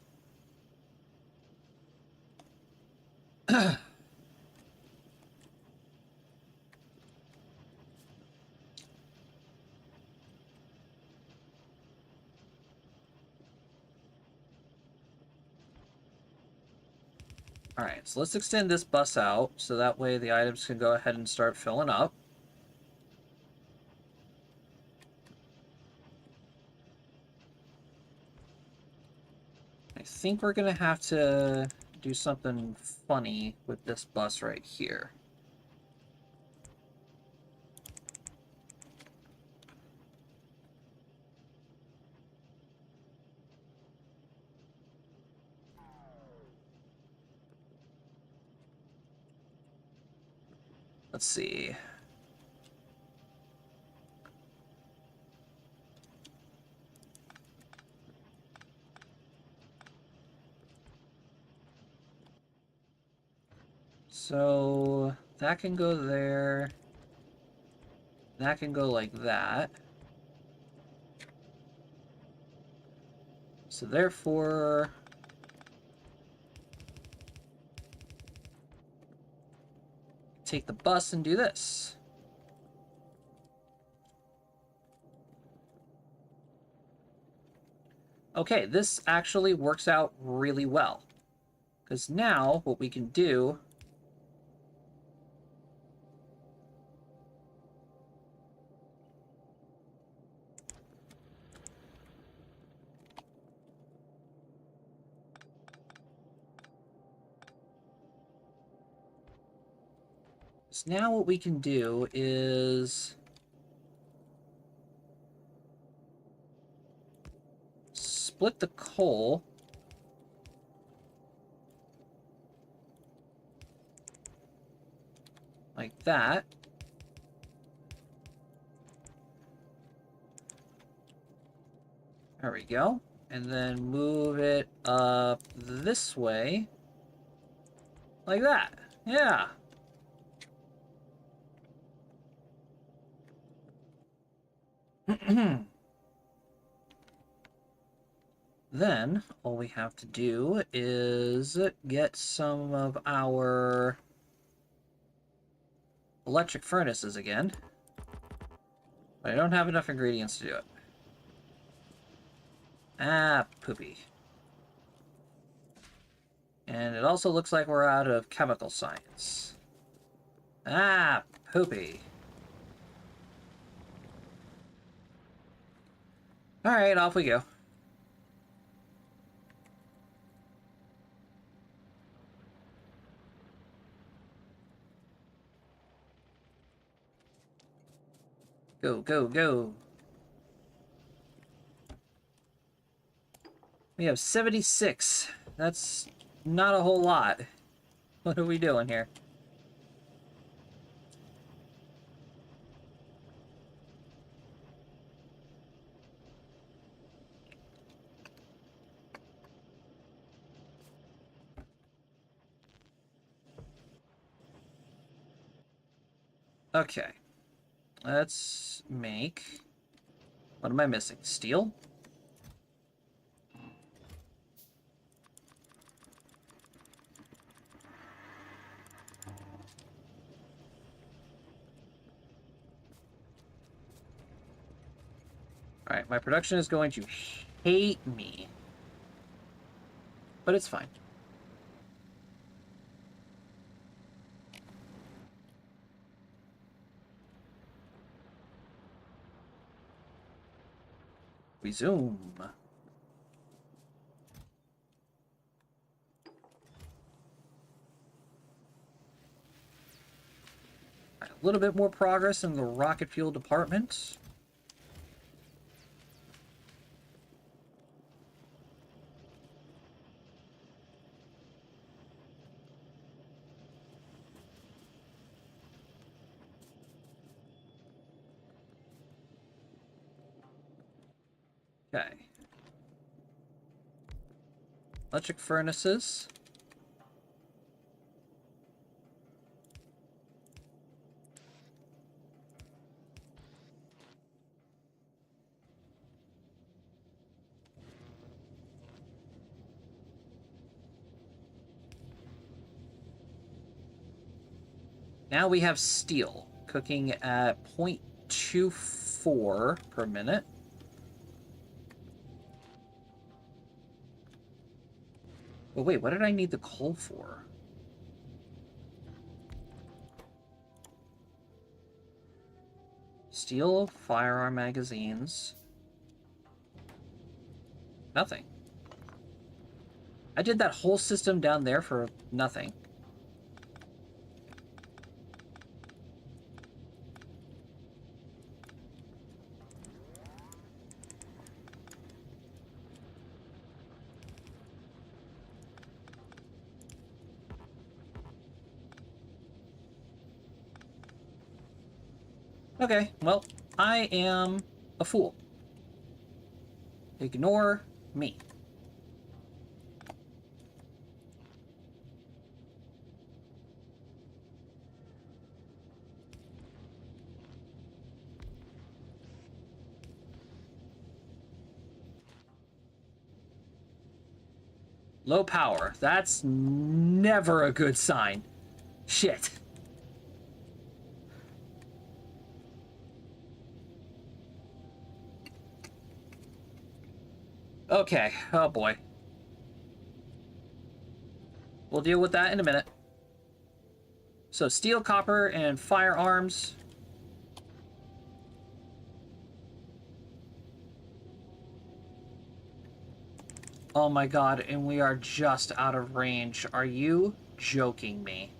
Alright, so let's extend this bus out so that way the items can go ahead and start filling up. I think we're going to have to do something funny with this bus right here. Let's see. So that can go there. That can go like that. So therefore, take the bus and do this. Okay, this actually works out really well. Because now what we can do is split the coal like that. There we go. And then move it up this way. Like that. Yeah. Then, all we have to do is get some of our electric furnaces again. But I don't have enough ingredients to do it. Ah, poopy. And it also looks like we're out of chemical science. Ah, poopy. Alright, off we go. Go, go, go. We have 76. That's not a whole lot. What are we doing here? Okay. Let's make... What am I missing? Steel? Alright, my production is going to hate me. But it's fine. Resume. A little bit more progress in the rocket fuel department. Okay. Electric furnaces. Now we have steel cooking at 0.24 per minute. But wait, what did I need the coal for? Steel, firearm magazines. Nothing. I did that whole system down there for nothing. Okay, well, I am a fool. Ignore me. Low power. That's never a good sign. Shit. Okay. Oh boy. We'll deal with that in a minute. So steel, copper, and firearms. Oh my god, and we are just out of range. Are you joking me?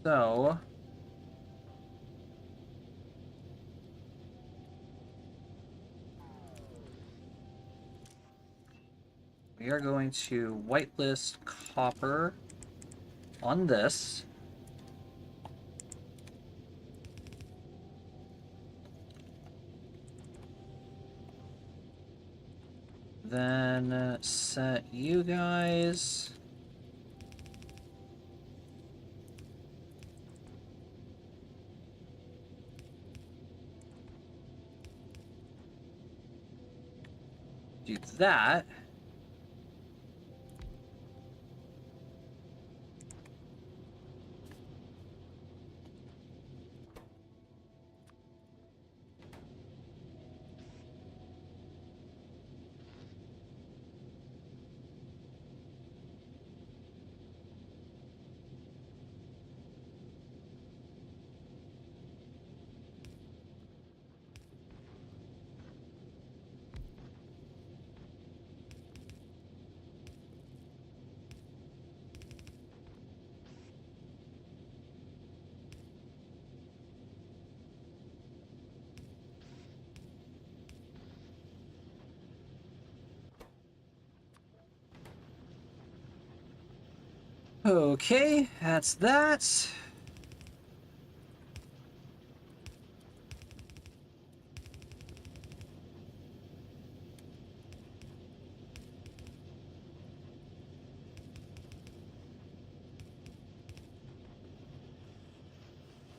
So... we are going to whitelist copper on this. Then set you guys... do that. Okay, that's that.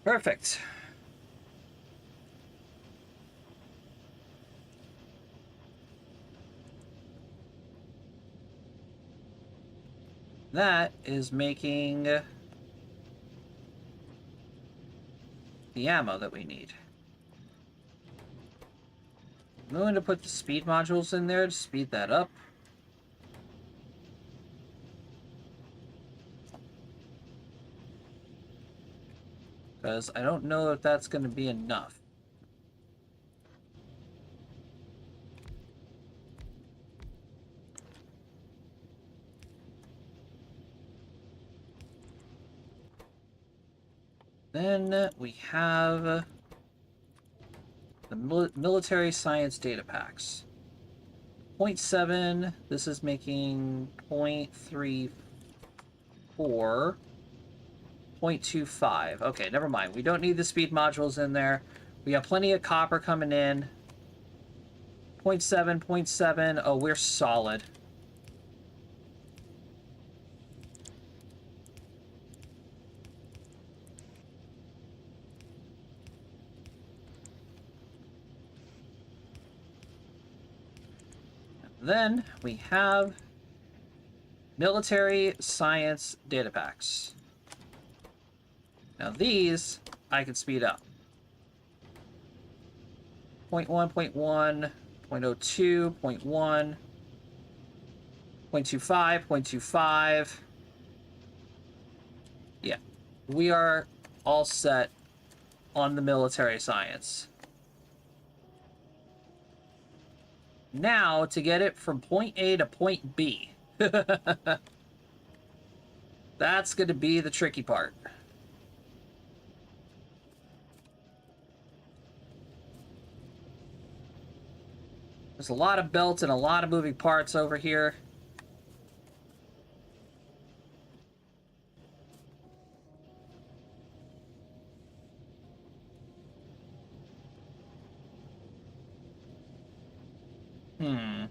Perfect. That is making the ammo that we need. I'm going to put the speed modules in there to speed that up. Because I don't know if that's going to be enough. Then we have the military science data packs. 0.7, this is making 0.34, 0.25. Okay, never mind. We don't need the speed modules in there. We have plenty of copper coming in. 0.7, 0.7. Oh, we're solid. Then we have Military science data packs. Now these I can speed up. 0.1, 0.1, 0.02, 0.1, 0.25, 0.25. Yeah, we are all set on the military science. Now, to get it from point A to point B. That's going to be the tricky part. There's a lot of belts and a lot of moving parts over here. Hmm.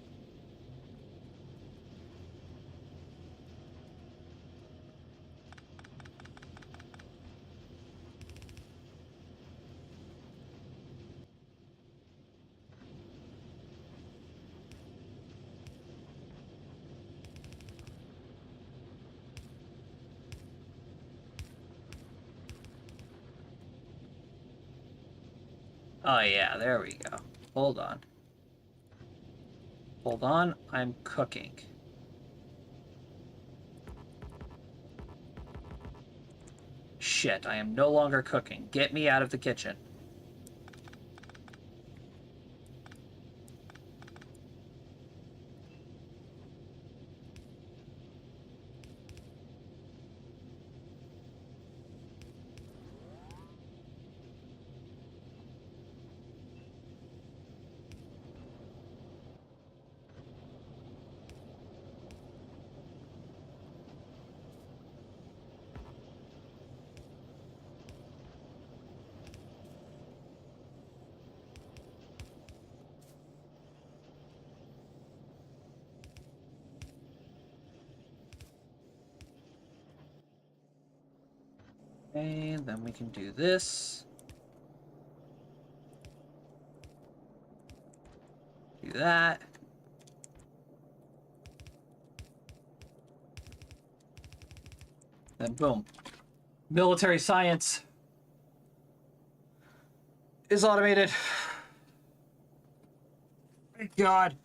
Oh yeah, there we go. Hold on. Hold on, I'm cooking. Shit, I am no longer cooking. Get me out of the kitchen. And then we can do this. Do that. Then boom. Military science is automated. Thank God.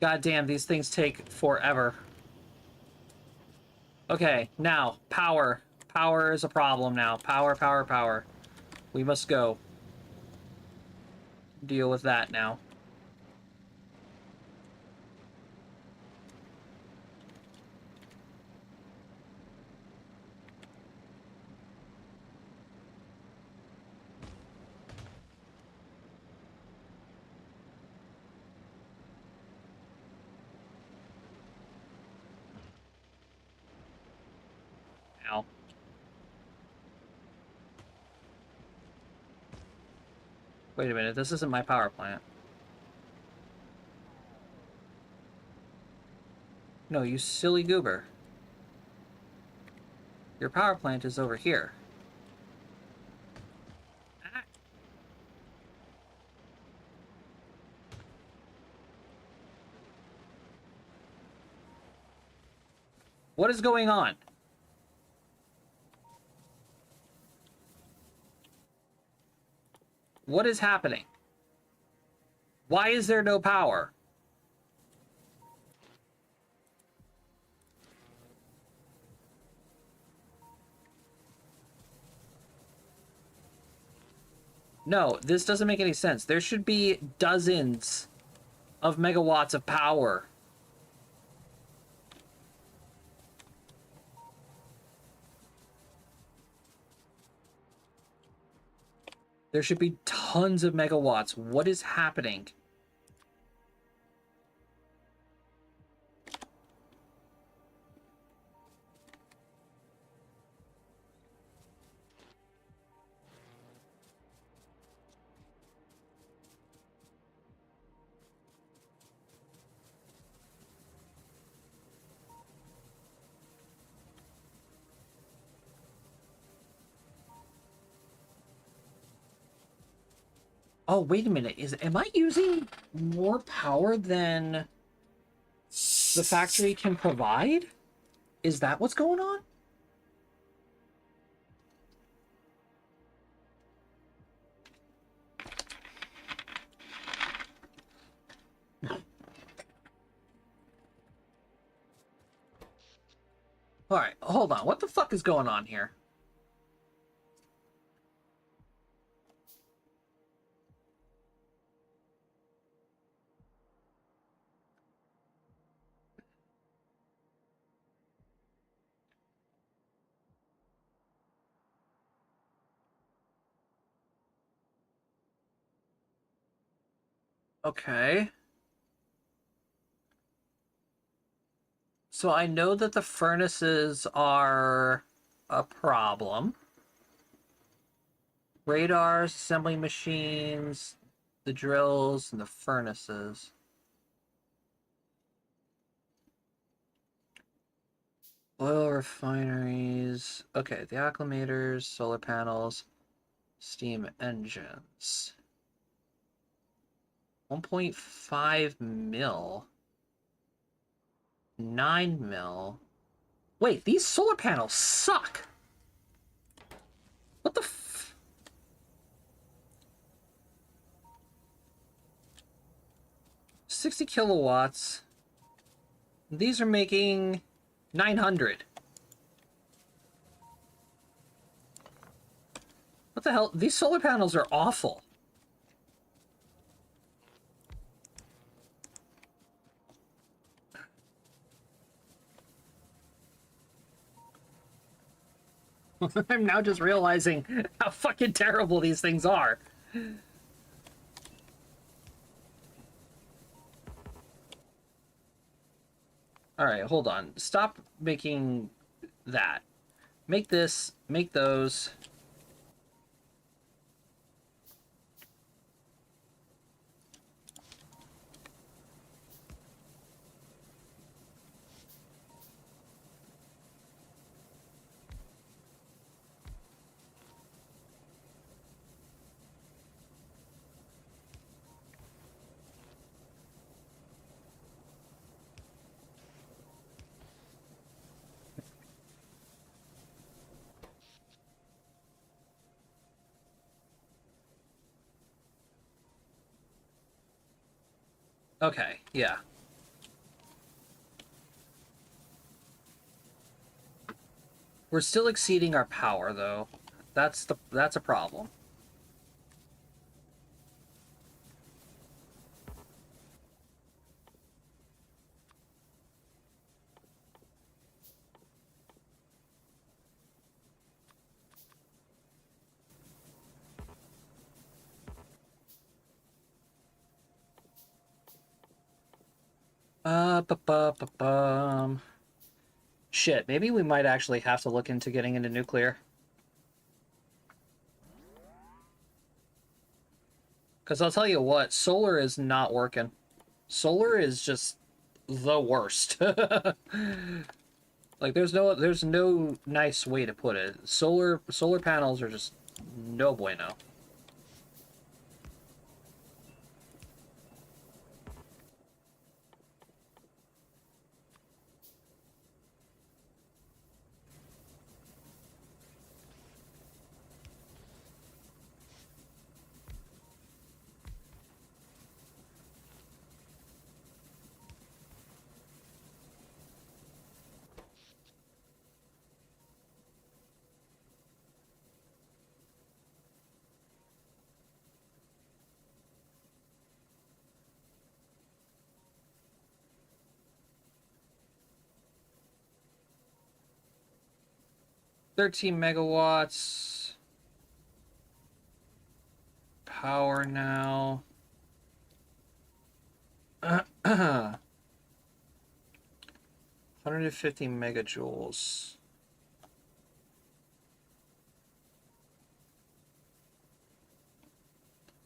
God damn, these things take forever. Okay, now, power. Power is a problem now. Power, power, power. We must go. Deal with that now. Now. Wait a minute, this isn't my power plant. No, you silly goober. Your power plant is over here. Ah. What is going on? What is happening? Why is there no power? No, this doesn't make any sense. There should be dozens of megawatts of power. There should be tons of megawatts. What is happening? Oh, wait a minute. Am I using more power than the factory can provide? Is that what's going on? Alright, hold on. What the fuck is going on here? Okay. So I know that the furnaces are a problem. Radars, assembly machines, the drills, and the furnaces. Oil refineries. Okay, the acclimators, solar panels, steam engines. 1.5 mil. 9 mil. Wait, these solar panels suck! What the f... 60 kilowatts. These are making 900. What the hell? These solar panels are awful. I'm now just realizing how fucking terrible these things are. Alright, hold on. Stop making that. Make this, make those. Okay, yeah. We're still exceeding our power, though. That's a problem. Ba ba ba bum. Shit, maybe we might actually have to look into getting into nuclear. Because I'll tell you what, solar is not working. Solar is just the worst. Like there's no nice way to put it. Solar panels are just no bueno. $13 megawatts power now. 150 megajoules.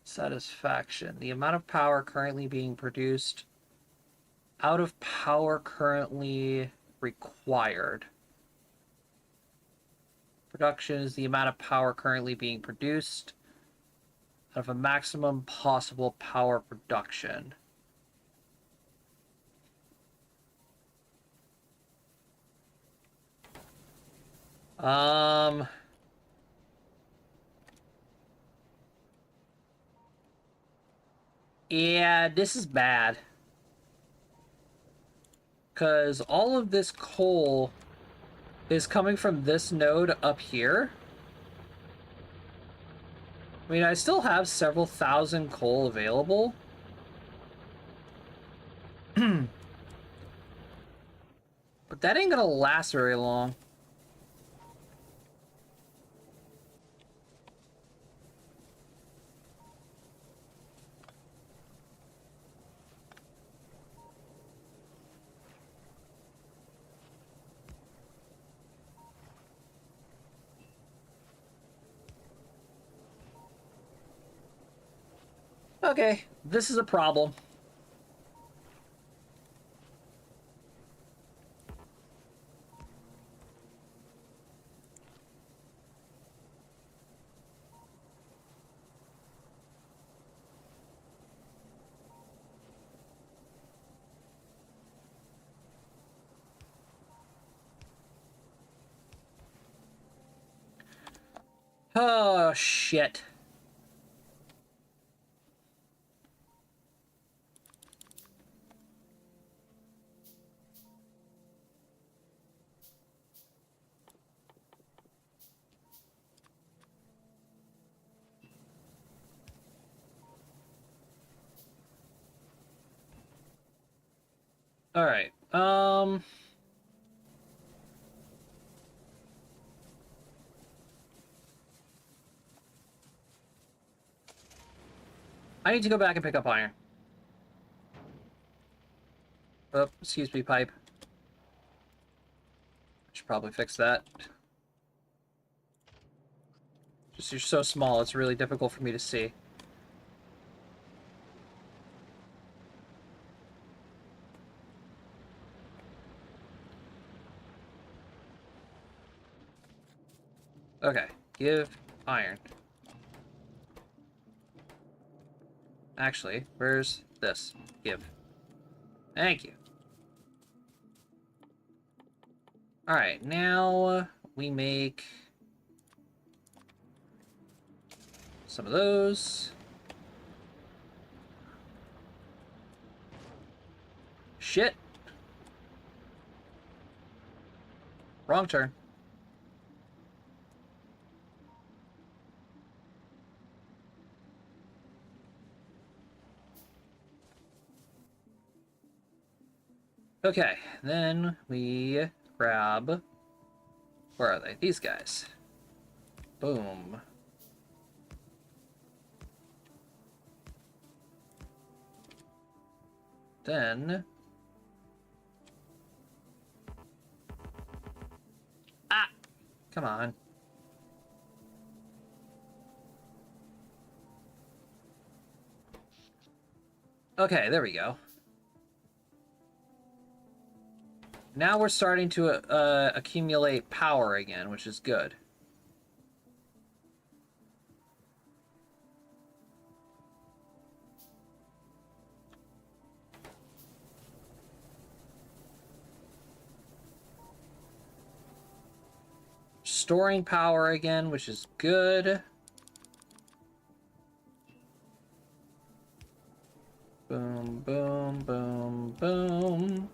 Satisfaction. The amount of power currently being produced out of power currently required. Production is the amount of power currently being produced of a maximum possible power production. Yeah, this is bad. Because all of this coal is coming from this node up here. I mean, I still have several thousand coal available. But that ain't gonna last very long. Okay, this is a problem. Oh, shit. All right. I need to go back and pick up iron. Oh, excuse me, pipe. Should probably fix that. Just you're so small, it's really difficult for me to see. Okay, give iron. Actually, where's this? Give. Thank you. Alright, now we make some of those. Shit. Wrong turn. Okay, then we grab... Where are they? These guys. Boom. Then... Ah! Come on. Okay, there we go. Now we're starting to accumulate power again, which is good. Storing power again, which is good. Boom, boom, boom, boom.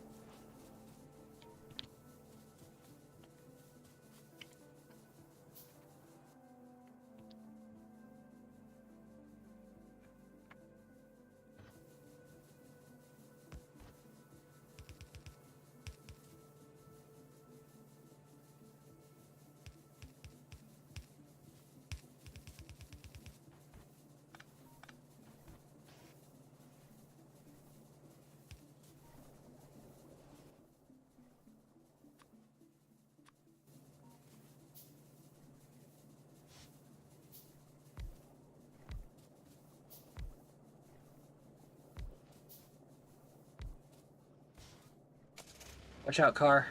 Watch out, car.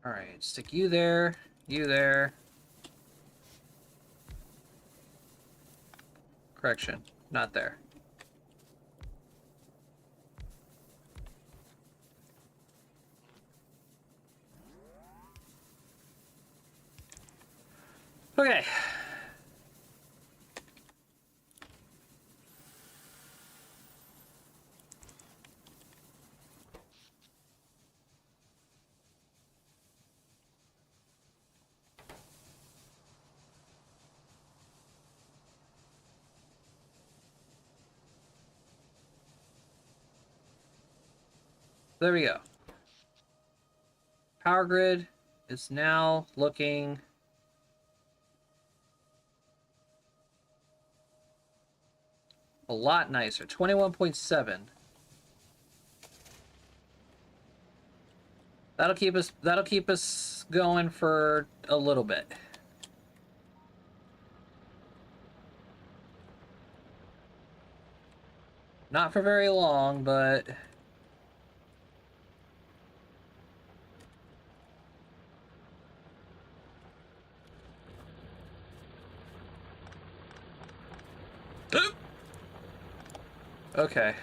Alright, stick you there, you there. Correction, not there. Okay. There we go. Power grid is now looking a lot nicer. 21.7. That'll keep us going for a little bit. Not for very long, but okay.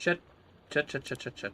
Shit. Shit.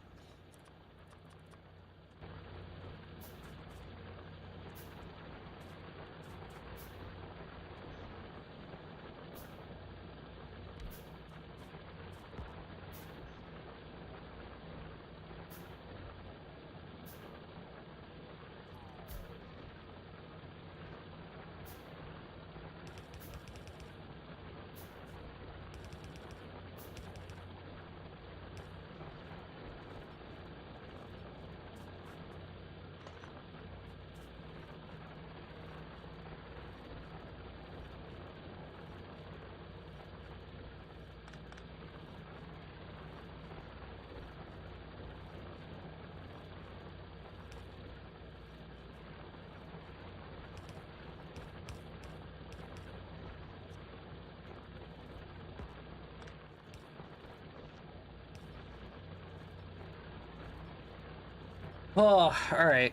Oh, alright.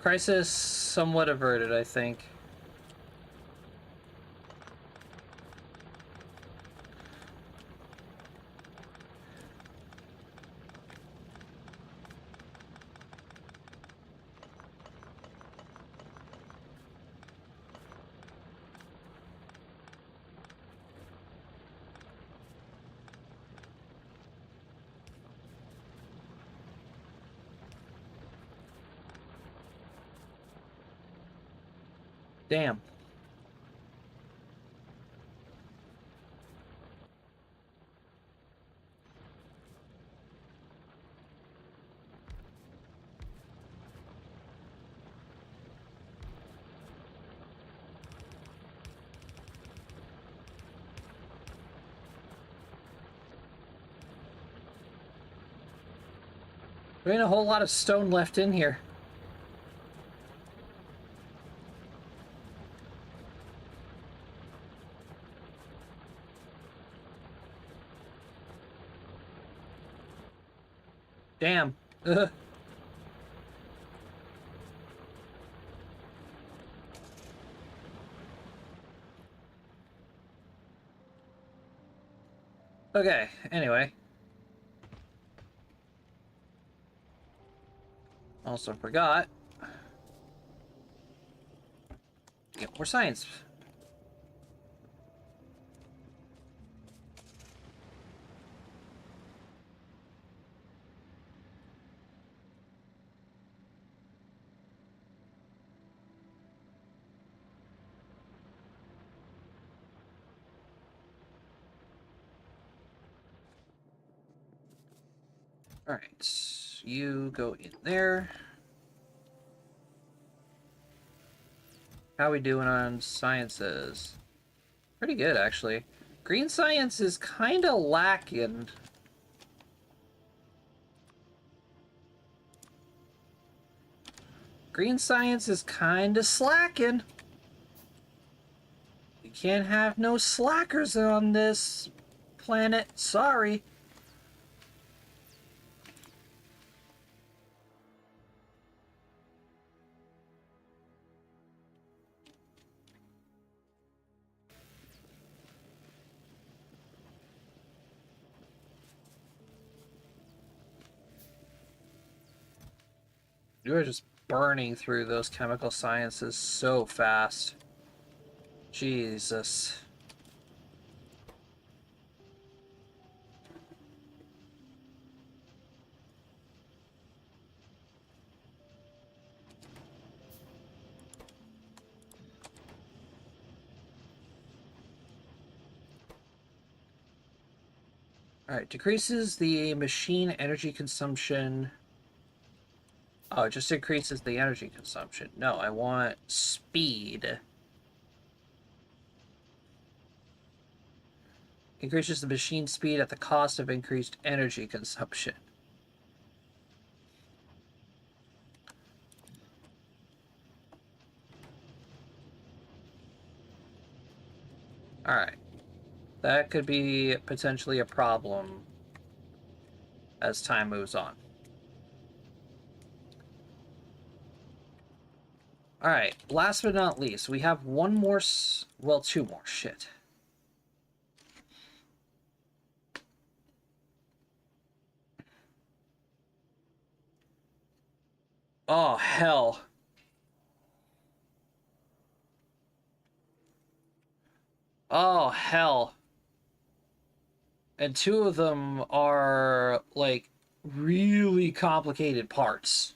Crisis somewhat averted, I think. Damn. There ain't a whole lot of stone left in here. Damn. Ugh. Okay, anyway. Also forgot. Get more science. Alright, you go in there. How we doing on sciences? Pretty good, actually. Green science is kind of lacking. Green science is kind of slacking. You can't have no slackers on this planet. Sorry. You are just burning through those chemical sciences so fast. Jesus. Alright, decreases the machine energy consumption. Oh, it just increases the energy consumption. No, I want speed. Increases the machine speed at the cost of increased energy consumption. Alright. That could be potentially a problem as time moves on. Alright, last but not least, we have one more, well, two more, shit. Oh, hell. Oh, hell. And two of them are, like, really complicated parts.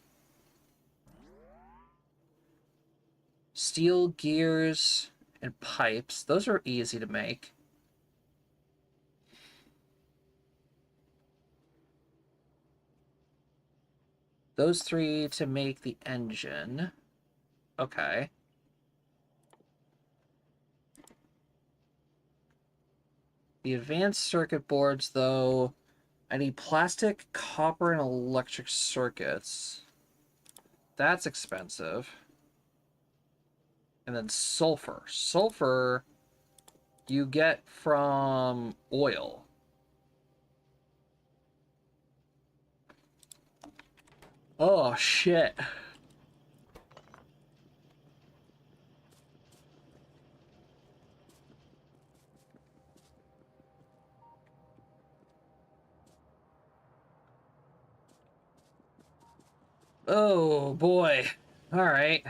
Steel gears and pipes. Those are easy to make. Those three to make the engine. Okay. The advanced circuit boards, though, I need plastic, copper, and electric circuits. That's expensive. And then sulfur. Sulfur you get from oil. Oh, shit. Oh, boy. All right.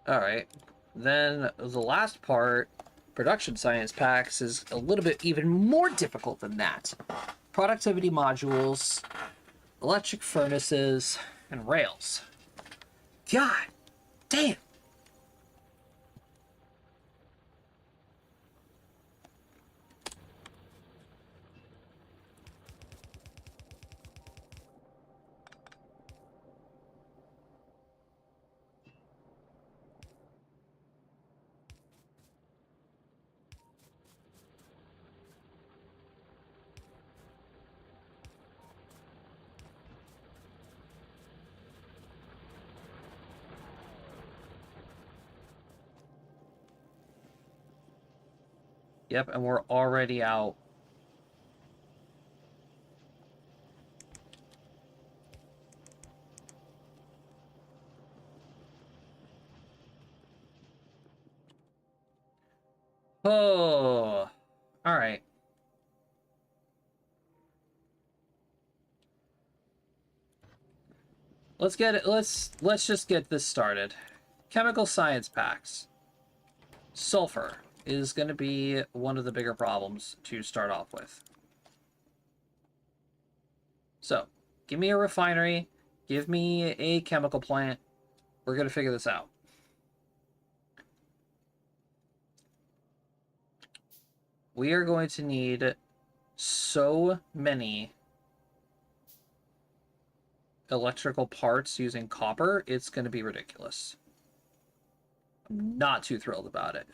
All right. Then the last part, production science packs, is a little bit even more difficult than that. Productivity modules, electric furnaces, and rails. God damn. Yep, and we're already out. Oh, all right. Let's get it. Let's just get this started. Chemical science packs. Sulfur. is going to be one of the bigger problems to start off with. So, give me a refinery, give me a chemical plant. We're going to figure this out. We are going to need so many electrical parts using copper, it's going to be ridiculous. I'm not too thrilled about it.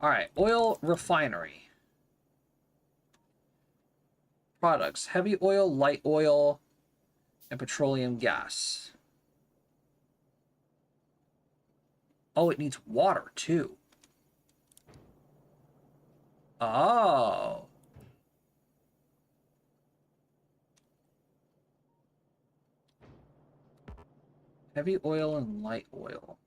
Alright, oil refinery. Products, heavy oil, light oil, and petroleum gas. Oh, it needs water, too. Oh. Heavy oil and light oil.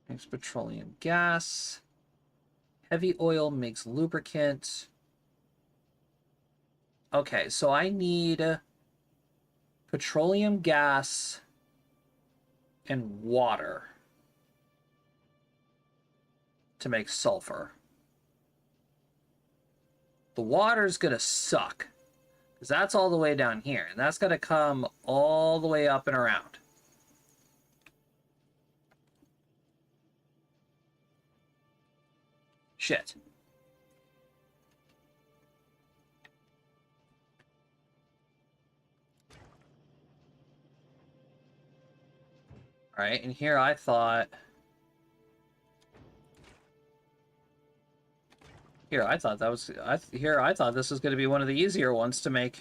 Makes petroleum gas. Heavy oil makes lubricant. Okay, so I need petroleum gas and water to make sulfur. The water's gonna suck, because that's all the way down here, and that's gonna come all the way up and around. Shit. Alright, and here I thought... I thought this was going to be one of the easier ones to make.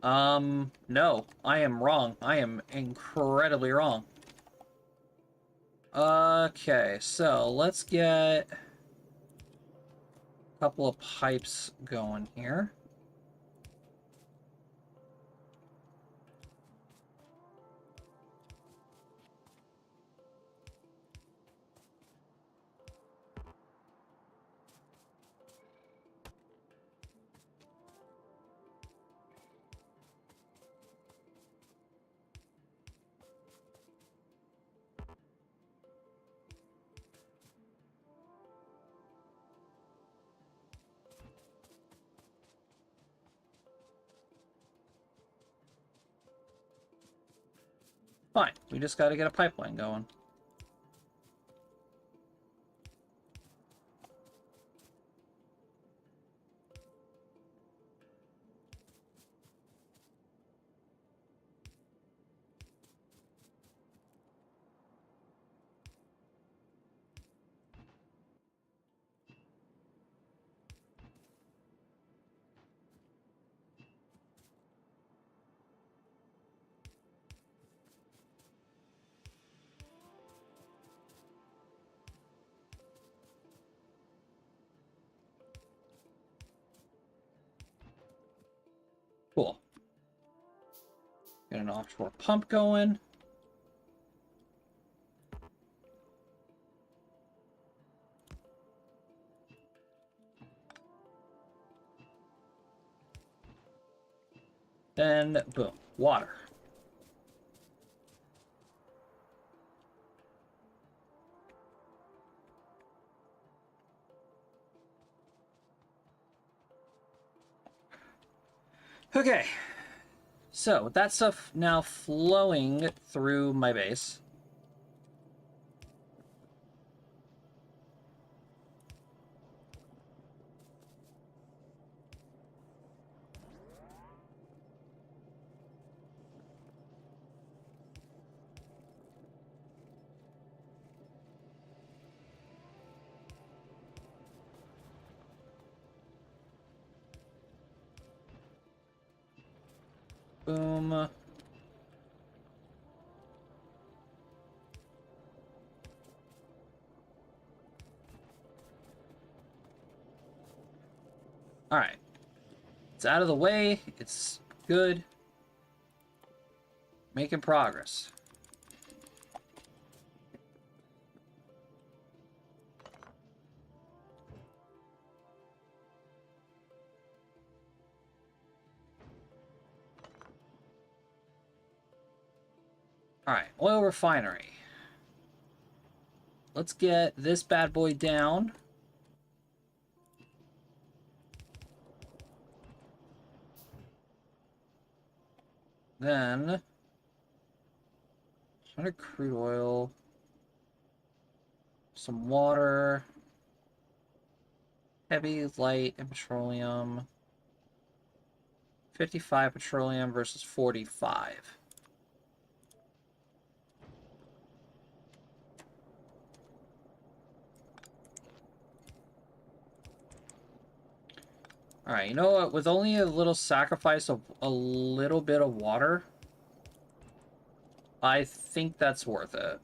No. I am wrong. I am incredibly wrong. Okay, so let's get a couple of pipes going here. Fine, we just got to get a pipeline going. Cool. Get an offshore pump going. Then, boom, water. Okay. So, with that stuff now flowing through my base. Boom. Alright. It's out of the way. It's good. Making progress. Alright, oil refinery. Let's get this bad boy down. Then, 100 crude oil, some water, heavy, light, and petroleum. 55 petroleum versus 45. Alright, you know what? With only a little sacrifice of a little bit of water, I think that's worth it.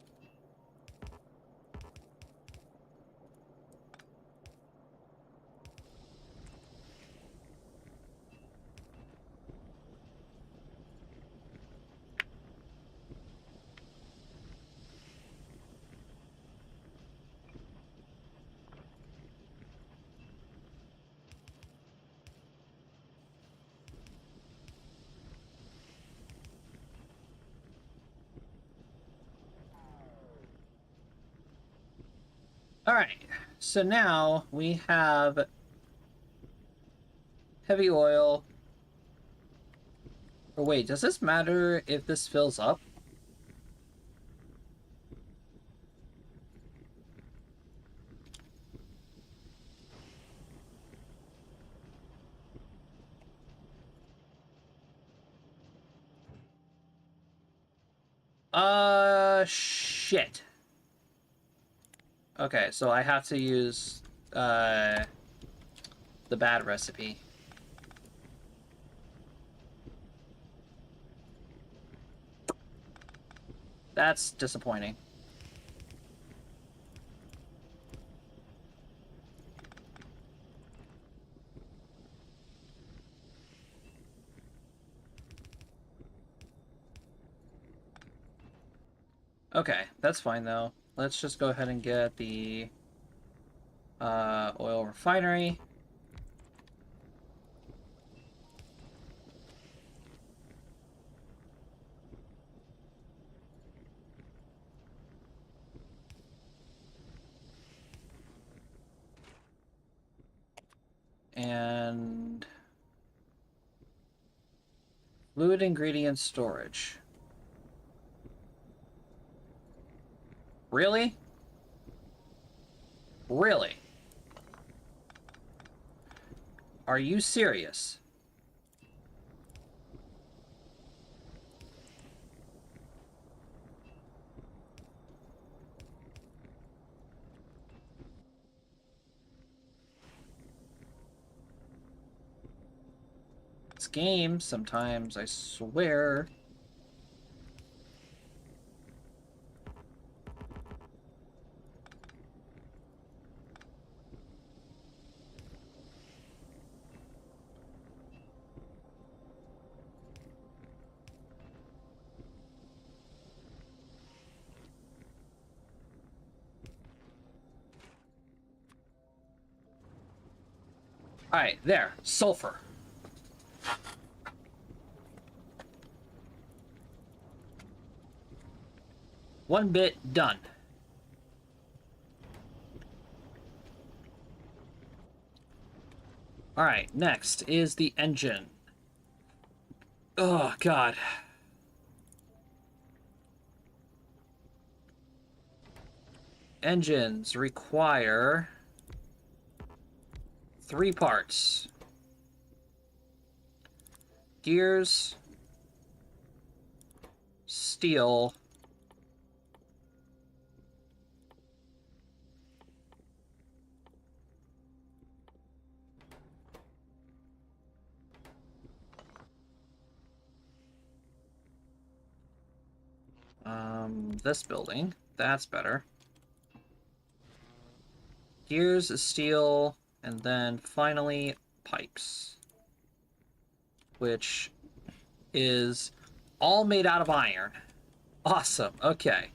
Alright, so now we have heavy oil. Oh wait, does this matter if this fills up? Shit. Okay, so I have to use, the bad recipe. That's disappointing. Okay, that's fine though. Let's just go ahead and get the oil refinery. And fluid ingredient storage. Really? Really? Are you serious? This game, sometimes, I swear. Alright, there. Sulfur. One bit, done. Alright, next is the engine. Oh, God. Engines require 3 parts. Gears, steel, this building. That's better. Gears, steel, and then finally pipes, which is all made out of iron. Awesome. Okay.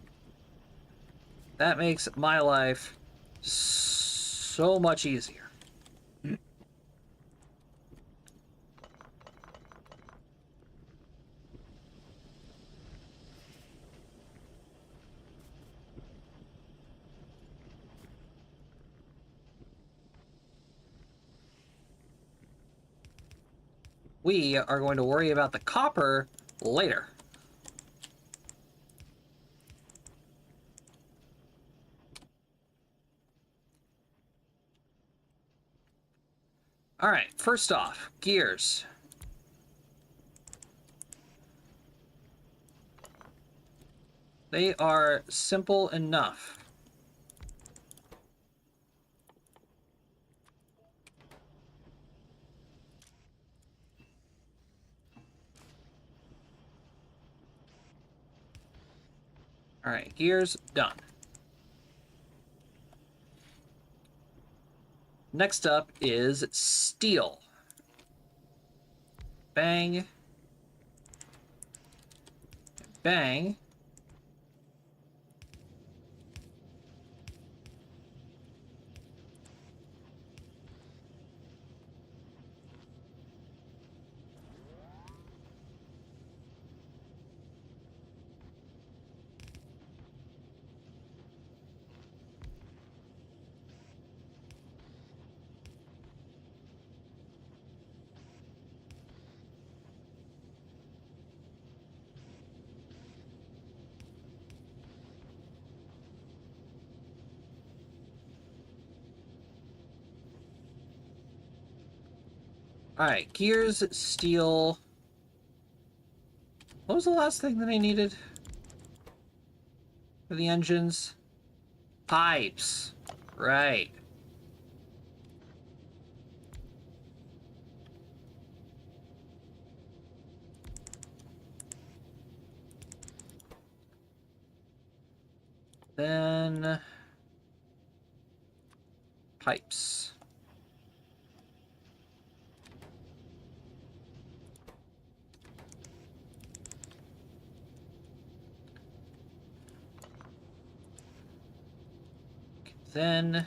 That makes my life so much easier. We are going to worry about the copper later. All right, first off, gears. They are simple enough. All right, gears done. Next up is steel. Bang. Bang. All right, gears, steel. What was the last thing that I needed for the engines? Pipes. Right. Then pipes. Then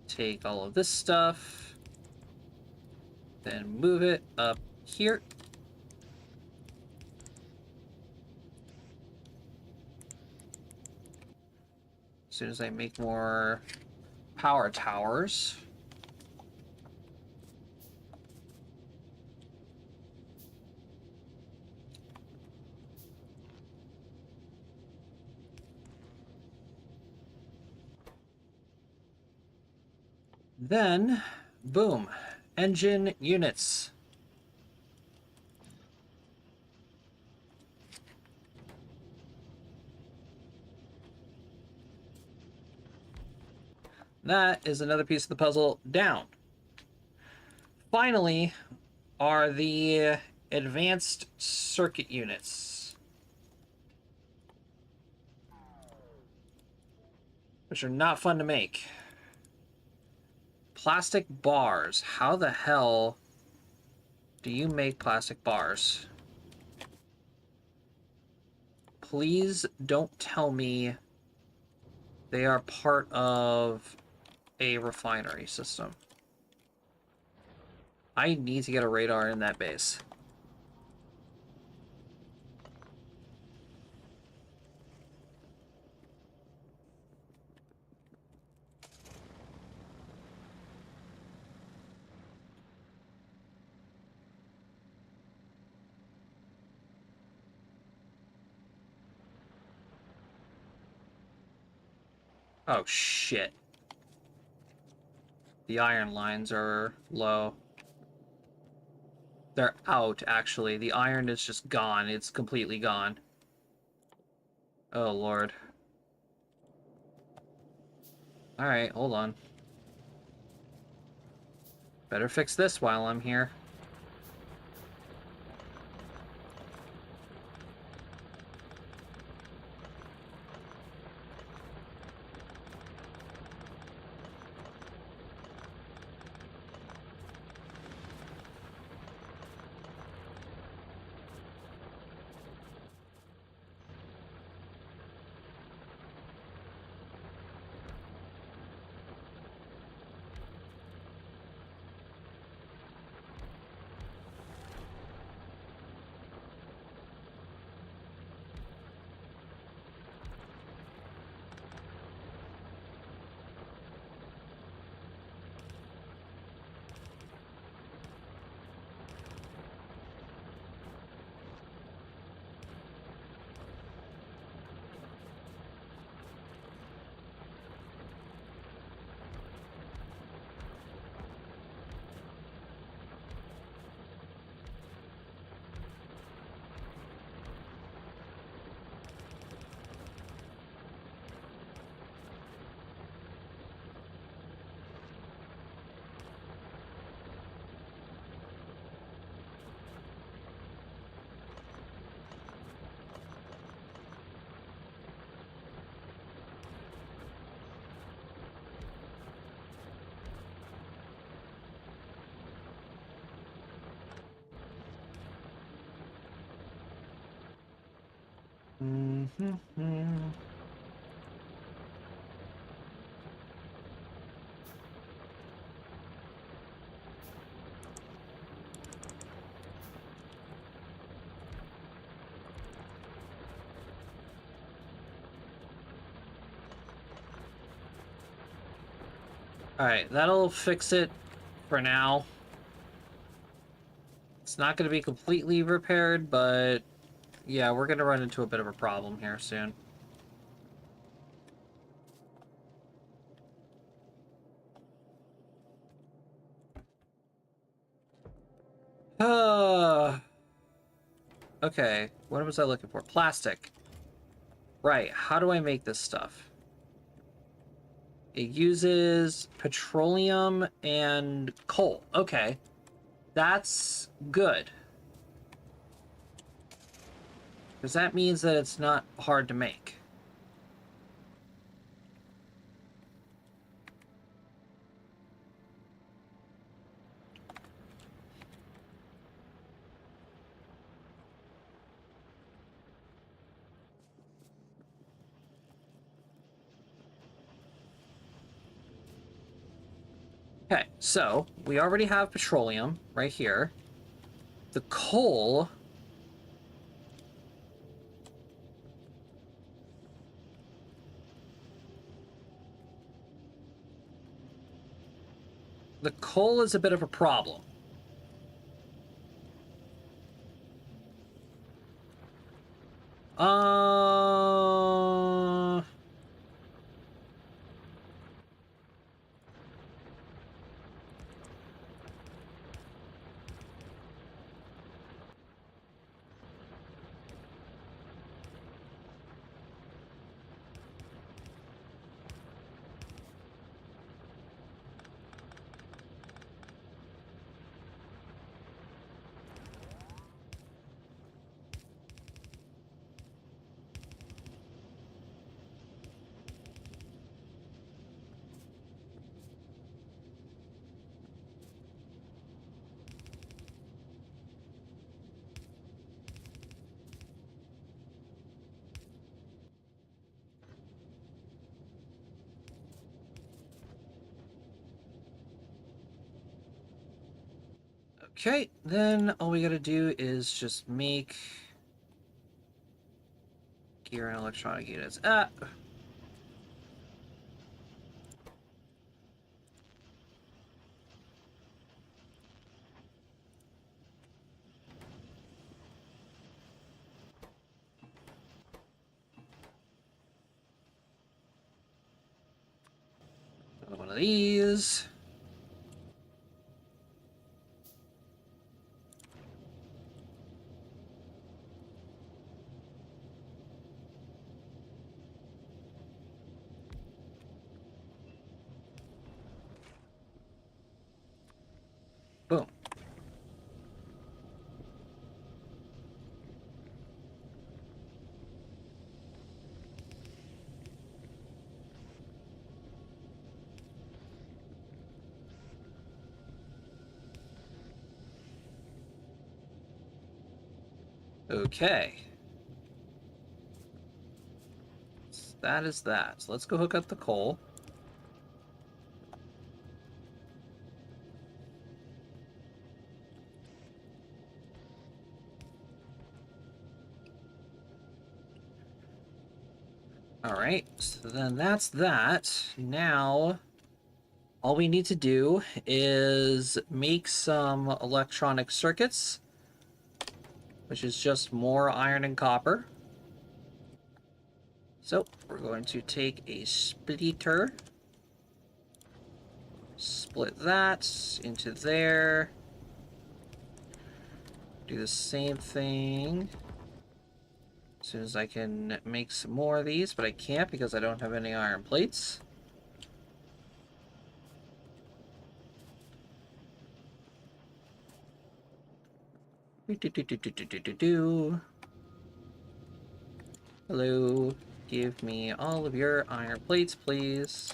take all of this stuff, then move it up here. As soon as I make more power towers. Then, boom, engine units. That is another piece of the puzzle down. Finally, are the advanced circuit units, which are not fun to make. Plastic bars. How the hell do you make plastic bars? Please don't tell me they are part of a refinery system. I need to get a radar in that base. Oh, shit. The iron lines are low. They're out, actually. The iron is just gone. It's completely gone. Oh, Lord. Alright, hold on. Better fix this while I'm here. Alright, that'll fix it for now. It's not going to be completely repaired, but yeah, we're going to run into a bit of a problem here soon. Okay, what was I looking for? Plastic. Right, how do I make this stuff? It uses petroleum and coal. Okay, that's good. Because that means that it's not hard to make. Okay, so we already have petroleum right here. The coal... The coal is a bit of a problem. Uh... Okay, then all we gotta do is just make gear and electronic units. Another one of these. Boom. Okay. So that is that. So let's go hook up the coal. Alright, so then that's that. Now, all we need to do is make some electronic circuits, which is just more iron and copper. So, we're going to take a splitter, split that into there, do the same thing. As soon as I can make some more of these, but I can't because I don't have any iron plates. Hello, give me all of your iron plates, please.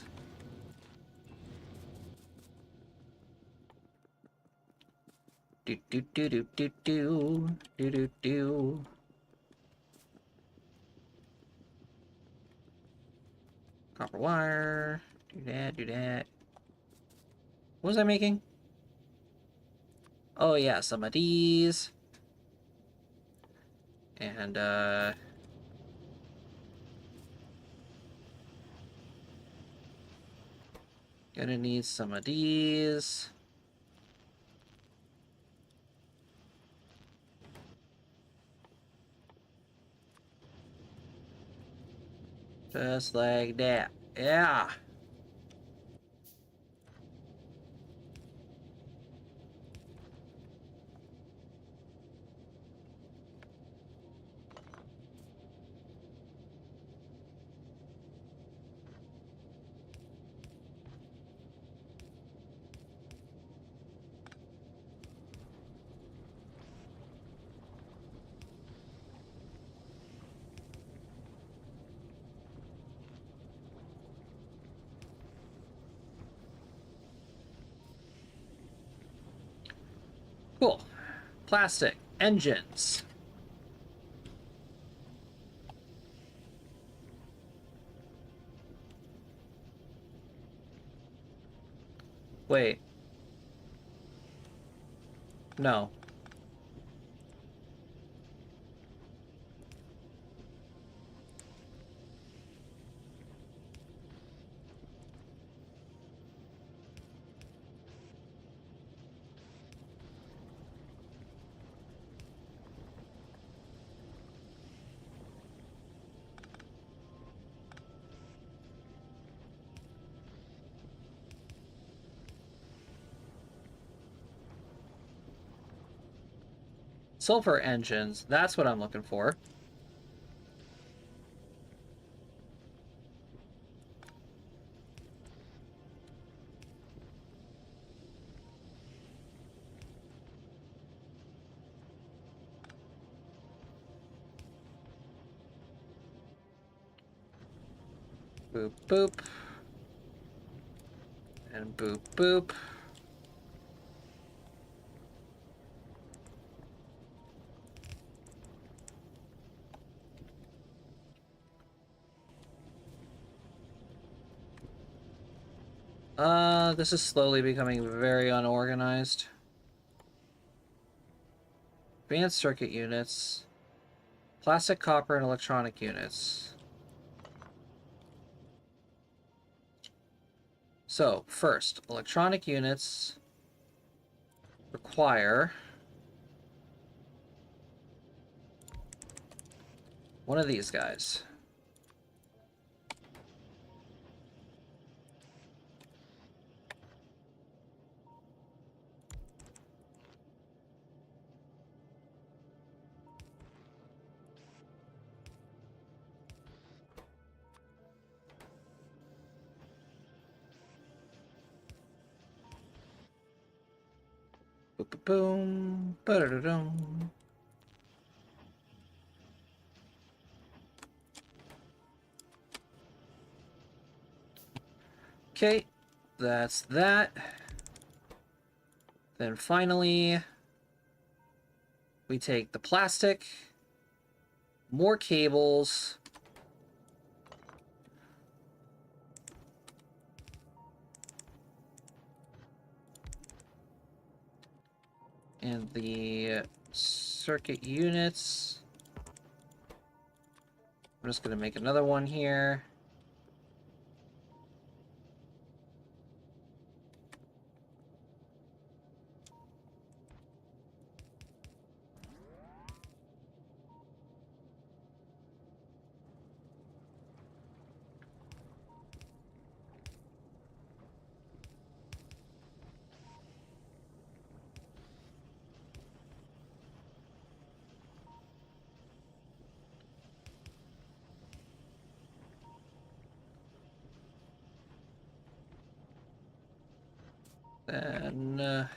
Do do do do do do do do do. copper wire. Do that, do that. What was I making? Oh yeah, some of these. And gonna need some of these. Just like that. Yeah. Cool. Plastic. Engines. Wait. No. Sulfur engines. That's what I'm looking for. Boop, boop. And boop, boop. This is slowly becoming very unorganized. Advanced circuit units. Plastic, copper, and electronic units. So, first, electronic units require one of these guys. Boop, boop, boom. Ba-da-da-dum. Okay, that's that. Then finally, we take the plastic, more cables, and the circuit units. I'm just going to make another one here. Then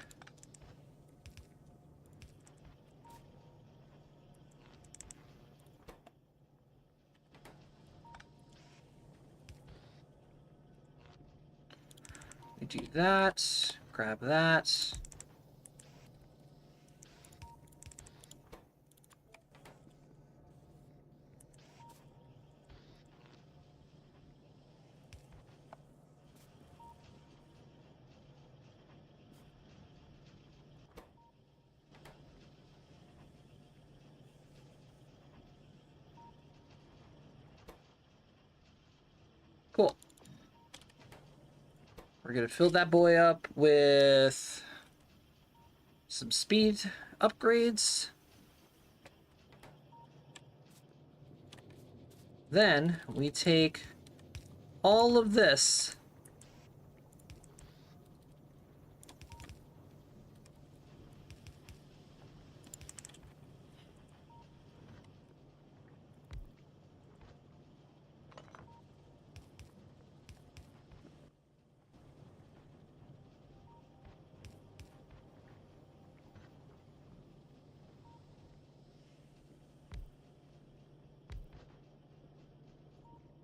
we do that, grab that. Cool. We're gonna fill that boy up with some speed upgrades. Then we take all of this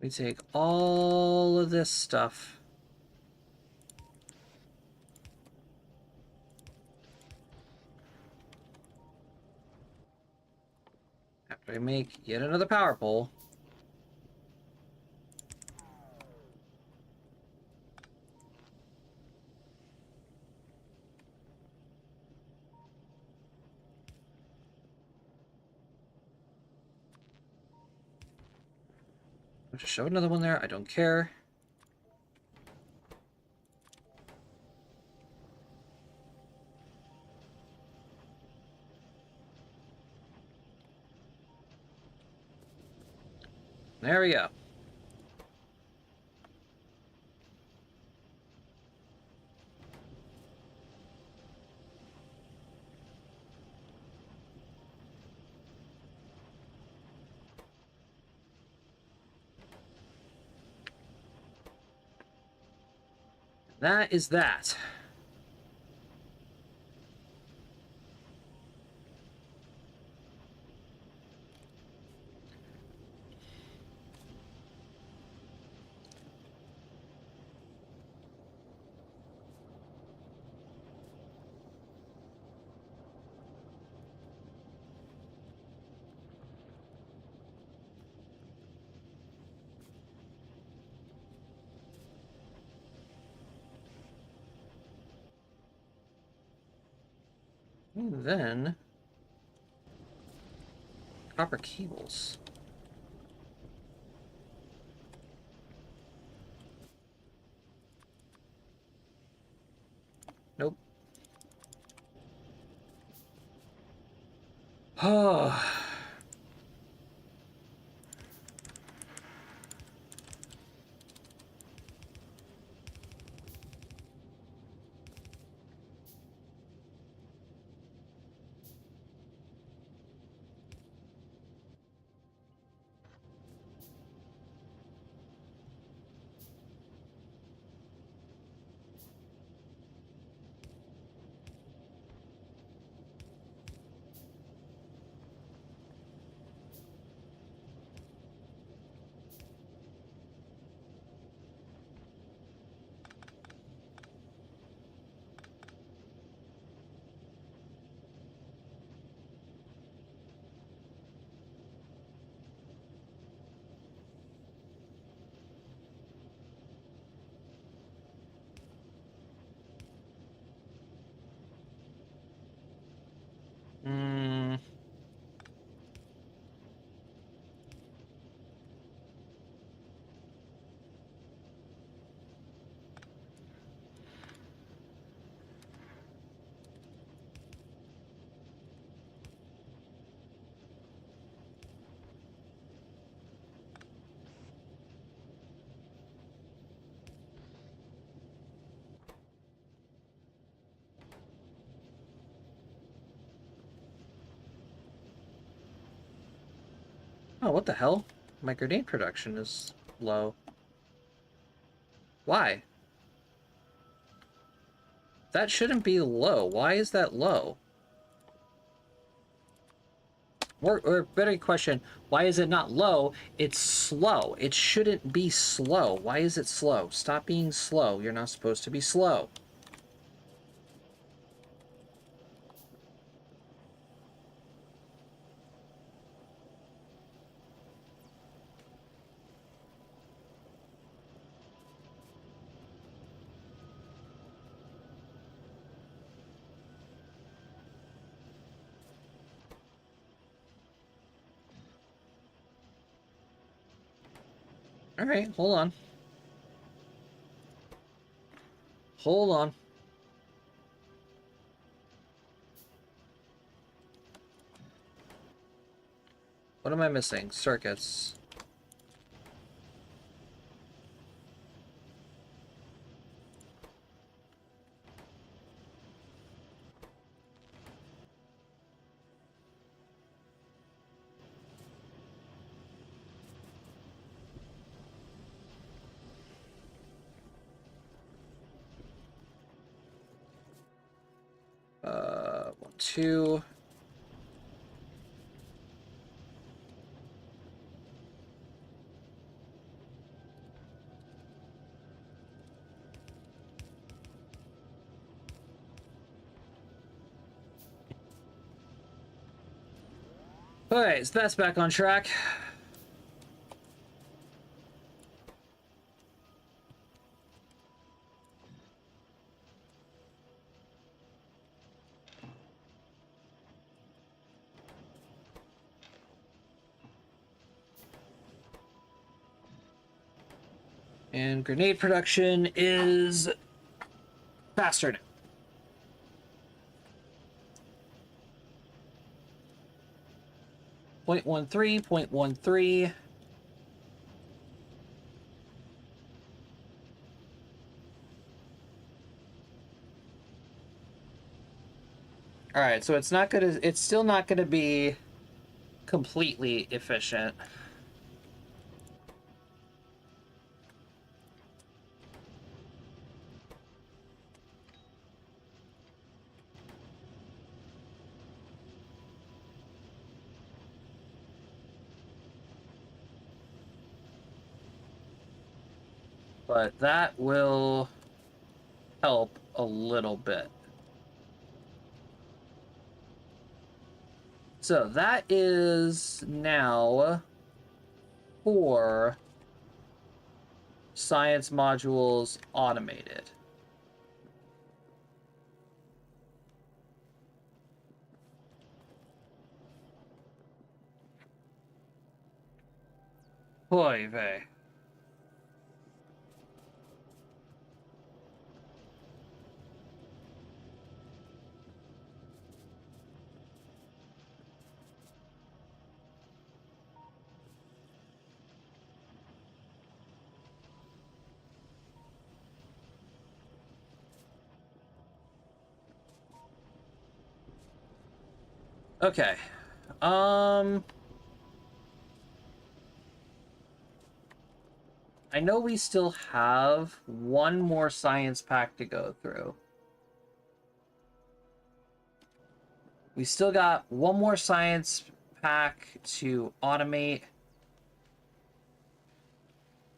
we take all of this stuff. After I make yet another power pole. I'll just shove another one there. I don't care. There we go. That is that. And then copper cables. Nope. Oh. Mm. Oh, what the hell? My grenade production is low. Why? That shouldn't be low. Why is that low? Or better question, why is it not low? It's slow. It shouldn't be slow. Why is it slow? Stop being slow. You're not supposed to be slow. Alright, hold on. Hold on. What am I missing? Circuits. One, two. Alright, so that's back on track. And grenade production is faster now. 0.13, 0.13. Alright, so it's still not gonna be completely efficient. But that will help a little bit. So that is now 4 science modules automated. Oy vey. Okay. I know we still have one more science pack to go through. We still got one more science pack to automate.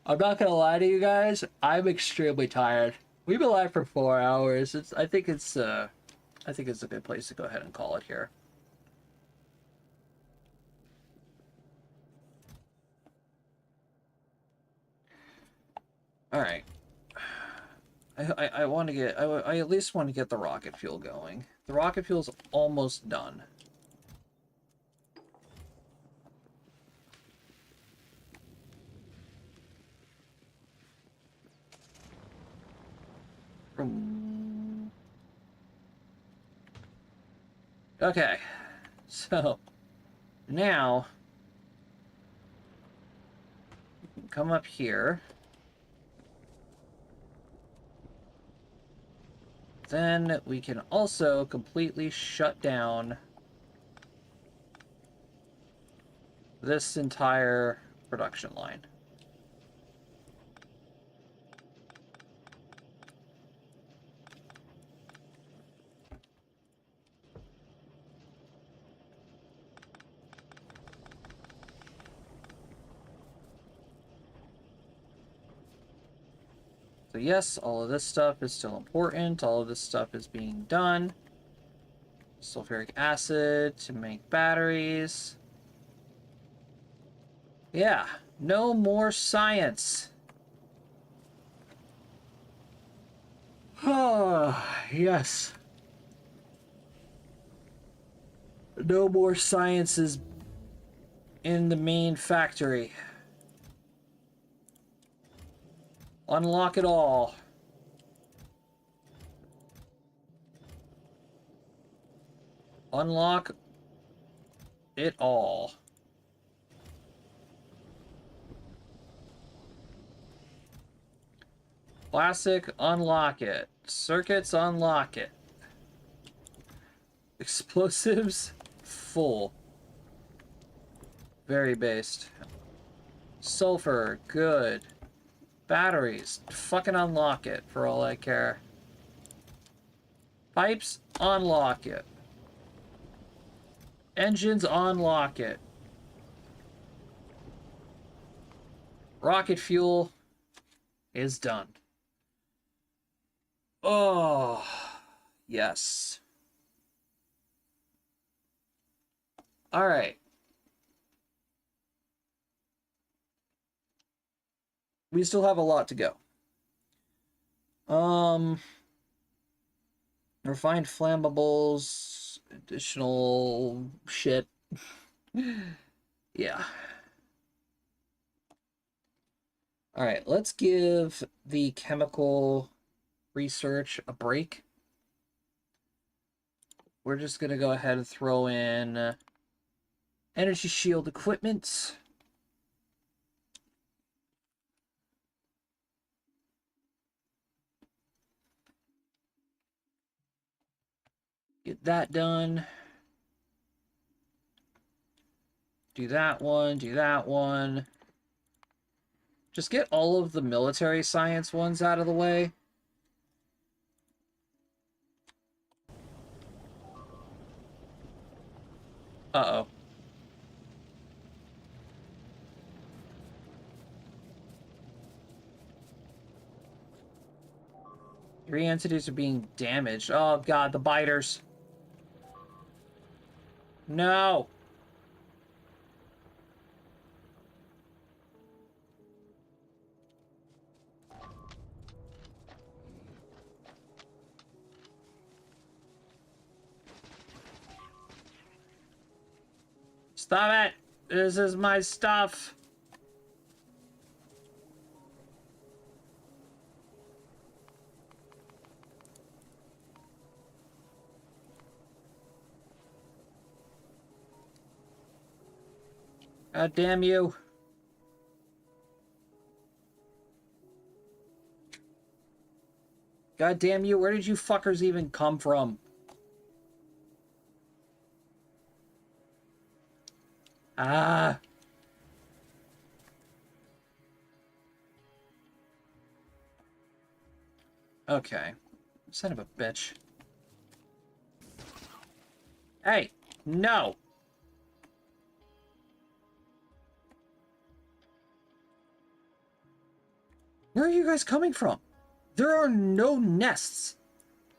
I'm not gonna lie to you guys, I'm extremely tired. We've been live for 4 hours. I think it's a good place to go ahead and call it here. All right. I want to get I at least want to get the rocket fuel going. The rocket fuel's almost done. Okay, so now come up here. Then we can also completely shut down this entire production line. So yes, all of this stuff is still important. All of this stuff is being done. Sulfuric acid to make batteries. Yeah, no more science. Oh, yes. No more sciences in the main factory. Unlock it all. Unlock it all. Classic, unlock it. Circuits, unlock it. Explosives, full. Very based. Sulfur, good. Batteries, fucking unlock it for all I care. Pipes, unlock it. Engines, unlock it. Rocket fuel is done. Oh, yes. All right. We still have a lot to go. Refined flammables, additional shit. Yeah. All right, let's give the chemical research a break. We're just going to go ahead and throw in energy shield equipment. Get that done. Do that one, do that one. Just get all of the military science ones out of the way. Uh-oh. Three entities are being damaged. Oh god, the biters. No! Stop it! This is my stuff! God damn you. God damn you, where did you fuckers even come from? Ah. Okay. Son of a bitch. Hey, no! Where are you guys coming from? There are no nests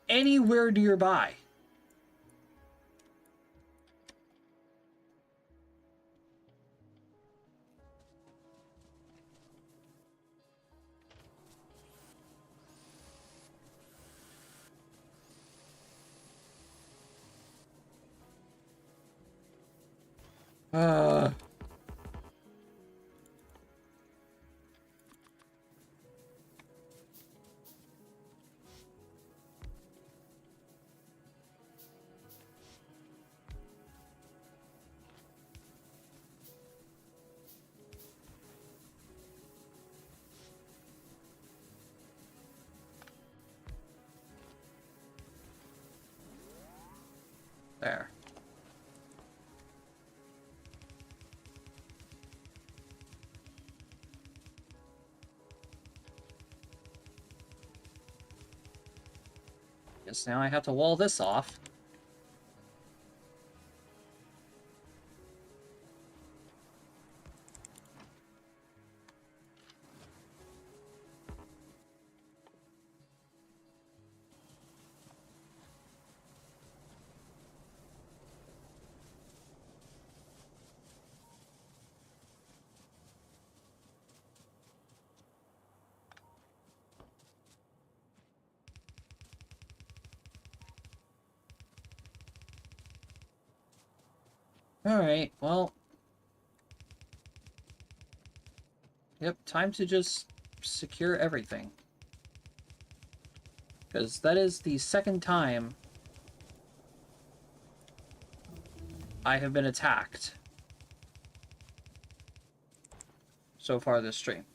anywhere nearby. Uh... There. Guess now I have to wall this off. Alright, well... Yep, time to just secure everything. Because that is the second time I have been attacked so far this stream.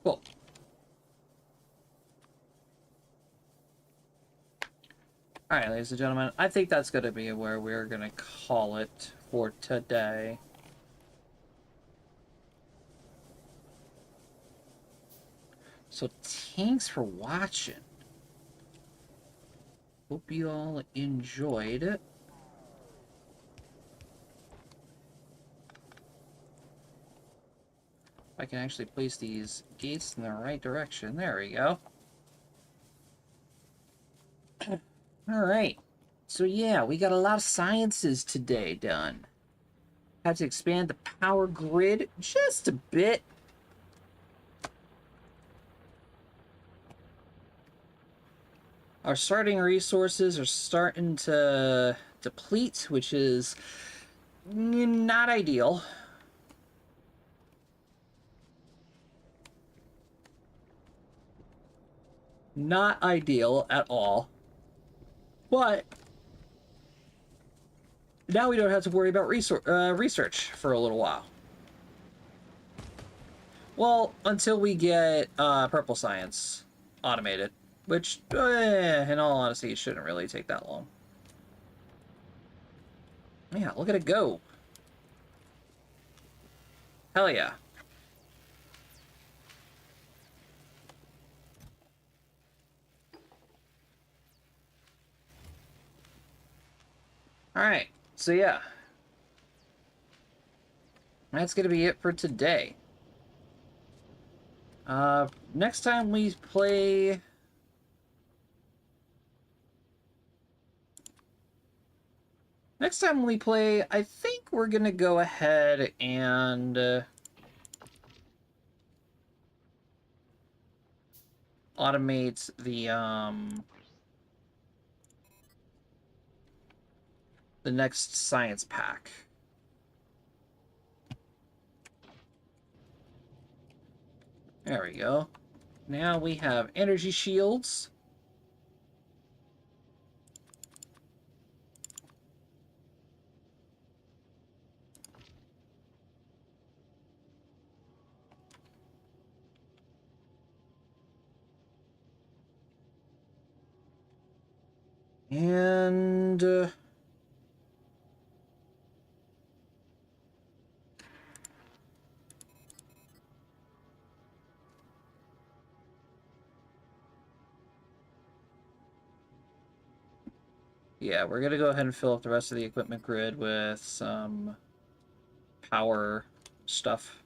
Cool. Alright, ladies and gentlemen, I think that's going to be where we're going to call it for today. So, thanks for watching. Hope you all enjoyed it. I can actually place these gates in the right direction. There we go. Alright. So yeah, we got a lot of sciences today done. Had to expand the power grid just a bit. Our starting resources are starting to deplete, which is not ideal. Not ideal at all. But now we don't have to worry about research for a little while. Well, until we get purple science automated, which, in all honesty, shouldn't really take that long. Yeah, look at it go. Hell yeah. Alright, so yeah. That's gonna be it for today. Next time we play... I think we're gonna go ahead and... automate the next science pack. There we go. Now we have energy shields. And... yeah, we're gonna go ahead and fill up the rest of the equipment grid with some power stuff.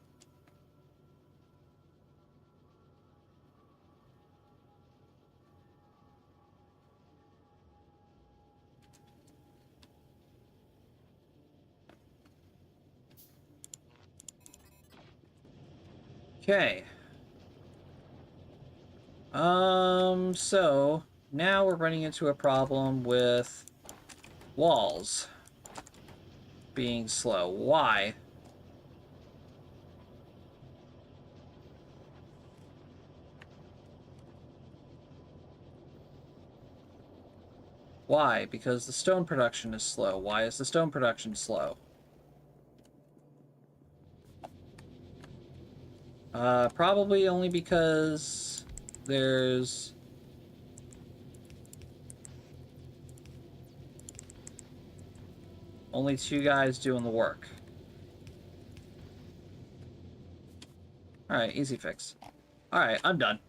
Okay. So now we're running into a problem with walls being slow. Why? Why? Because the stone production is slow. Why is the stone production slow? Probably only because there's only 2 guys doing the work. Alright, easy fix. Alright, I'm done.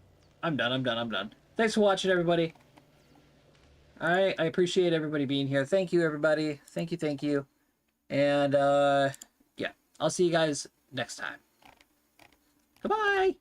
I'm done. Thanks for watching, everybody. Alright, I appreciate everybody being here. Thank you, everybody. Thank you. And, yeah, I'll see you guys next time. Goodbye!